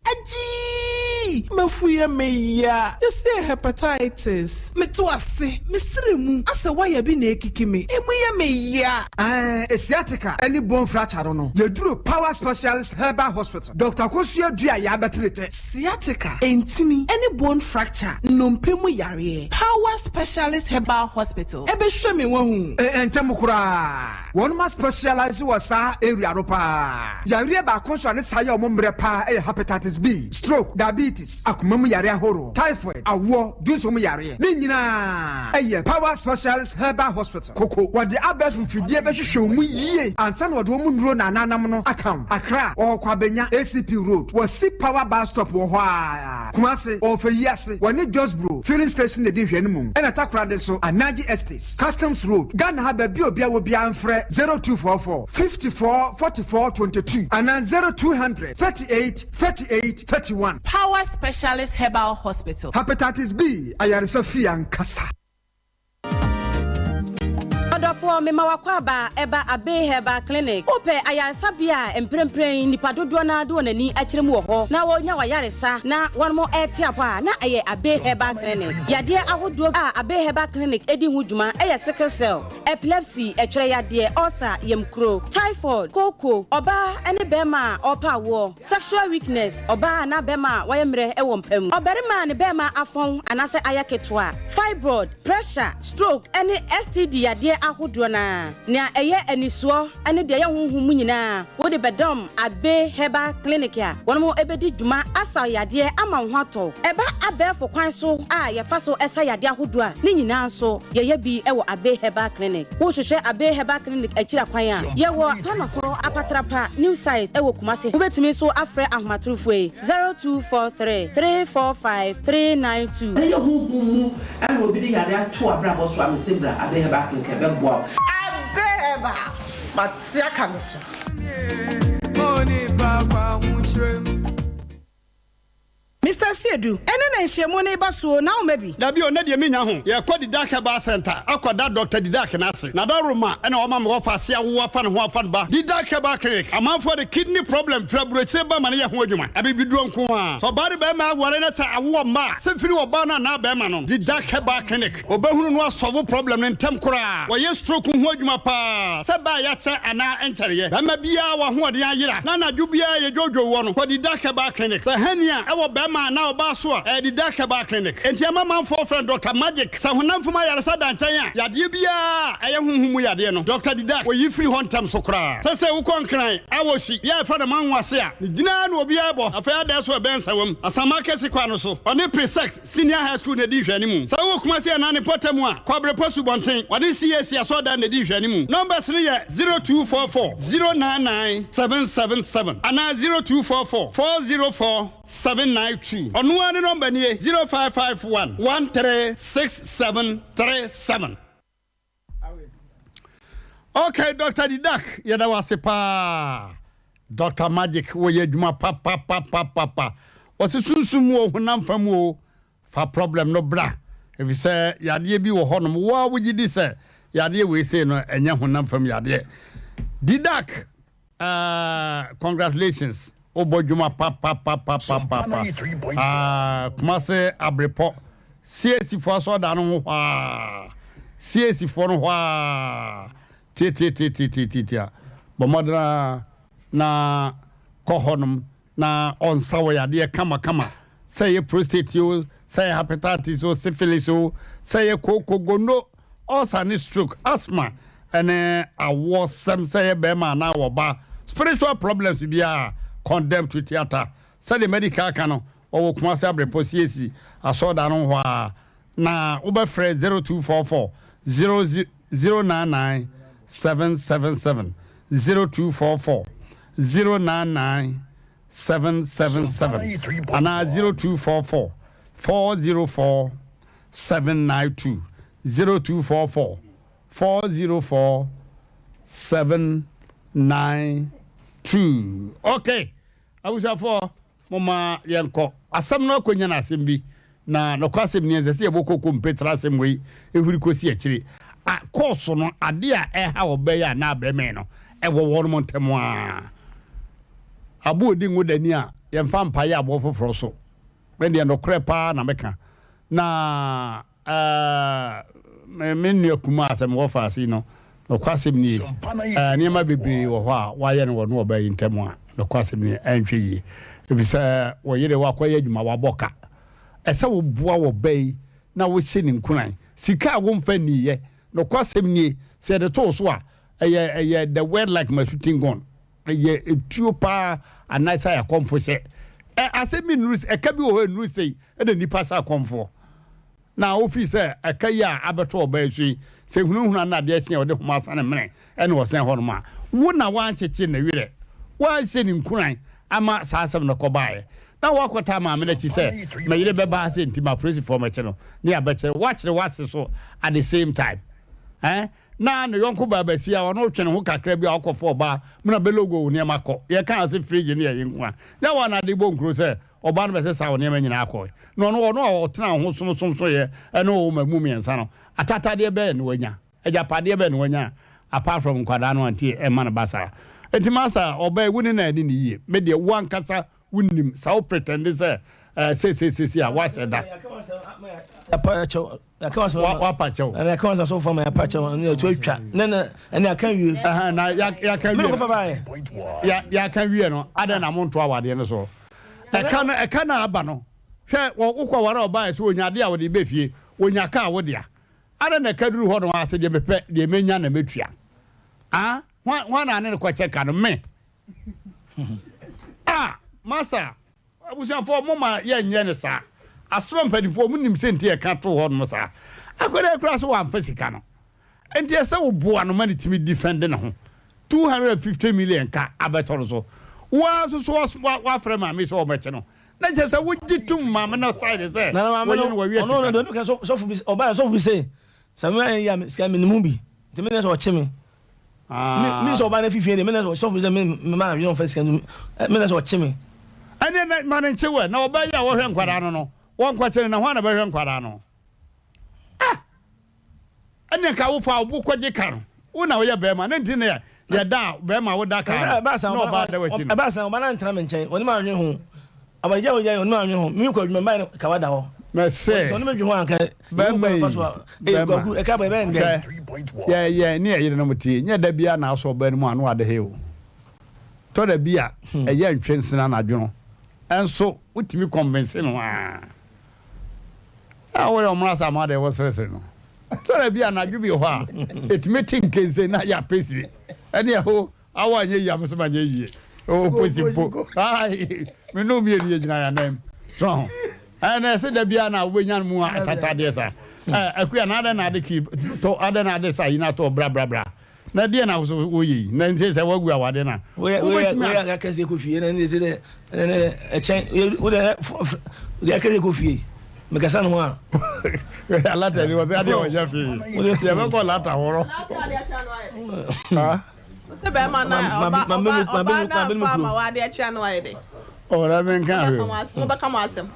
Aji mafuya meya yese hepatitis metuase misirimu ase waya bi na ekikimi emuya meya sciatica any bone fracture no yeduru Power Specialist Herbal Hospital Dr. Kosia Dua ya betrete sciatica entini any bone fracture nompemu yare Power Specialist Herbal Hospital ebe hweme wahu entemukura one ma specialize wasa area ropa yare ba konso ne saye omombre pa hepatitis B, stroke, diabetes, akumemu yare ahoro, typhoid, awo, dunsomu yare. Ni nyina Power Specialist Herbal Hospital. Koko, wadi abes mfidie be hwehwe mu yie. Ansa na wadi omu nduro na nanam no akam. Accra, Kwabenya, ACP Road. Wasi Power Bus Stop wo ho a. Kumase, Ofeyase, wani Josbro, filling station edi hwe nemu. Ena takra de so Anaji Estates, Customs Road. Ghana ha ba bi obia wo bia mfre 0244 54 44 22 and 0200 38 31 Power Specialist Herbal Hospital. Hepatitis B, ayaresa fi ankasa. Odofo mema wakwaba eba Abe Herbal Clinic. Ope ayaresa bia emprempren nipa dodo na do nani akiremu wo ho. Na wonya wayaresa na wonmo etiapa na aye Abe Herbal Clinic. Yade ahodo a Abe Herbal Clinic edi hu dwuma eye sickle cell, epilepsy, etwere yade, ulcer, yemkro, typhoid, koko, oba ene bema opa wo, sexual weakness, oba na bema wayemre ewo mpam. Oberima ne bema afon anase ayaketwa, fibroid, pressure, stroke, ene STD yade ahodo na eye enisuo ene de ye honhum nyina wo de bedom Abe Herbal Clinic ya wonmo ebedi dwuma asa yade ama ho ato eba abefo kwan so a ye fa so esa yade ahodo a ni nyina so ye bi ewo Abe Herbal Clinic wo hwehwe Abe Herbal Clinic akira kwan a ye wo tano so apatrapa new site ewo Kumase wo betimi so afre ahmaturufo 0243 345 392 ye honhum mu ene obi de yade ato abrabo so amesebra Abe Herbal Clinic wow. Abeba Matsia Kanso Mr. Siedu, ene na nhyiamu ne ba so na o mabi. Da bi o na de menya ho. Ye kɔ Didak Herbal Center. Akɔda Dr. Didak na ase. Na da Roma ene o ma me fa ase awo afa ne ho afa ba. Didak Herbal Clinic. Amanfo de kidney problem fra buroche ba ma ne ye ho adwuma. Abibidu nko a. So ba de ba ma awore na sa awo ma. Se firi oba na ba ma no. Didak Herbal Clinic. Obahunu no asolve problem ne ntem kora. Wo ye stroke ho adwuma pa. Se ba ya che ana enkyereye. Ba ma bia wo ho de ayira. Na dwu bia ye dwodwo wo no. Kɔ Didak Herbal Clinic. Se hania e wo ba bema na oba so a di daka ba clinic enti mama for friend Dr. Magic sa honam fuma yaresa danchan a yade bia eye honhum yade no Dr. Didak oyi free hontam so kra se wo konkran awoshi ya fa na manwase a ni gina na obi abo afa ada so bensa wam asama kesi kwa no so oni pre-sex senior high school na di hwani mu sa wo kuma se na ne potamu a kwabre posu bonten wade CAC aso da na di hwani mu numbers ne ye 0244 099 777 ana 0244 404 792 onu ani number ni 0551 136737. Okay, Dr. Didak, yada wase pa. Dr. Magic, wo ye djuma pa. Wase sunsumu wo honam fam wo fa problem no bra. If you say yade bi wo honom wo wugidi say yade we say no enya honam fam yade. Didak, congratulations. Obo djuma pa. Kumase abrepo. CAC for so da no ho. CAC for no ho. Tia. Bomadra na kohonum na on sawaya de kama. Say prostate you, say hepatitis or syphilis or say kokogono or sani stroke, asthma, and a war some say bema na ba. Spiritual problems be condemned to theater. Say the medical canon or kumasa breposiesi. I saw that on na Uber Fred 0244 099 777 0244 099 777 and 0244 404 792 0244 404 792. Okay, I was for Mama Yanko. Asam no kwenya na asembi na no kwasem ni nzese eboko ko mpetra asem we ehuri kosi akiri. A course no ade a eha obeya na abeme no ewo won montemo a abu odi ngodani a yemfa mpaye abo foforo so me de no krepa na meka na me nua kuma asem wo fa asi no no kwasem ni niema bebre wo ho a waye no no obeyi ntemo a no kwasem ni antwe yi ebisa wo yire wa kwaye adwuma wa boka ese wo bua wo bei na wo se ni nkunan sika wo mfa niye no kwasem ni se de to so a the word like my shooting gun etuo pa anaisa ya komfo se asemi nurse eka bi wo nurse sei e de nipa sa komfo na office eka ya abeto obaeshi se hunhuna na de sia ode homa sana mene ene wo sen ho no ma wo na wan cheche na wire wan se ni nkuran ama saasem no kobae na wakota ma me chi se na yire beba se ntima praise for me che no ne abekere watch wase so at the same time na no yonko baba sia wono twene ho kakra bi akofo ba mna belogo ne makọ ye kan ase fridge ne ye nkwa na wana de bo nkro se oba no be se sa wo ne nyina akọ no no otena ho som so ye ene o mamu miensa no atata de be ne wanya ajapade be ne wanya apart from nkwada no anti e man basa enti masa oba wuni na ni ye me de wan kasa wunim sa o pretend se se a wa se da wa pacho na kan so for my pacho na to atwa na aka wie na ya kan wie ya kan wie no ada na monto awade no so e kan na aba no hwe wo kwa wara oba so onya de a wo de be fie onya ka wo de a ada na kaduru ho no ase de mepe de menya na metua hwa na ne ko cheka no me masa abusan fo mama ye nye ne sa Asem Mmpe Nipa munim senti e ka to ho no sa akoda kura so wan fasika no enti ese wo boa no mani timi defend ne ho 250 million ka abeto so wa so wa frame ma me so o meche no na je se wo gitum ma me no side se no no ka so fu bi oba so fu bi say samuel ya ska minimum bi te me so chimi mi so ba na fifie de me so fu bi say me ma you know first can me so chimi ane man nche we na oba ya wo hwe nkwara no won kwachere na hwa na ba hwe nkwara no ane ka wo fa obu kwaje ka no wo na wo ye be ma na nti na ya da be ma wo da ka no ba da wati no ba san o ma na ntra me nchen oni ma nwe ho abaje wo ya oni ma nwe ho mi kwa dwuma ba ka wada ho me se oni me dwe ho anka ba mai e ka ba be nge ya ni ayire no mutie nya da bia na aso ba ni mu anu ade he o to da bia e ya ntwensina na dwono and so what me convince no ah we omra sama de was no so na bia na dwubi ho a it meeting kense na ya pesi ene ho awanye yam so manye yie o posipo ai me no me ni gina ya nam so ana se da bia na wo nya mu atata de sa akuya na ada na de ki to ada na de sa ina to bra na de na so wo yi na nse se wagu awade na we ya kase ko fie na nse de e chen wo de ya kase ko fie me kasa no a alata ni wo se ade wo ja fie ya be ko lata horo ha se be ma na ma wa de cha no aye de o la ben kan mo be kama asem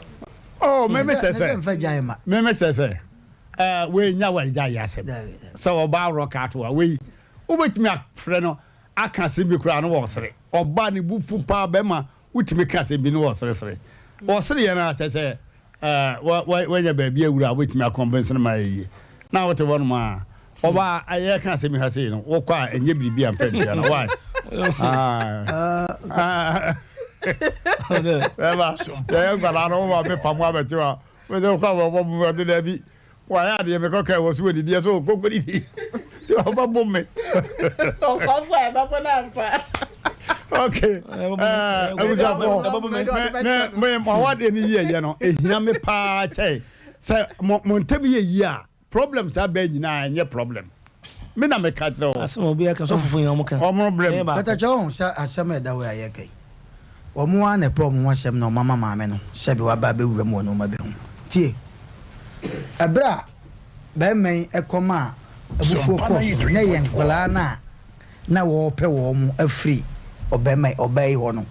oh me sese we nya wa ja ya asem so oba rock out wa we ubetimi afre no aka se bi kura no wo sere oba ne bufu pa be ma utimi ka se bi no wo sere wo sere ya na tese we nya ba bi awura ubetimi a convince na mai na wote won ma oba aye ka se mi ha se no wo kwa enye biribi am fe bia no why eba ya ngala no wa be famu abeti wa we de kwa wo bo de da bi wa ya de me ko ka wo so di so kokori di se o ba bo me so ko so e ba ko na mpa okay me wa de ni ye no ehia me pa che se mo ntabi ye yi a problems aba nyina enye problem me na me ka tro asem obi aka so fofo yan mo kan o mo problem kata jo sa asem e da we aye kai omo ana pe omo asem no mama maame no se bi wa ba be wura mo no ma be hu tie abra ba men e koma abufu ko na ye nkola na wo pe wo mo afri obemai obai ho no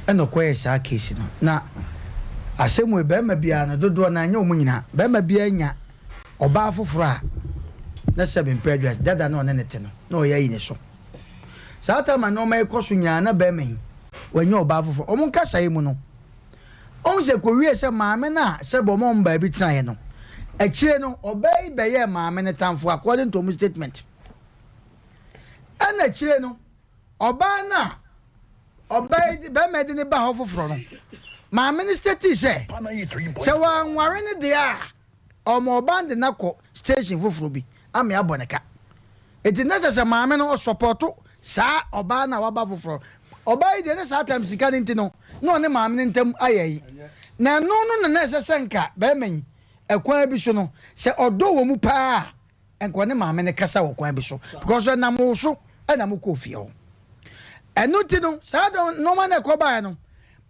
eno koye sa case no na asem we bema bia no dodo na anya omo nyina bema bia nya oba foforo a na seven prejudice dada no ne te no na oya yi ne so saata ma no mai koso nya na bema yi wanya oba foforo omo nka sai mu no on se ko wie se maame na se bo mo mba bi tran ye no akire no obai be ye maame ne tamfo according to my statement ana akire no oba na obai bema de ne ba ho foforo no maame ne state se wa nware ne de a omo band na ko station foforo bi ame aboneka eti na se maame no support sa oba na waba foforo oba ide ne sa time sika nti no no ne maame ne ntam ayayi na no na se senka be men ekwan bi so no se odo wo mu pa enko ne maame ne kasa wo kwan bi so because na mo so na mo ko fie ho eno ti no sa do no man e ko ba no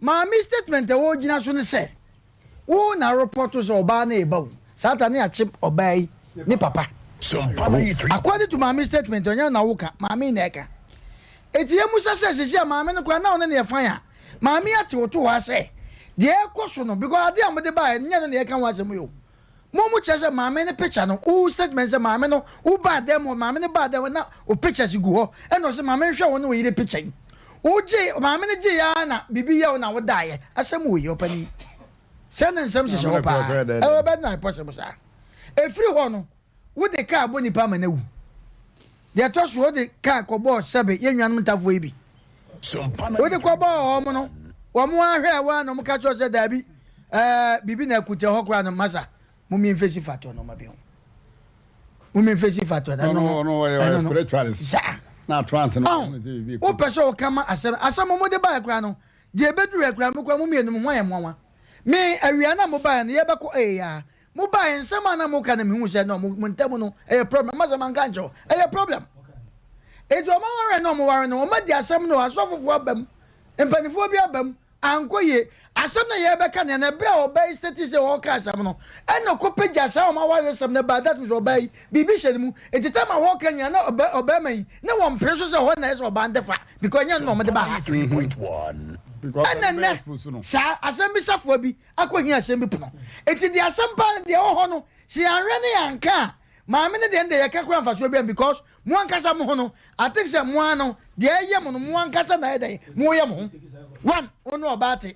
maame statement e wo gina so ne se wo na report so oba na e ba wo sata ne achi oba yi ni papa according to maame statement onya na wo ka maame na eka etiye musa se maame no kwa na one ne fan ya maame ate woto wa se de ekoso no because ade amode ba nya no ne eka wa asem yo mu chese maame ne picture no o statement se maame no o ba dem maame ne ba dem na o pictures gu ho e no se maame hwe won wo yire picture o je maame ne je ya na bibi ya na wo dae asem wo yi opani se ne nsem se ho pa e wo be na possible sa efiri ho no wo de ka abo nipa ma na wu de to so wo de ka ko bo sebe ye nwanum tafo ibi wo de ko bo ho mo no wo mo ahwe wa no mo ka cho se da bi bibi na kuche ho kra no masa mumi mfesi fato no mabi ho mumi mfesi fato da no spiritualist na trance no bibi o pese o kama asem mo de ba kra no de beduru kra mo kwa mumi enum ho ye mowa me awia na mo ba no ye be ko ya mo ba ensem na mo ka na me hu se no mo ntam no e problem masa man kanjo e problem e do ma ware no mo ware no mo di asem no asofofo abam empanifo bi abam ankoye asem na ye be ka na bra obey status e o ka asem no eno ko peja sa o ma wa asem na ba that means obey bibi shedmu etita ma wo ka nya na obey man na wo mpreso se ho na eso ba ndefa because nya no mo de ba 3.1 because sa asem bi safo bi akohi asem bi pono eti di asem pa de o ho no si anre ne yanka maame ne de ye ka kwa mfaso bi because mo ankasa mo ho no I think say mo ano de ye mo no mo ankasa na ye de mo ye mo one ono obate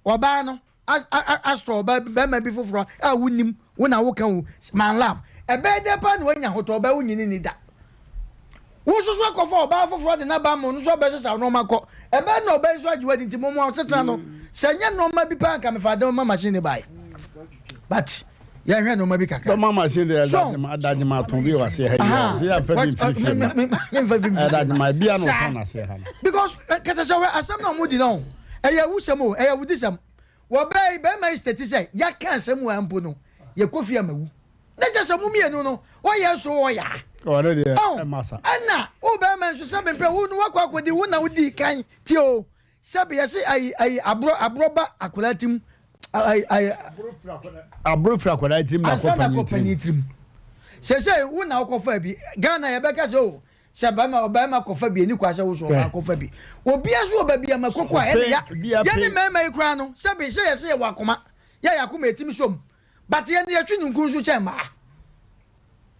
oba no astro oba be ma bi foforo a wunim wona wo kan man love e be de pa no nya hoto oba wunyini ni da wo so akofo oba foforo de na ba mo no so be sesa no makọ e be no oba so ajiwa di ntimo mo setra no Sanya no ma bi pa ka me fa do ma machine buy. But ya hwe no ma bi kaka. Ma machine dey adage ma ton bi wase ha. Ya fa bi fifi. Adage ma bia no ton ase ha. Because katacha asem na mo di no. Eya wusem o, eya wudisem. Wo bai be ma state say ya kan asem wa mpo no. Ye kofi amawu. Na just mu mienu no. O ye so o ya. Oh no dey. Masa. Ana o be ma so Asem Mmpe wu no wakwa akodi wu na wudi kan ti o. Sabe ya say ai abroba akolatim ai abrofra akolatim na kopani tim. Say wu na akofa bi. Ghana ye be ka so Sabama Obama kofa bi ni kwasa wo so ba kofa bi. Obi aso obabi amakoko a ya ni mema ikra no. Sabe say ye wakoma. Ya yakoma etimi som. But ye ne yatwi nunkun so chema.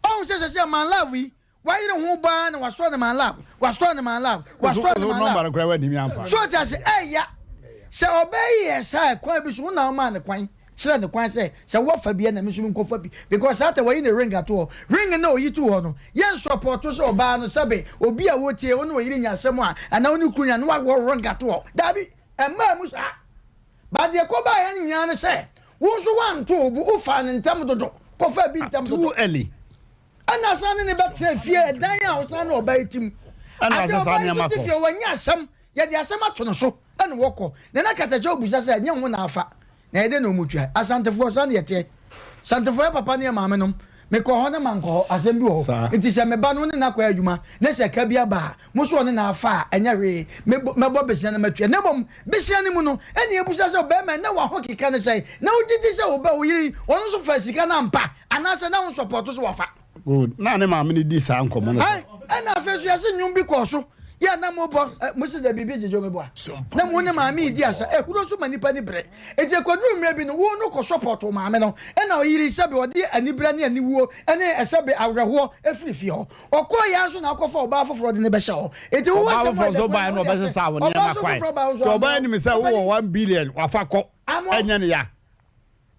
Oh say man love we. Why you don't ba na waso na man love. Waso na man love. Waso na man love. Number kra wa dimi amfa. So just say ya. Say obey yes I kwan bi so na man kwan. Sira ne kwan say wo fa bia na misu nkofa bi because that way in the ring at all. Ring na oyi tu ho no. Yen support so oba no sabe obi a wotie wo no oyiri nya asem a ana oni kunya no wo ring at all. Dabi emma musa. Ba de ko ba yan nya ne say wo so wan to obu ufa ne ntam dodo. Kofa bi ntam dodo. Too early. Ana san ne betre fie dan ya wo san no ba etim. Ana san ne makọ. Fie wanya asem ye de asem ato no so. Ene wokọ. Na na kataja obusa say nya ho na afa. Na ede no mutua asantefo san yete santefo papa ne maame nom me ko ho na manko asem bi ho nti se me ba no ne na kwa adwuma na se ka bia ba mo so ne na afa enya we me bo besia na matua na mom besia ne mu no ene ebusa se ba ma na wa ho kika ne sai na ugidi se wo ba wo yiri ono so fa sika na mpa anase na wo support so wafa good na ne maame ne di sa nkomo no na fa so yase nyum bi ko so ya na mo bo mo se da bibi jejo me bo na mo ne maame di asa ehuro so manipa ni bre eje kodru mre bi no wo no ko support o maame no e na oyiri sabe odi anibra ne aniwuo ene esabe awreho efirifi ho okọ ya so na akofa oba foforo de ne be sha ho eje wo se mo so ba no be se sa wo ne na kwai so ba ni me say wo 1 billion wafa ko enya ne ya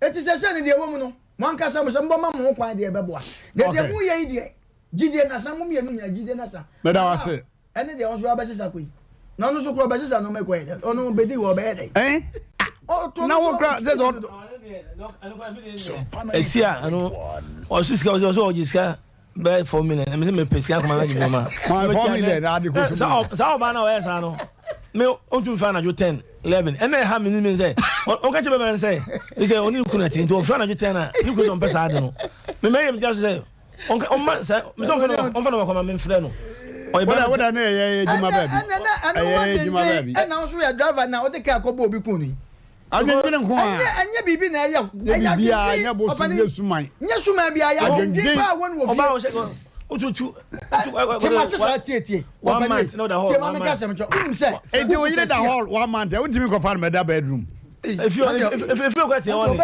eti se ne de wo mu no mo anka sa mo se mbo ma mo kwan de be bo a de mu ye de gide na sa mo mienu nya gide na sa me da wase ene de onso abasisa koi na no so kro abasisa no me koi ono bedi wo be de na wo kra ze do esia ano o suska o jiska be 4 minutes me se me pesia ko ma jibo ma 4 minutes na de ko sa o ba na o esa no me on tun fa na jo 10 11 ene ha me ni say o ka che be man say e say oni ku na tin to fa na jo 10 na ni ku so pesa ade no me me just say on ma say me so on fa no ko ma me frɛ no Oda na ye juma baby. Ye juma baby. E na so ya driver na o de ka ko bo obi kun ni. Adwendwene nko a. Anya bibi na ye. Anya bibi anya bo su yesuman. Nya suman bia ya. Adwendwene ba won wo fi. Oba o se ko. Ututu. Ti ma se sa tietie. 1 month no the hall. Ti ma me ka se me cho. Say. E de wo yire the hall 1 month. E won timi ko fa na da bedroom. If you got your own,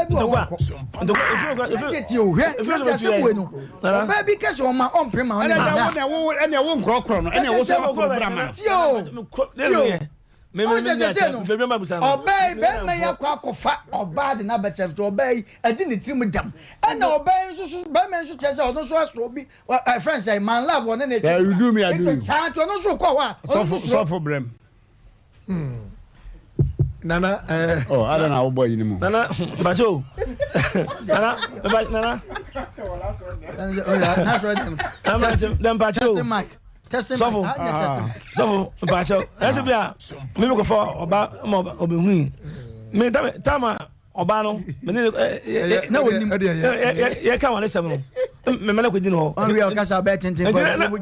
baby case on my own prima and I won't crock on and I was a program. Obey, Ben may have quack of fat or bad in Abbott to obey. I didn't trim them. And obey Berman should just also as to be what friends say, man, love one and you do me. I do. So for Brem. Nana, oh, I don't know, boy anymore. Nana, Bajo. Nana, then Bajo. Sofo, Bajo. That's a bit. Maybe go for about Obi. Me, Tama, Obano, no, come on, listen. Me mala ko dino on real kasa betin tin for let me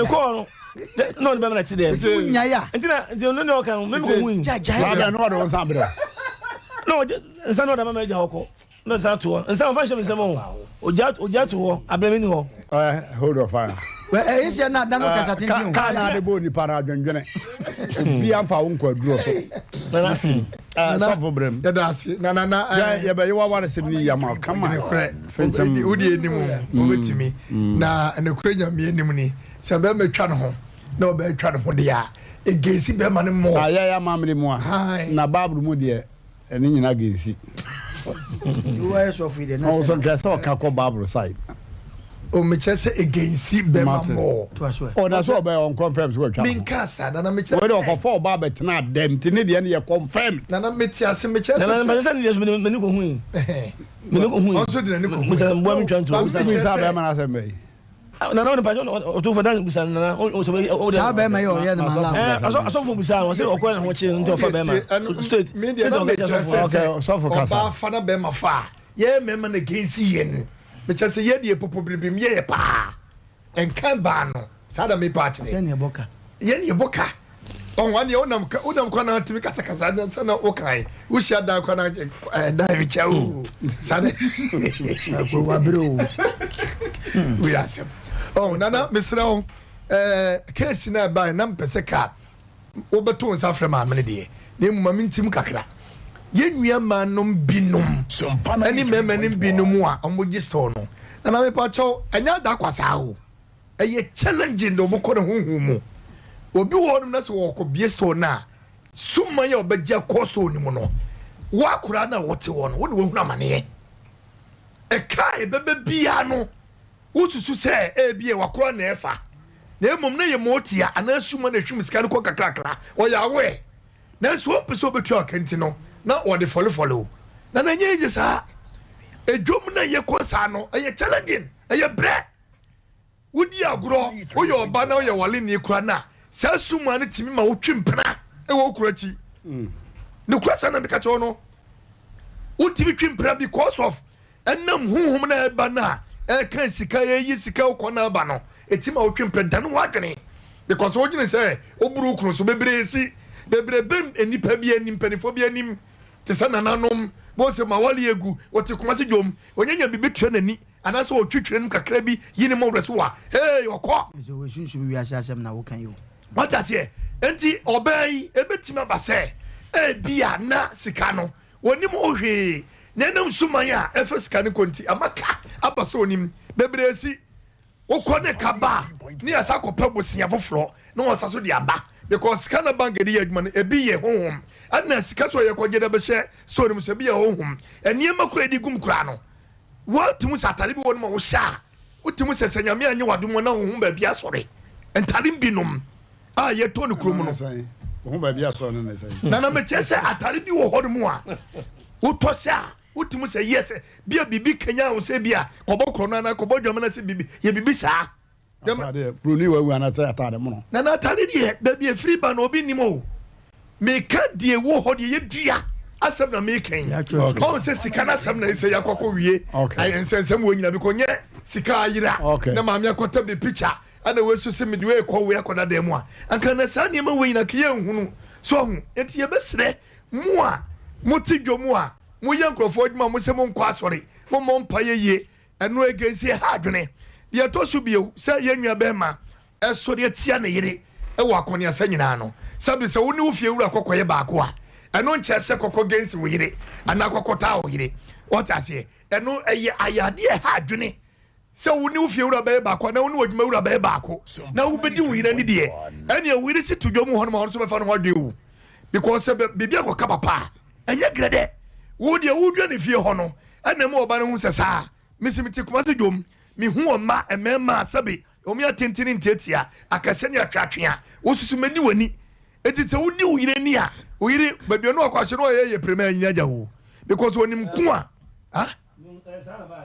call no be na ti there nya ya entina no kan me ko win ja no do sambra no nsa no da ma ja hoko no sa to nsa fa sheme semo oja to ho abrami ni ho hold on fire well ese na dan kasa tin tin ka na de bo ni para adwendwene bi amfa wo nkwa duro so na so for Brem na ya be you wa sem ni ya ma come on fensem udi enimu obetimi na na kura nyame enimu ni se be metwa no ho na obe twa no ho de ya egesi be ma ne mo ya mamre mu a na babru mu de eni nyina gensi you were so free the no so ka so ka ko babru side o me chese against bema more oh that's all by on confirm so twa min kasa na me chese we dey for ba betena dem ti ne de ne confirm na me ti ase me chese na me say me ni ko hu me ni ko hu also de ne ko hu musa mbo mi twanto musa sa ba ma na se me na no pa o to for dan musa na o sa ba ma yo ye na mala aso fo musa o se o ko na ho chi nto fa ba ma straight me de na me chese okay so for kasa ba fa na be ma fa ye me ma na against yen me chese ye de popo bribim ye pa enkan ba no sada me pa chine ye ne boka on one ye unam kwana timi kasa na o kai wo shia da kwana da mi cha o sada ko wa bro we asem oh nana misra on case na ba na mpese ka wo beto nsa frɛ ma amene de ne mu mami ntim kakra ye nwia ma nom binom ani mema nim binom a omogi store no nana me pa chaw anya da kwasa o eye challenging do mo ko ne honhom mu obi wonum na se wo ko bie store na summa ye obagya cost oni mu no wa kura na wote won wo ne wo hu amane e kai bebe bia no wotusu se e bie wakura na efa na emom na ye motia ana summa na hwim sika ko kakrakra o ya we na so pese obetu akanti no na wo de follow na na nye je sa edwom na ye konsa no e challenging e ye bre wodi agro o ye oba na o ye wale ni kura na sa summa na timi ma wo twimpena e wo kura ti ne kura sa na be ka cho no wo timi twimpena because of enam huhum na eba na e kan sika ye yi sika ko na eba no etima wo twimpena dan wo adwene because wo gine say oburu kunu so bebresi bem enipa bi anim panifo bi anim te sa nananom bo se mawali egu wote komase dwom onyanya bibi twa nani ana so otwitwere num kakra bi yini mo reso wa hey okọ so we shunsu bi wiase asem na wo kan yo what does here enti obey ebetima ba se e bia na sika no woni mo hwe nenam suman a efa sika ne konti amaka abasto onim bebresi okone kaba ni asa ko pabosia foforo no osaso di aba because kana bank dey adman ebi ye honhom ana sika so ye kogye da be hye story mu se bi ye honhom eniema kura di gum kura no what mu satare bi won ma wo sha utimu se senyame anye wadom na honhom ba bia sore entare binom a ye to ne kuro mu no honhom ba bia sore ne sai na me chese atare bi wo hodom a uto sha utimu se yes bia bibi kenya wo se bia kobokro na kobodwam na se bibi ye bibi sa atade bruni wa na say atade mo no na atade de ba bia free ba na obi nimo me ka de wo ho de ye dua asem na me kan o se sika na asem na ise yakoko wie ayensensem wo nyina bi ko nye sika ayira na ma me akota be picture ana we so se me de we ko we akoda dem a anka na sa niam wo nyina ke ye nhunu so hu enti ye besre mu a muti dwomu a mu ye nkrofo adwuma mu se mu nkwa asore mu mo mpa ye eno egensi ha adwene ye to so bio se ye nwia be ma eso de tia na yire e wo akone asa nyina no sabi se woni wo fie wura kokoye baako a eno nche se kokko gensi wo yire ana kokota wo yire otase eno eye ayade ha adwene se woni wo fie wura be baako na woni wadwuma wura be baako na wo bedi wo yire ni de ene wo yire si tudwo mu hono ma hono so be fa no hodewu because bibia ko kapapa enye grede wo de wo dwa ne fie hono ena me oba ne hu se sa misimiti kuma se dwom mi hu oma emema sabe omi atentini ntetia akasenya atwatwea wosusu medi wani etite wodi uyire ni a uyire babia no akwahye no ye premier nyina ja wo because onim ku a ha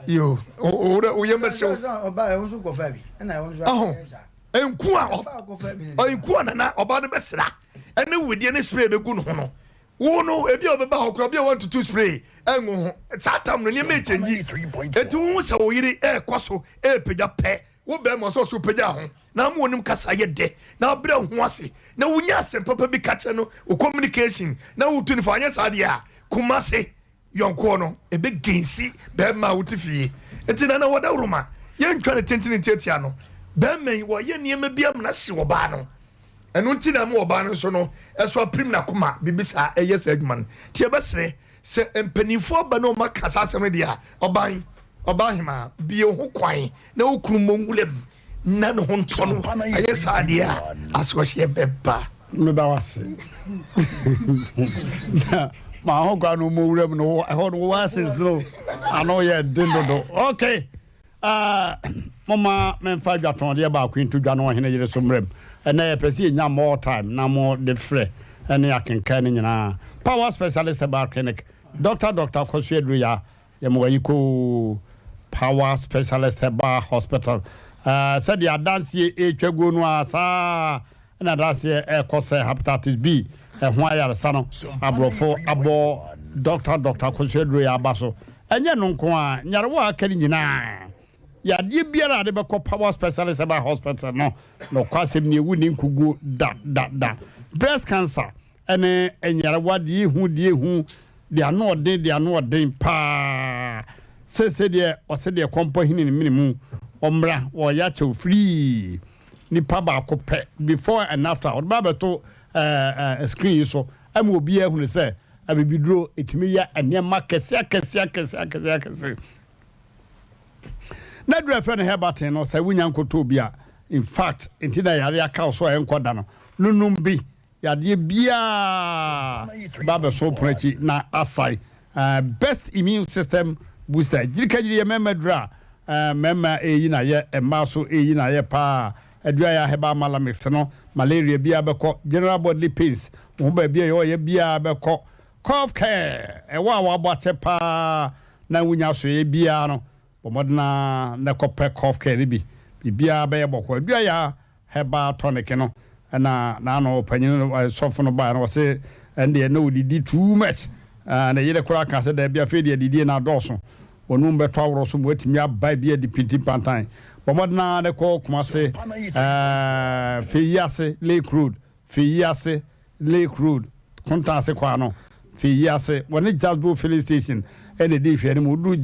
yo o ye mese oba e wonso ko fa bi na e wonso enku a o enku a na oba no besra ene wudie ne spray be gu no ho no wo no ebi obeba hokra bia want to spray enwo ho satam no ne me chenji eti wo se wo yire e kwaso e pega pe wo be mo so pega ho na mo onim kasa ye de na bra ho ase na wunya asem papa bi kache no o communication na wo tuni fa anya sa de a kuma se yonko no e be gensi be ma wutifie eti na woda roma ye ntwa ne tentini tetia no be men wo ye niam bia na hye wo ba no enu nti na mo oba no so no eso prim na kuma bibisa eye segman tie besre se empanifo ba no makasa asem de a oban hima bi ho kwan na okunu monwulem na no honto no eye saade a aso hye beba me ba wase ma ho kwa no monwulem no ho no wase no ano ye dindodo okay mama memfa dwaton de ba kwintu dwa no hene yire so mrem ena ye pese nya more time na mo de frɛ ene akenkan ne nyina power specialist about clinic Dr. Kosuedru ya mo yiko power specialist about hospital said ya dance etwago no asa na dance ekose hepatitis B ho ayare sano abrofo abo Dr. Kosuedru ya baso enye no nko a nyarewa akari nyina ya die biara de beko power specialist about hospital no kwasem ne ewu ni nkugu da breast cancer ene enyarewa die hu they are not pa se de o se de kompo hini ni minimum omra o ya che free ni pa ba ko pe before and after o ba beto screen so am obi ehunu se abibiduro etimi ya enema kese na dura friend Herbert no say wunya nkoto bia in fact intina yare aka so enkoda no nunum bi yade bia baba so prachi na asai best immune system booster jirikajiri memedra mema eyi na ye emma so eyi na ye pa adua ya heba mala mix no malaria bia beko general bodily pains wo ba bia ye bia beko cough care ewa wa boache pa na wunya so ye bia no bomodna na kope cough care bi bia ba ye boko adua ya heba tonic no na no panyin sofo no ba na wose ende no didi too much na yele kura kan se da bia fe de didi na doso onum beto awro so mo atimi abai bia di pinti pantan bomodna ne ko kuma se fe yase lake road konta se kwa no fe yase woni jazbo filling station ene di hwe ne mo du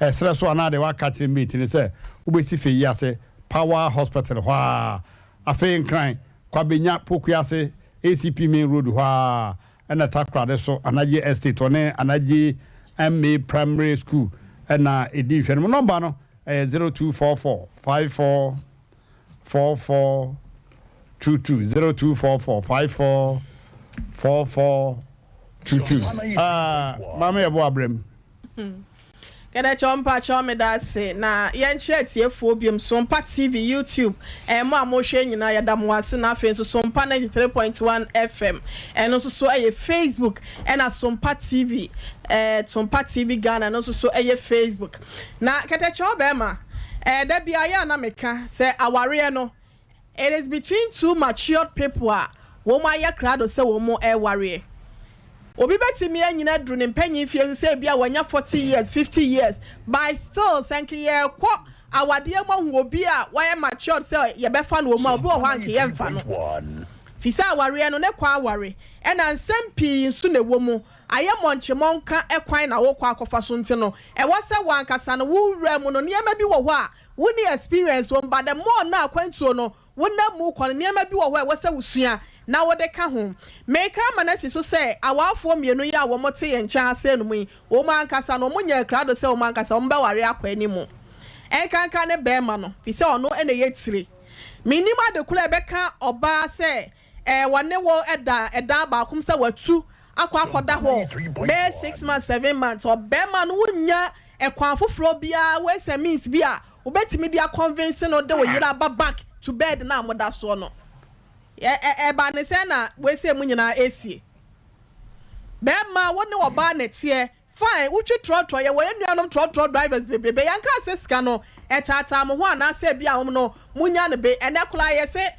esre so na de wa ka kire meet ni se ubesi fe yase power hospital hwa afen nkran kwabenya pokuase ACP main road hwa ena takrade so anaje estate one anaje MA primary school ena edi hwe no number no 0244 5444 22 0244 5444 mama yebo abrem Kada chompa chome da se na yenche tiefo biom Sompa TV YouTube mo amhwe nyina ya damwase na afen so Sompa 93.1 FM eno so eye Facebook na Sompa TV Sompa TV Ghana no so eye Facebook na kata chobe ma da bia ya na meka se aware no it is between two matured people wo ma ya krado se wo mo ware obi betimi anyina dru ne mpanyin fie se bia wanya 40 years 50 years by still sanke ye kwo awade mo obi a why matured se ye befa no mo obi o hanke ye mfa no fisa aware no ne kwa aware e na nsem pii nso ne wo mu aye monche monka ekwan na wo kwa akofa so nti no e wo se wankasa no wo wura mu no niema bi wo ho a wo ni experience wo mba de mo na akwantuo no wo na mu kwa niema bi wo ho a wo se wusua na wo de ka ho meka manasi so say awafo mienu ya wo mote ye ncha ase no mu wo mankasa no mo nya krado se wo mankasa wo mba ware akwa ni mu enkanka ne be ma no fi se ono ene ye tire minima de kula be ka oba se wane wo eda ba kum se watu akwa ho be 6 months 7 months o be ma no nya ekwan foforo bia we se means bia obetimi dia convince no de wo yira back to bed na amoda so no ba ne se na we se mu nyina esie be ma woni wo ba ne tie fine uchi trotro ye wo enuanom trotro drivers be yanka seska no etata mo ho ana se bia hom no munya ne be ene kula ye se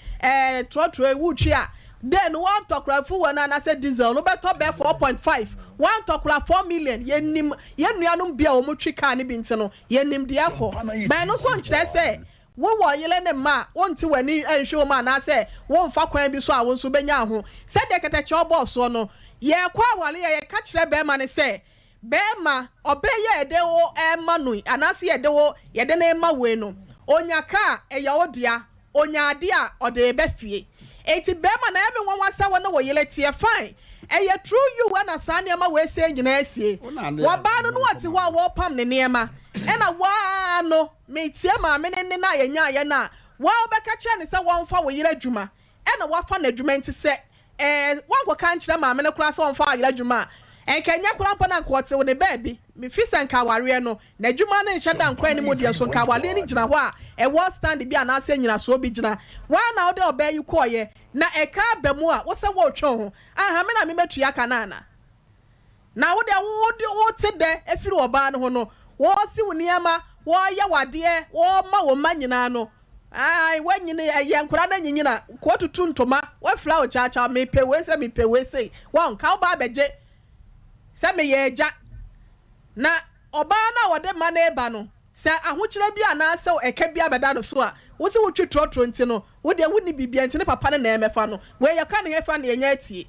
trotro wuchi a then one tokrafu wana na se diesel no beto be 4.5 one tokra 4 million yenim yenuanom bia wo mutwi ka ne bi ntino yenim de akọ be no so nkyere se wo yele ne ma wonti wani enhwe ma na se wo mfa kwan bi so a wo nso benya ho se de ketache oboso no ye kwa wale ye ka kire be ma ne se be ma obeye de wo emanu anase ye de wo ye de na ema we no onyaka eya odia onyade a ode be fie eti be ma na eme nwanwa sa wo na wo yele tie fine eye true you when asane ema we se nyina asie wo ba no wati ho a wo pam ne nema ena wa no me tie ma me ne na yenya ye na wa obeka kire ne se wo mfa wo yele adwuma ena wa fa na adwuma nti se wa go kan kire ma me ne kura se wo mfa yele adwuma Kenya kura na kwɔte wo ne baby me fisa nka ware no na adwuma ne nhyɛ da nkwan ne mu de so nka wale ne gyina hɔ a ɛwɔ stand bi ana ase nyina so bi gyina wa na wo de ɔbɛ yi kɔɔyɛ na ɛka ba mu a wo sɛ wo twɔn ho aha me na me metua kanana na wo de wo te de efiri ɔbaa no ho no wo si wo niama wo yɛ wadeɛ wo ma wo ma nyina no ai wanyine ɛyɛ nkura na nyinyina ko tutu ntoma wo fla wo chacha me pe we se won ka wo ba beje se me ye ja na oba na wode ma na eba no se ahokyere bi ana se eka bi abeda no so a wo se wo twetro nti no wo de woni bibia nti ne papa ne na emefa no we ye ka ne hefa na enya tie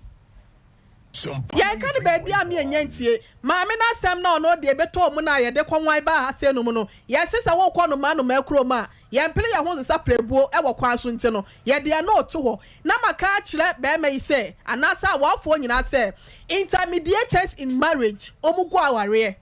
ya ka ne ba bia me enya ntie ma me na asem na ono de ebeto mu na ye de kwanwan ba ha se no mu no ye se wo kɔ no ma no ma kuro ma ye mpele ya ho nsa prebuo e wo kwan so nti no ye de na oto ho na maka kyerɛ be ma yi se anasa wafo nyina se intermediators in marriage omugo aware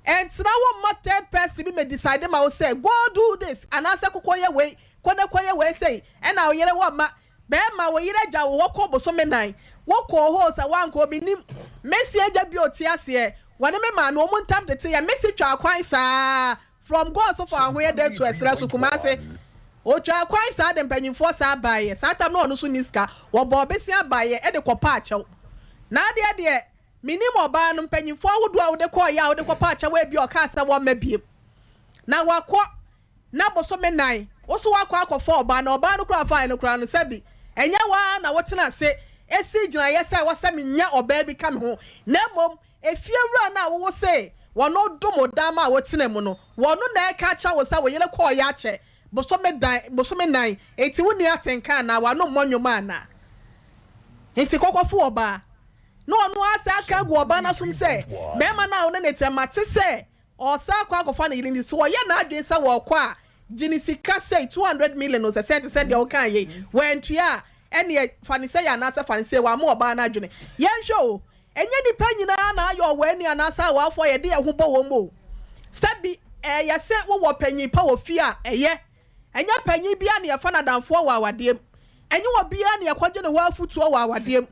and now one third person be me decide ma wo say go do this anasa kokoye we konekoye we say and now yere wo ma be ma wo yere ja wo kɔ boso me nan wo kɔ ho sa wan ko bi nim mesi eja bi oti ase wone me ma no mu ntam tete ya mesi twa kwan sa from God so far where there to esra so kumase o twa kwan sa de mpanyimfo sa baye sa tam no no so niska wo bo besia baye e de kopa achew na de minim oba no mpanyimfo awodo a wo de kɔ ya wo de kopa achew we bi o ka sa wo mabiem na wakɔ na boso me nan wo so wakɔ akɔfo oba na oba no kura fa no kura no sabi enya wa na wotena se esi gina yesa wo se menya oba bi ka me ho na mom efiewura na wo se wono domo dama wotena mu no wono na eka cha wo sa wo yele kɔ ya che boso me nan enti woni atenka na wano monwoma na enti kokofo oba no ono asa aka go oba na sum se be ma na wo ne temate se o sa akwa akofa na yiri so ye na adwen se wo kɔ a gini sika say 200 million o se said de o kan ye wentua ene fani se ya na se fani se wa mo oba na adwene ye hwo enye nipa nyina na ayo wani anasa wa afọ ye de ho bo wo mo sabi ye se wo panyi pa wo fi a eye enye panyi bia na ye fa na danfo wa awadem enye wo bia na ye kwaje ne wa afutu wa awadem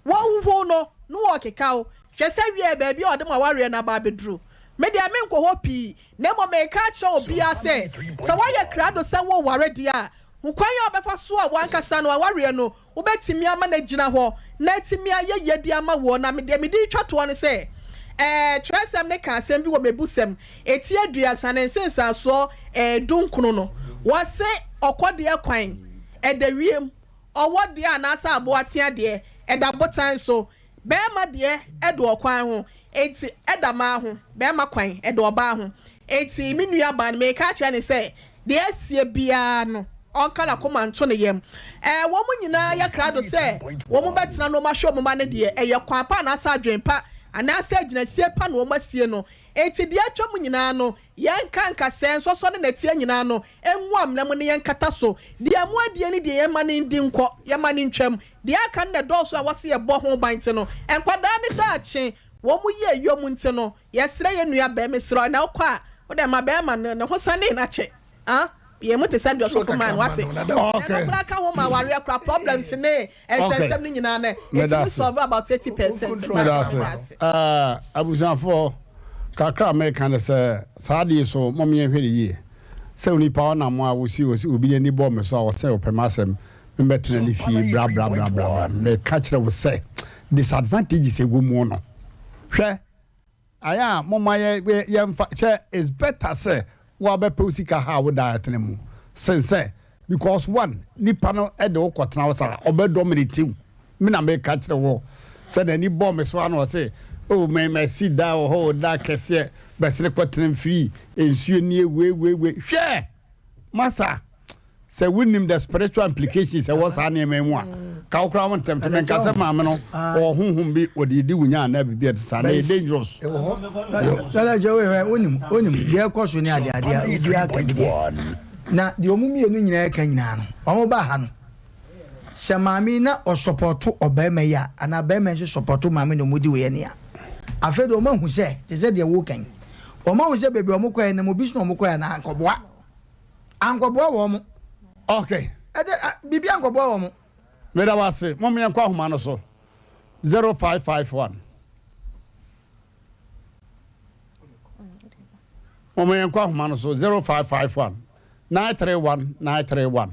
wo hu no wo kekao hwe se wie ba bia ode ma ware na ba bedru me dia me nko ho pi na mo me ka cha obi ase se wa ye krado se wo ware dia nkwan ye obefa so a wankasa no ware no ubetimi ama na gina ho na timi aye yedi ama wo na me di twato ne se tresem ne ka asem bi wo mebusem eti aduasa ne nsensa so dunkuno no wo se okode akwan edawiem owode anasa aboatea de edabotan so be ma de edo okwan ho eti edama ho be ma kwan edo oba ho eti minua ba me ka kire ne se de asie bia no onkala koma nto ne yem wo mu nyina ya krado se wo mu betena no ma hwo mu ma ne de eye kwa pa na asa adwenpa ana asa agina sie pa no ma sie no eti de atwa mu nyina no yenka nka sen so so ne natie nyina no enwam na mu ne yenkata so de amu adie ne de yema ne ndi nkɔ yema ne ntwam de aka ne do so a wose ye bɔ ho bante no enkwada ne daache wo mu ye yom nte no yesre ye nua ba mesro na okɔ a wo de ma ba ma ne ho sane na che ye mute send your sofa man what okay na ka ho ma ware akra problems ne esensem ni nyina na it solve about 80%. Abusanfo kakra me kan se saade so mom ye hwere yi se oni pa na mo a wo si obi ni bo me so a wo se opemasem mbetena ni fi bra me ka kire wo se disadvantages egu mu no hwe aya mom ye mfa che is better say wa be posika ha wo diet ne mu sense because one nipa no e de okotena wo sa obedominate me na me ka kire wo se na ni bo me so na say oh me see da ho da kese be se kotena free ensuo ni we hwe masa se winim the spiritual implications e was an eme mu a ka okra won tempemen ka se maame no o honhom bi odidi wunya na bibia de sa na dangerous sala jowe onim de koso ni ade obi aka bi na de omumi enu nyina ka nyina no omo ba ha no se maame na o support obema ya ana bema nso support maame no mudi we ne ya afedo o ma hu se de wo kan o ma hu se bebe o mo kwa na mo bi so o mo kwa na ankoboa wo mo okay bibi ankoboa wo mo meda wase mom ye kwa homa no so 0551 Mama yankwa homa no so 0551 931 931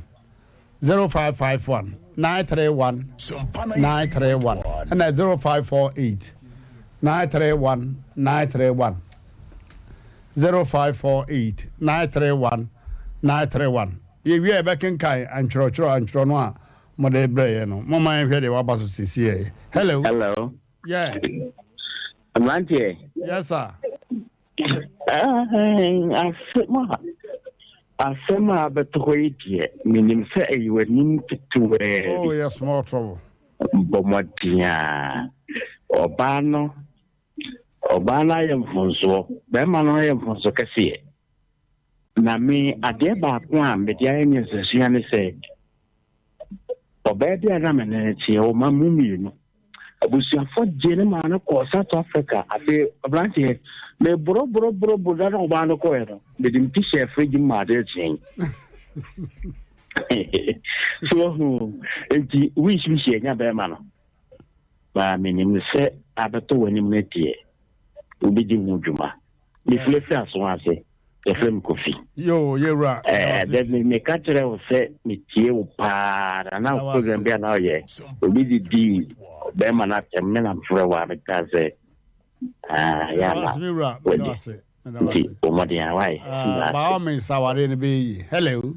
0551 931 931 and 0548 931 931 0548 931 931 ye wi e bekin kai antro no a mo de breye no mo man hwe de wa baso sisi. Hello. Yeah. Mmrantehene. Yes sir. Asem abetoyie minim se eyiwanim tuwe. Oh yes, small trouble. Bomodia. Obano yemfonso. Be mano yemfonso kase. Na me ade ba ko a me dia enye sesua ne se. Obedi ana meneti o mamumi no. Abusuafo jene ma na ko South Africa abe Mmrantehene me bro da no ba no ko ero me dim ti chef free ma de chen so enti wish mi she nya be ma no ba me nim se abeto wani mu netie obi di mu djuma me flefe aso ase e frem kofi yo yera that me katre o se me tie o pa na program be na ye obi di be ma na temme na fure wa me ka se ya na ba o me saware ne be. Hello.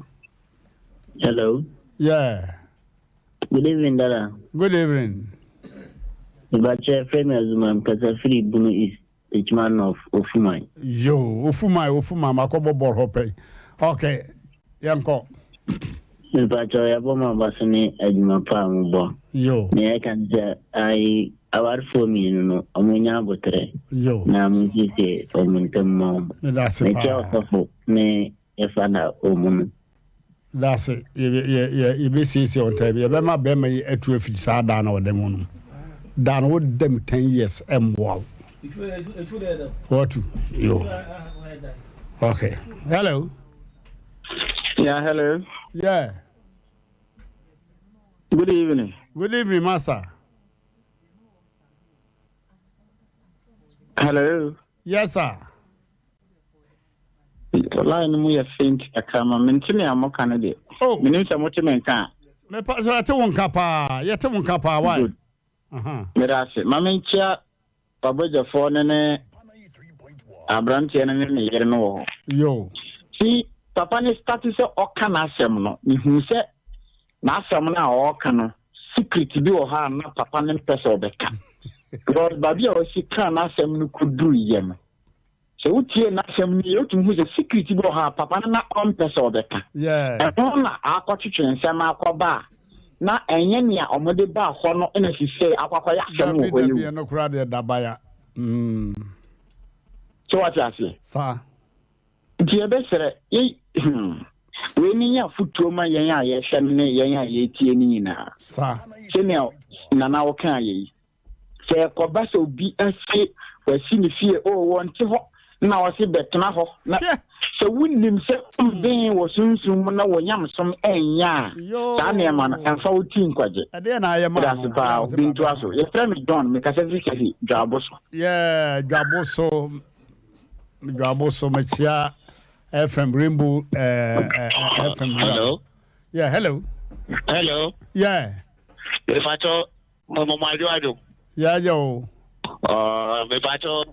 Yeah. Good evening, Dada. Good evening. The chef Asem Mmpe free bunu is the man of Ofumai. Yo, Ofumai makobo bor hope. Okay. Yanko. The bacho ya boma basani ejuma pa mbo. Yo. Ne kan I our for me no amunya botre. Yo. Na mujise omuntemo. That's it. Ne efana omun. That's it. You be see on time. You be my be me etu efi sa da na odem no. Dan would them 10 years wow. What? Yo. Okay. Hello. Yeah, hello. Yeah. Good evening. Good evening, Master. Hello. Yes, sir. Line mu ya faint akama mentini amoka ne de. Oh. Minim se mote menka. Me pa so ate won kapa. Yete won kapa why? Merase. Mamenchia pabojafo ne Mmrantehene ne yere no. Yo. Si papa ne status oka na asem no. Mihu se na asem na oka no secret bi o ha na papa ne pese obeka. Because baby o si kan na asem no kudu yem. So utie na asem ni otum hu se secret bi o ha papa na on pese obeka. Yeah. E na akotwetwe nsem akoba na enye ne a omode ba ho no na sise akwakoya asem wo ho ni. No kura de dabaya. So what you say? Sir. Die besere we ni ya futuo ma yen a ye hwe ne yen a ye tie ni nyina. Sir. Senior na wo kan ye. Se koba so bi ase wasi ni fie o wonte ho na wasi betena ho na se wunnim se ben wo sunsun na wo nyam som enya da na ma na enfa wo tin kwaje ade na aye ma no ba bintu aso ye frame don me ka se fi dwaboso yeah dwaboso mechia FM Rainbow FM. Hello. Yeah, hello. Yeah. If I told Mama Mario. Yeah, yo. Me bacho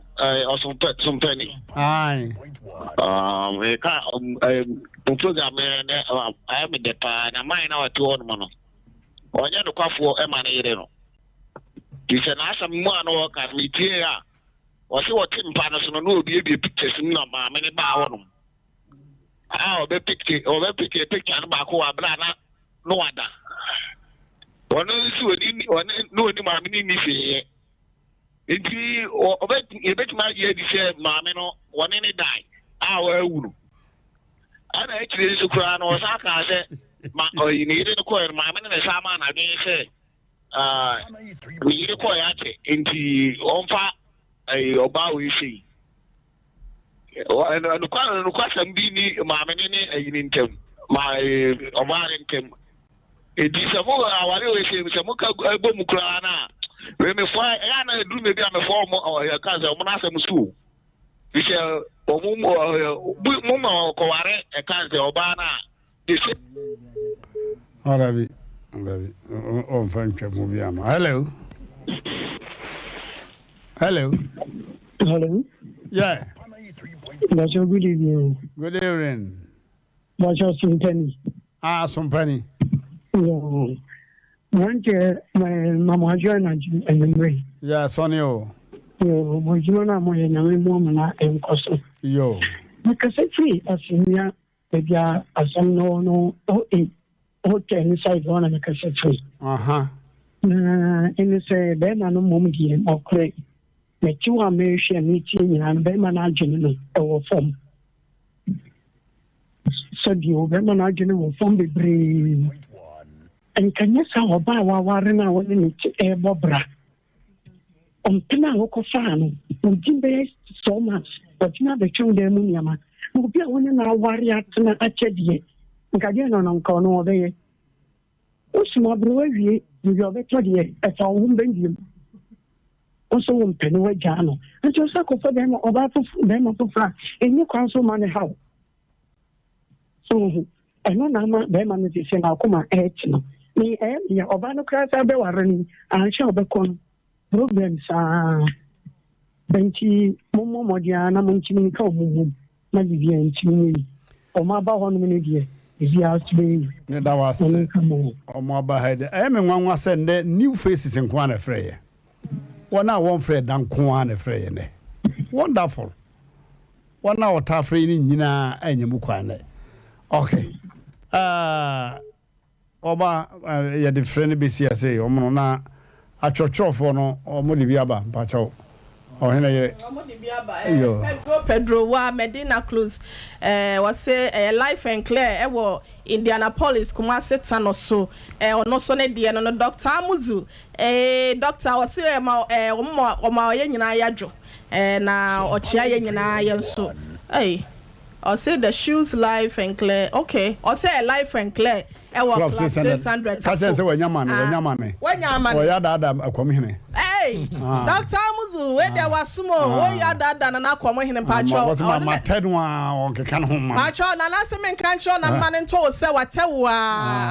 some penny. Aye. We can't program I am in the pan and mine our 2 on mono. On your coffee emanate. You can ask some more work at me here. Or see what Tim Panos no be pictures in my many bar. I'll be picture and back who are blana. No other. One is no any me. Inti obet ma ye di se maame no woni ne dai a wa awuru ana ekire su kura no saka se ma oyi ne ire ko er maame ne sa ma na dwen se we ire ko ya te inti onfa oba we si no kwa sambi ni maame ne ayi ni ntem ma oba ne ntem edi se mo aware we se mo ka bomu kura na we me fo ya na du me bia me fo mo ya ka se mo na se mo su Because Mumma Koware, a country Obana. Alright, on French movie. Hello. Hello. Hello. Yeah. That's your good evening. Good evening. That's your some penny. Some penny. Yeah. One day, my mama joined and yeah, Sonny. Yo, my Jona, my young woman, and Costa. Yo. Because I free as in ya, if ya, as I know, hotel inside one of the cassette free. And it's a Ben and a moment or craig. The two are American meeting and Beman General or form. So the Beman General form the brave. And can you say about Warren when it's a bobra? On Pinako Fan, who didn't so much, but not the Chong de Muniama, who be a woman now warrior to a chedie. Again on Corno there. What's my brave? You are better here at our woman. Also, on Penway Jano, and just for them about them of the and you council money how. So, I know them and it is in our common edge. Me, Obano cries are running, and shall become problems. Benchi, Momo Modiana, Monchini, Comu, Navian, Chimney, or Maba 1 minute. If you ask me, that was or Maba head. I mean, one was send new faces in Kwana Freya. One hour one Fred than Kwana Freya. Wonderful. 1 hour tough raining, Nina, and Yamukwane. Okay. Oba, ya the friend BCSA, or Mona, a church of no, or Modibiaba, Pacho. Oh, Pedro wa Medina Cruz was say Life and Claire Indianapolis Kumasi Tano so no so ne dia no Dr. Amuzu doctor was say oma ye nyina yajo na ochia ye nyina ye nso or say the shoes Life and Claire okay or say Life and Claire plus 600 say wanyama oh ya dada akwamhene Dr. Amuzu we there was sumo oh ya dada na akwamhene pacho matedwa okeka no ma pacho na last men kan show na man nto se watewa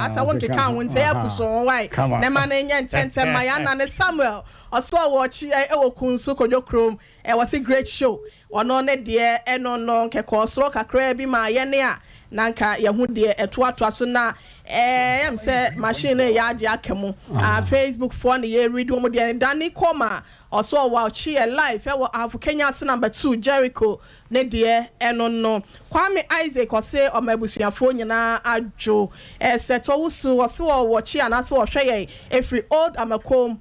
asa wonke kan wonte abuso why na man nya ntente ma ya na ne Samuel oso watchi e wokunsu kodwokrom was a great show ono ne de eno no nkeko osoro kakra bi ma ye ne a nanka yahu de etoatoa so na am say machine ya age akemu Facebook for na ye read mo de Danny Koma also watch live e wo Kenya number 2 Jericho ne de eno no Kwame Isaac o say o mabusuafo nyina adwo seto wusu o se wo watch ana se wo hwe ye every old amakom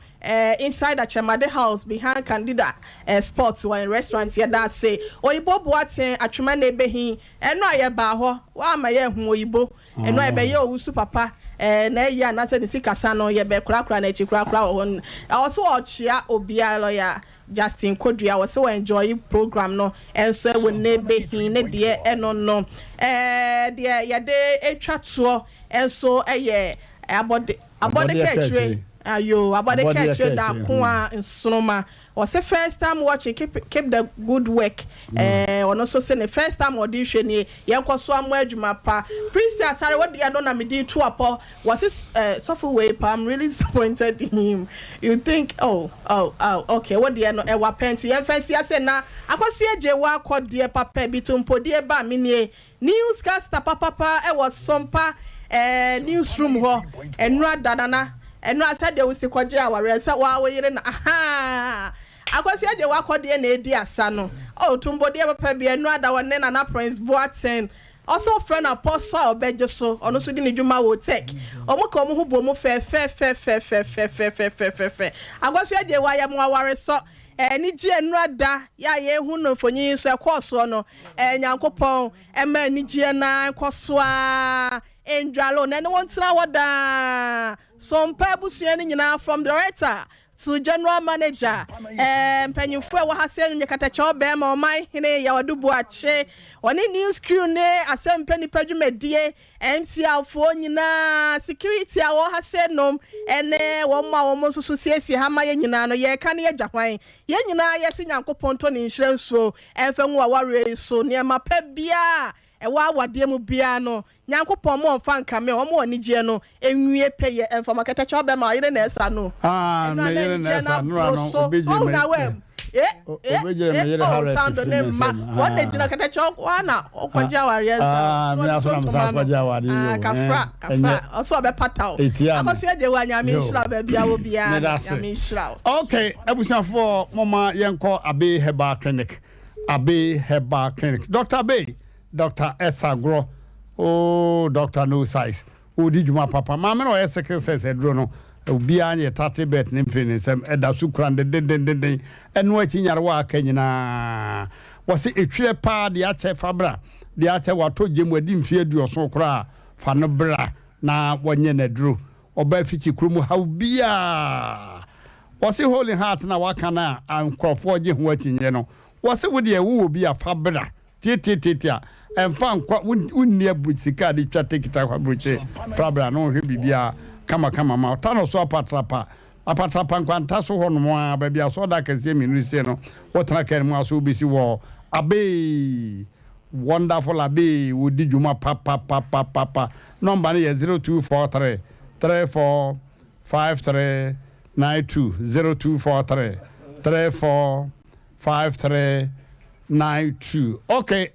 inside a Chamade house behind Candida sports wine restaurant here that say oyibo boaten atwema na ebehin eno aye ba ho wa ma ye hu oyibo eno ebe ye owusu papa na ya na se ni sikasa no ye be kura na echi kura won also ochia obia lawyer Justin Kodria was so enjoy program no enso e won na ebehin ne de eno no de ye de etwa to enso eye abode catchre ayo abade catch da kwa nsonoma or say first time watching keep the good work or also say the first time audition ye yenkoso amwadwuma pa Princess sorry what dia no na me di to apo was it software way pa I'm really disappointed in him you think oh okay what dia no e wa penti yen fancy say na akwaso eje wa akode papa bi to mpodie ba menie newscaster papa e was sompa newsroom ho enra dadana eno asa de wusi kwaje aware sa wa woyire na aha akwasi aje wakode na edi asa no o tumbo de papa bi eno ada wonne na Prince Boateng also friend apostle obejo so ono so di ne dwuma wo tech omuka omu hubo mu fe akwasi aje wa ya mu aware so ni ji eno ada ya ye hu no fonyi so ekoso no nyankopon ema ni ji na ekoso a endralo na no wontra wada some pebusua ni nyina from the director to general manager mpanyimfo wa hase no katacho be ma Mmrantehene ya wadubu ache oni news crew ne Asem Mmpe Nipa dwumadie MC afo nyina security a wo hase nom ene wo ma wo mo susu siesie ha ma ye nyina no ye ka ne ye jahwan ye nyina ye sinyankopon to ne nhyiransuo emfa nwa ware so ne ma pa bia ewa awade mu bia no nyankopon mo mfa nka me omo oni gye no enwie peye emfa makata cha be ma yire na esa no me yire na esa no obeje me obeje me yire ha sound ne ma won gina kata cha na okwaja ware esa me aso na sa okwaja ware yo kafra oso be pataw abaso eje wa nyame nhira ba bia wo bia nyame nhira okay abusiafo mama yenko Abe Herbal Clinic Dr. Abe Dr. Esagro oh Dr. No Size odi djuma papa ma me no eseke sese dro no obi anye 30 bet ne mfini sem eda su kran den enu achi nyare wa aka nyina wose etwire pa de ache fabra de ache wato gemu adi mfie aduoso kra fa no bra na wonye na dro oba fichi krumu haubia wose holy heart na waka na ankrofo gye ho atinye no wose wo de wo obi afabra tititia emfa nkwa unni abutsika de twa tikita kwa bruche frabra no hwe bibia kama ma tano so apatrapa nkwanta so ho no a ba bia so da kase minu se no wotana kan mu aso bisi wo Abe wonderful Abe wodi djuma papa number ne 0243 345392 0243 345392 okay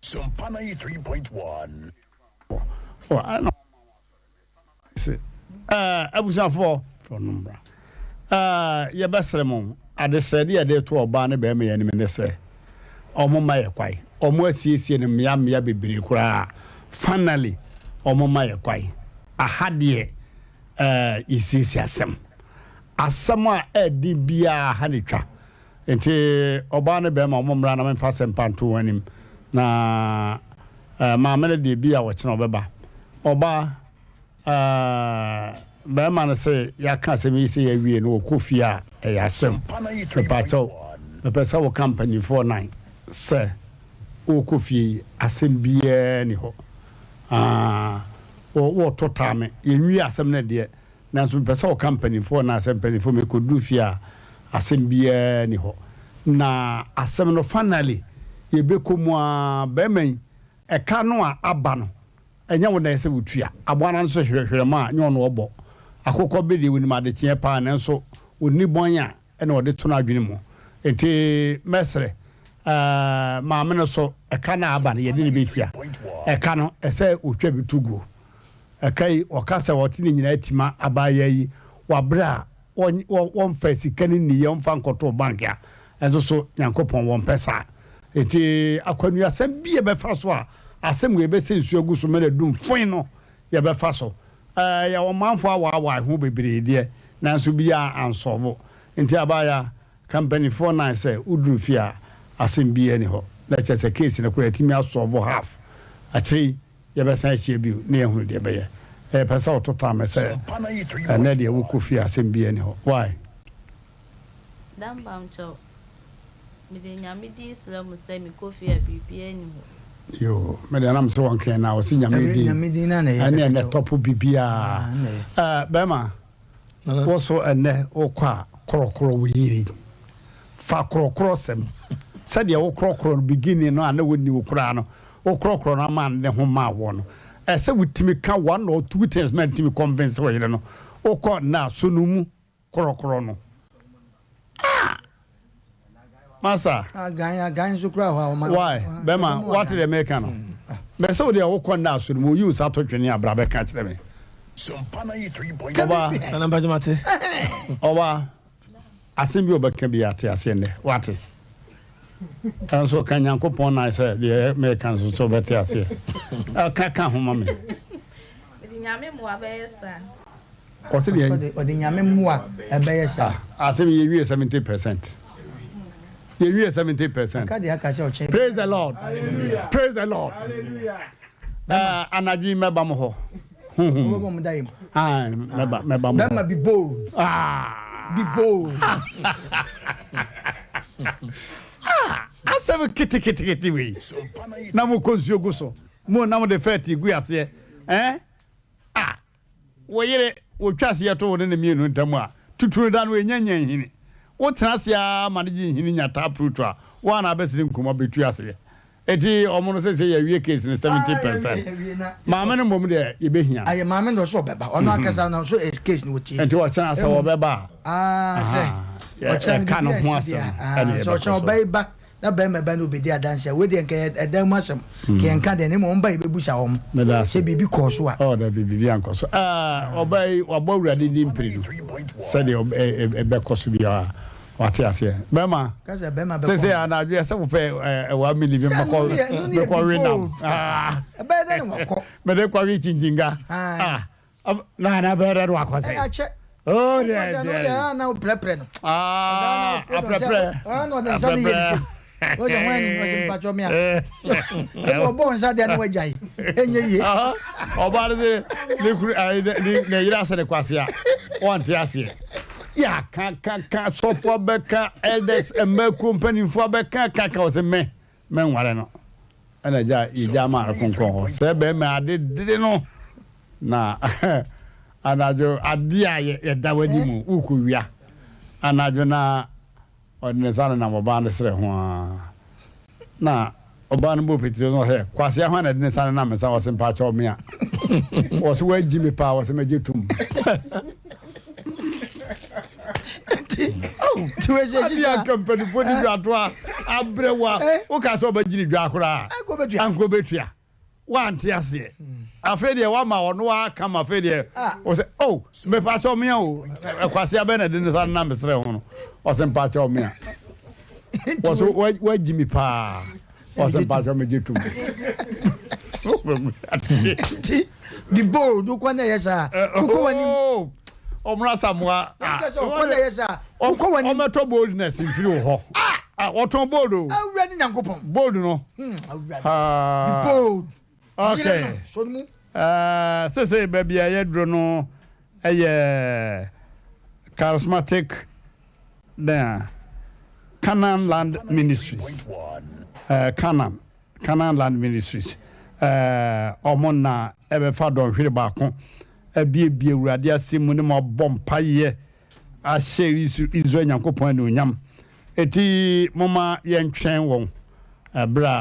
Sumpana 3.1. Oh, I know. Abusafo from number. Your best lemon. I decided ya de to oba ne be me ya ni me se. Omo ma ye kwai. Omo asiesie ne mia bebere kura. Finally, omo ma ye kwai. Ahadie isisi asem a edi bia hanitwa enti oba ne be ma omo mra na memfa sempanto wanim na ma mele de bia wo kina obeba oba be ma ne se ya ka se mi se ya wie no kofi a ya asem pepacho pesa wo company 49 se o kofi asem bia ni ho wo totame yenwi asem na de na so pesa o company for na asem company for me ko du fia asem bia ni ho na asem no finally ye be ko mu a be men e ka no a aba no enya wo na ese wutua aboana no so hwehwere ma nya ono obo akokọ be de woni ma de tie pa na so oni bonya e na ode to na adwene mu enti mesre ma me no so e ka na aba no ye de ne be fia e ka no ese otwa bitugo akai okasa wotini nyina atima abaya yi wabra won fa sikani ni yom fa nkoto bank ya enso so yankopon won pesa eti akwanu asem bie be fa so a asem we be sensu aguso me dum foin no ye be fa so ya wo manfo awa ho bebre de na nso bia ansovo enti abaya company 49 say udru fia asem bie ni ho na chese case na kura timi asovo half achiri ye be san hie bi na ehunu de be ye pesa otota me say na de wo kofi asem bie ni ho why damba mcho me de nyame di islam say me kofi a bibia ni ho yo me de nam so wonke na o si nyame di na na ye na top bibia bema wo so ene o kwa krokro wo yiri fa krokro sem said ya wo krokro beginning no ana woni wo kura no wo krokro na man ne ho ma wo no ese wutimi ka one or two things man timi convince wo yire no wo ko na sonumu krokro no masa gan so kura ho why bema what the make no be so de wo ko na sonumu use atotwene abrabe ka kire me Sumpana 3.1. Ana bajamate oba asembi obaka bi ate asende wate kanso kanyankopon na say de me kanso so bete ase aka ho mame nyame mo abeyesa o se de odi nyame mo a ebeyesa asemi ye wie 70% You 70%. Praise the Lord. Hallelujah. Praise the Lord. Hallelujah. Anadwi meba mo ho. Meba be bold. Be bold. Asem kiti we. Na mo konsuo guso. Mo na mo de feti gu ase. Wo yere wo twase ye to wo ne mienu ntamu a. Tuturu da no enyanya hini. Wo trase a manage hini nyata prutwa. Wa na besiri nkoma betu ase. Eti omo se ya wie case ni 70%. Maame no mom de ye behia. Aye maame no so beba. Ono akasa no so case ni woti. Enti wo chana se wo beba. Se. O chana ka no ho asem. So cho beba. Na ba meba no bedi adanse. We de nke edam asem. Ke nka de ne mo mba ibebusa hom. Se bibi ko so a. Oh, da bibi anko so. Obai wabo wurade di mpiridu. Se de ebe koso bia. Wati ase. Bema. Kaza bema be. Se anadwe se wo fe wa mili bi mako. Be ko renam. Ebe de no wako. Me de kwa wi chinjinga. Na be de wako se. Oh, de. Na prepare no. Prepare. No de sali yesi. O je wani o se pacho mia. O bon sa de no wajai. Enye ye. Oba de ne yira se de kwase a. Wonte ase. Ya ka so for beka elders and company for beka ka was me nware no ana ja ija ma konkon se be me ade no na anajo ade ye dawadi mu uku wia anajo na odne sana na moba ne sere ho na oba no bo petiro no he kwase ho na de sana na me sa was mpa cha o me a was wa ji me pa was me jetum tu ezi ya company for di dwa abrewa o ka so ba jiri dwa akora anko betua wanti ase afede wa ma ono aka ma afede o se me fa so me o kwase abe na de san na mesre ho no o se mpa cho me o so wa jimi pa o se mpa cho me jetum di bold do kwa na yesa ko wani Omra Samoa. Ometo boldness in free ho. Oton bold o. Awurade Nyankopon. Bold no. Be bold. Okay. Say baby ayedro no charismatic there. Canaan Land Ministries. Canaan Land Ministries. Omona ebe fa don hwere ba ko. Abie urade asemu ne mo bompa ye a series Israel Nyankopon ne onyam eti moma ye ntwen won abra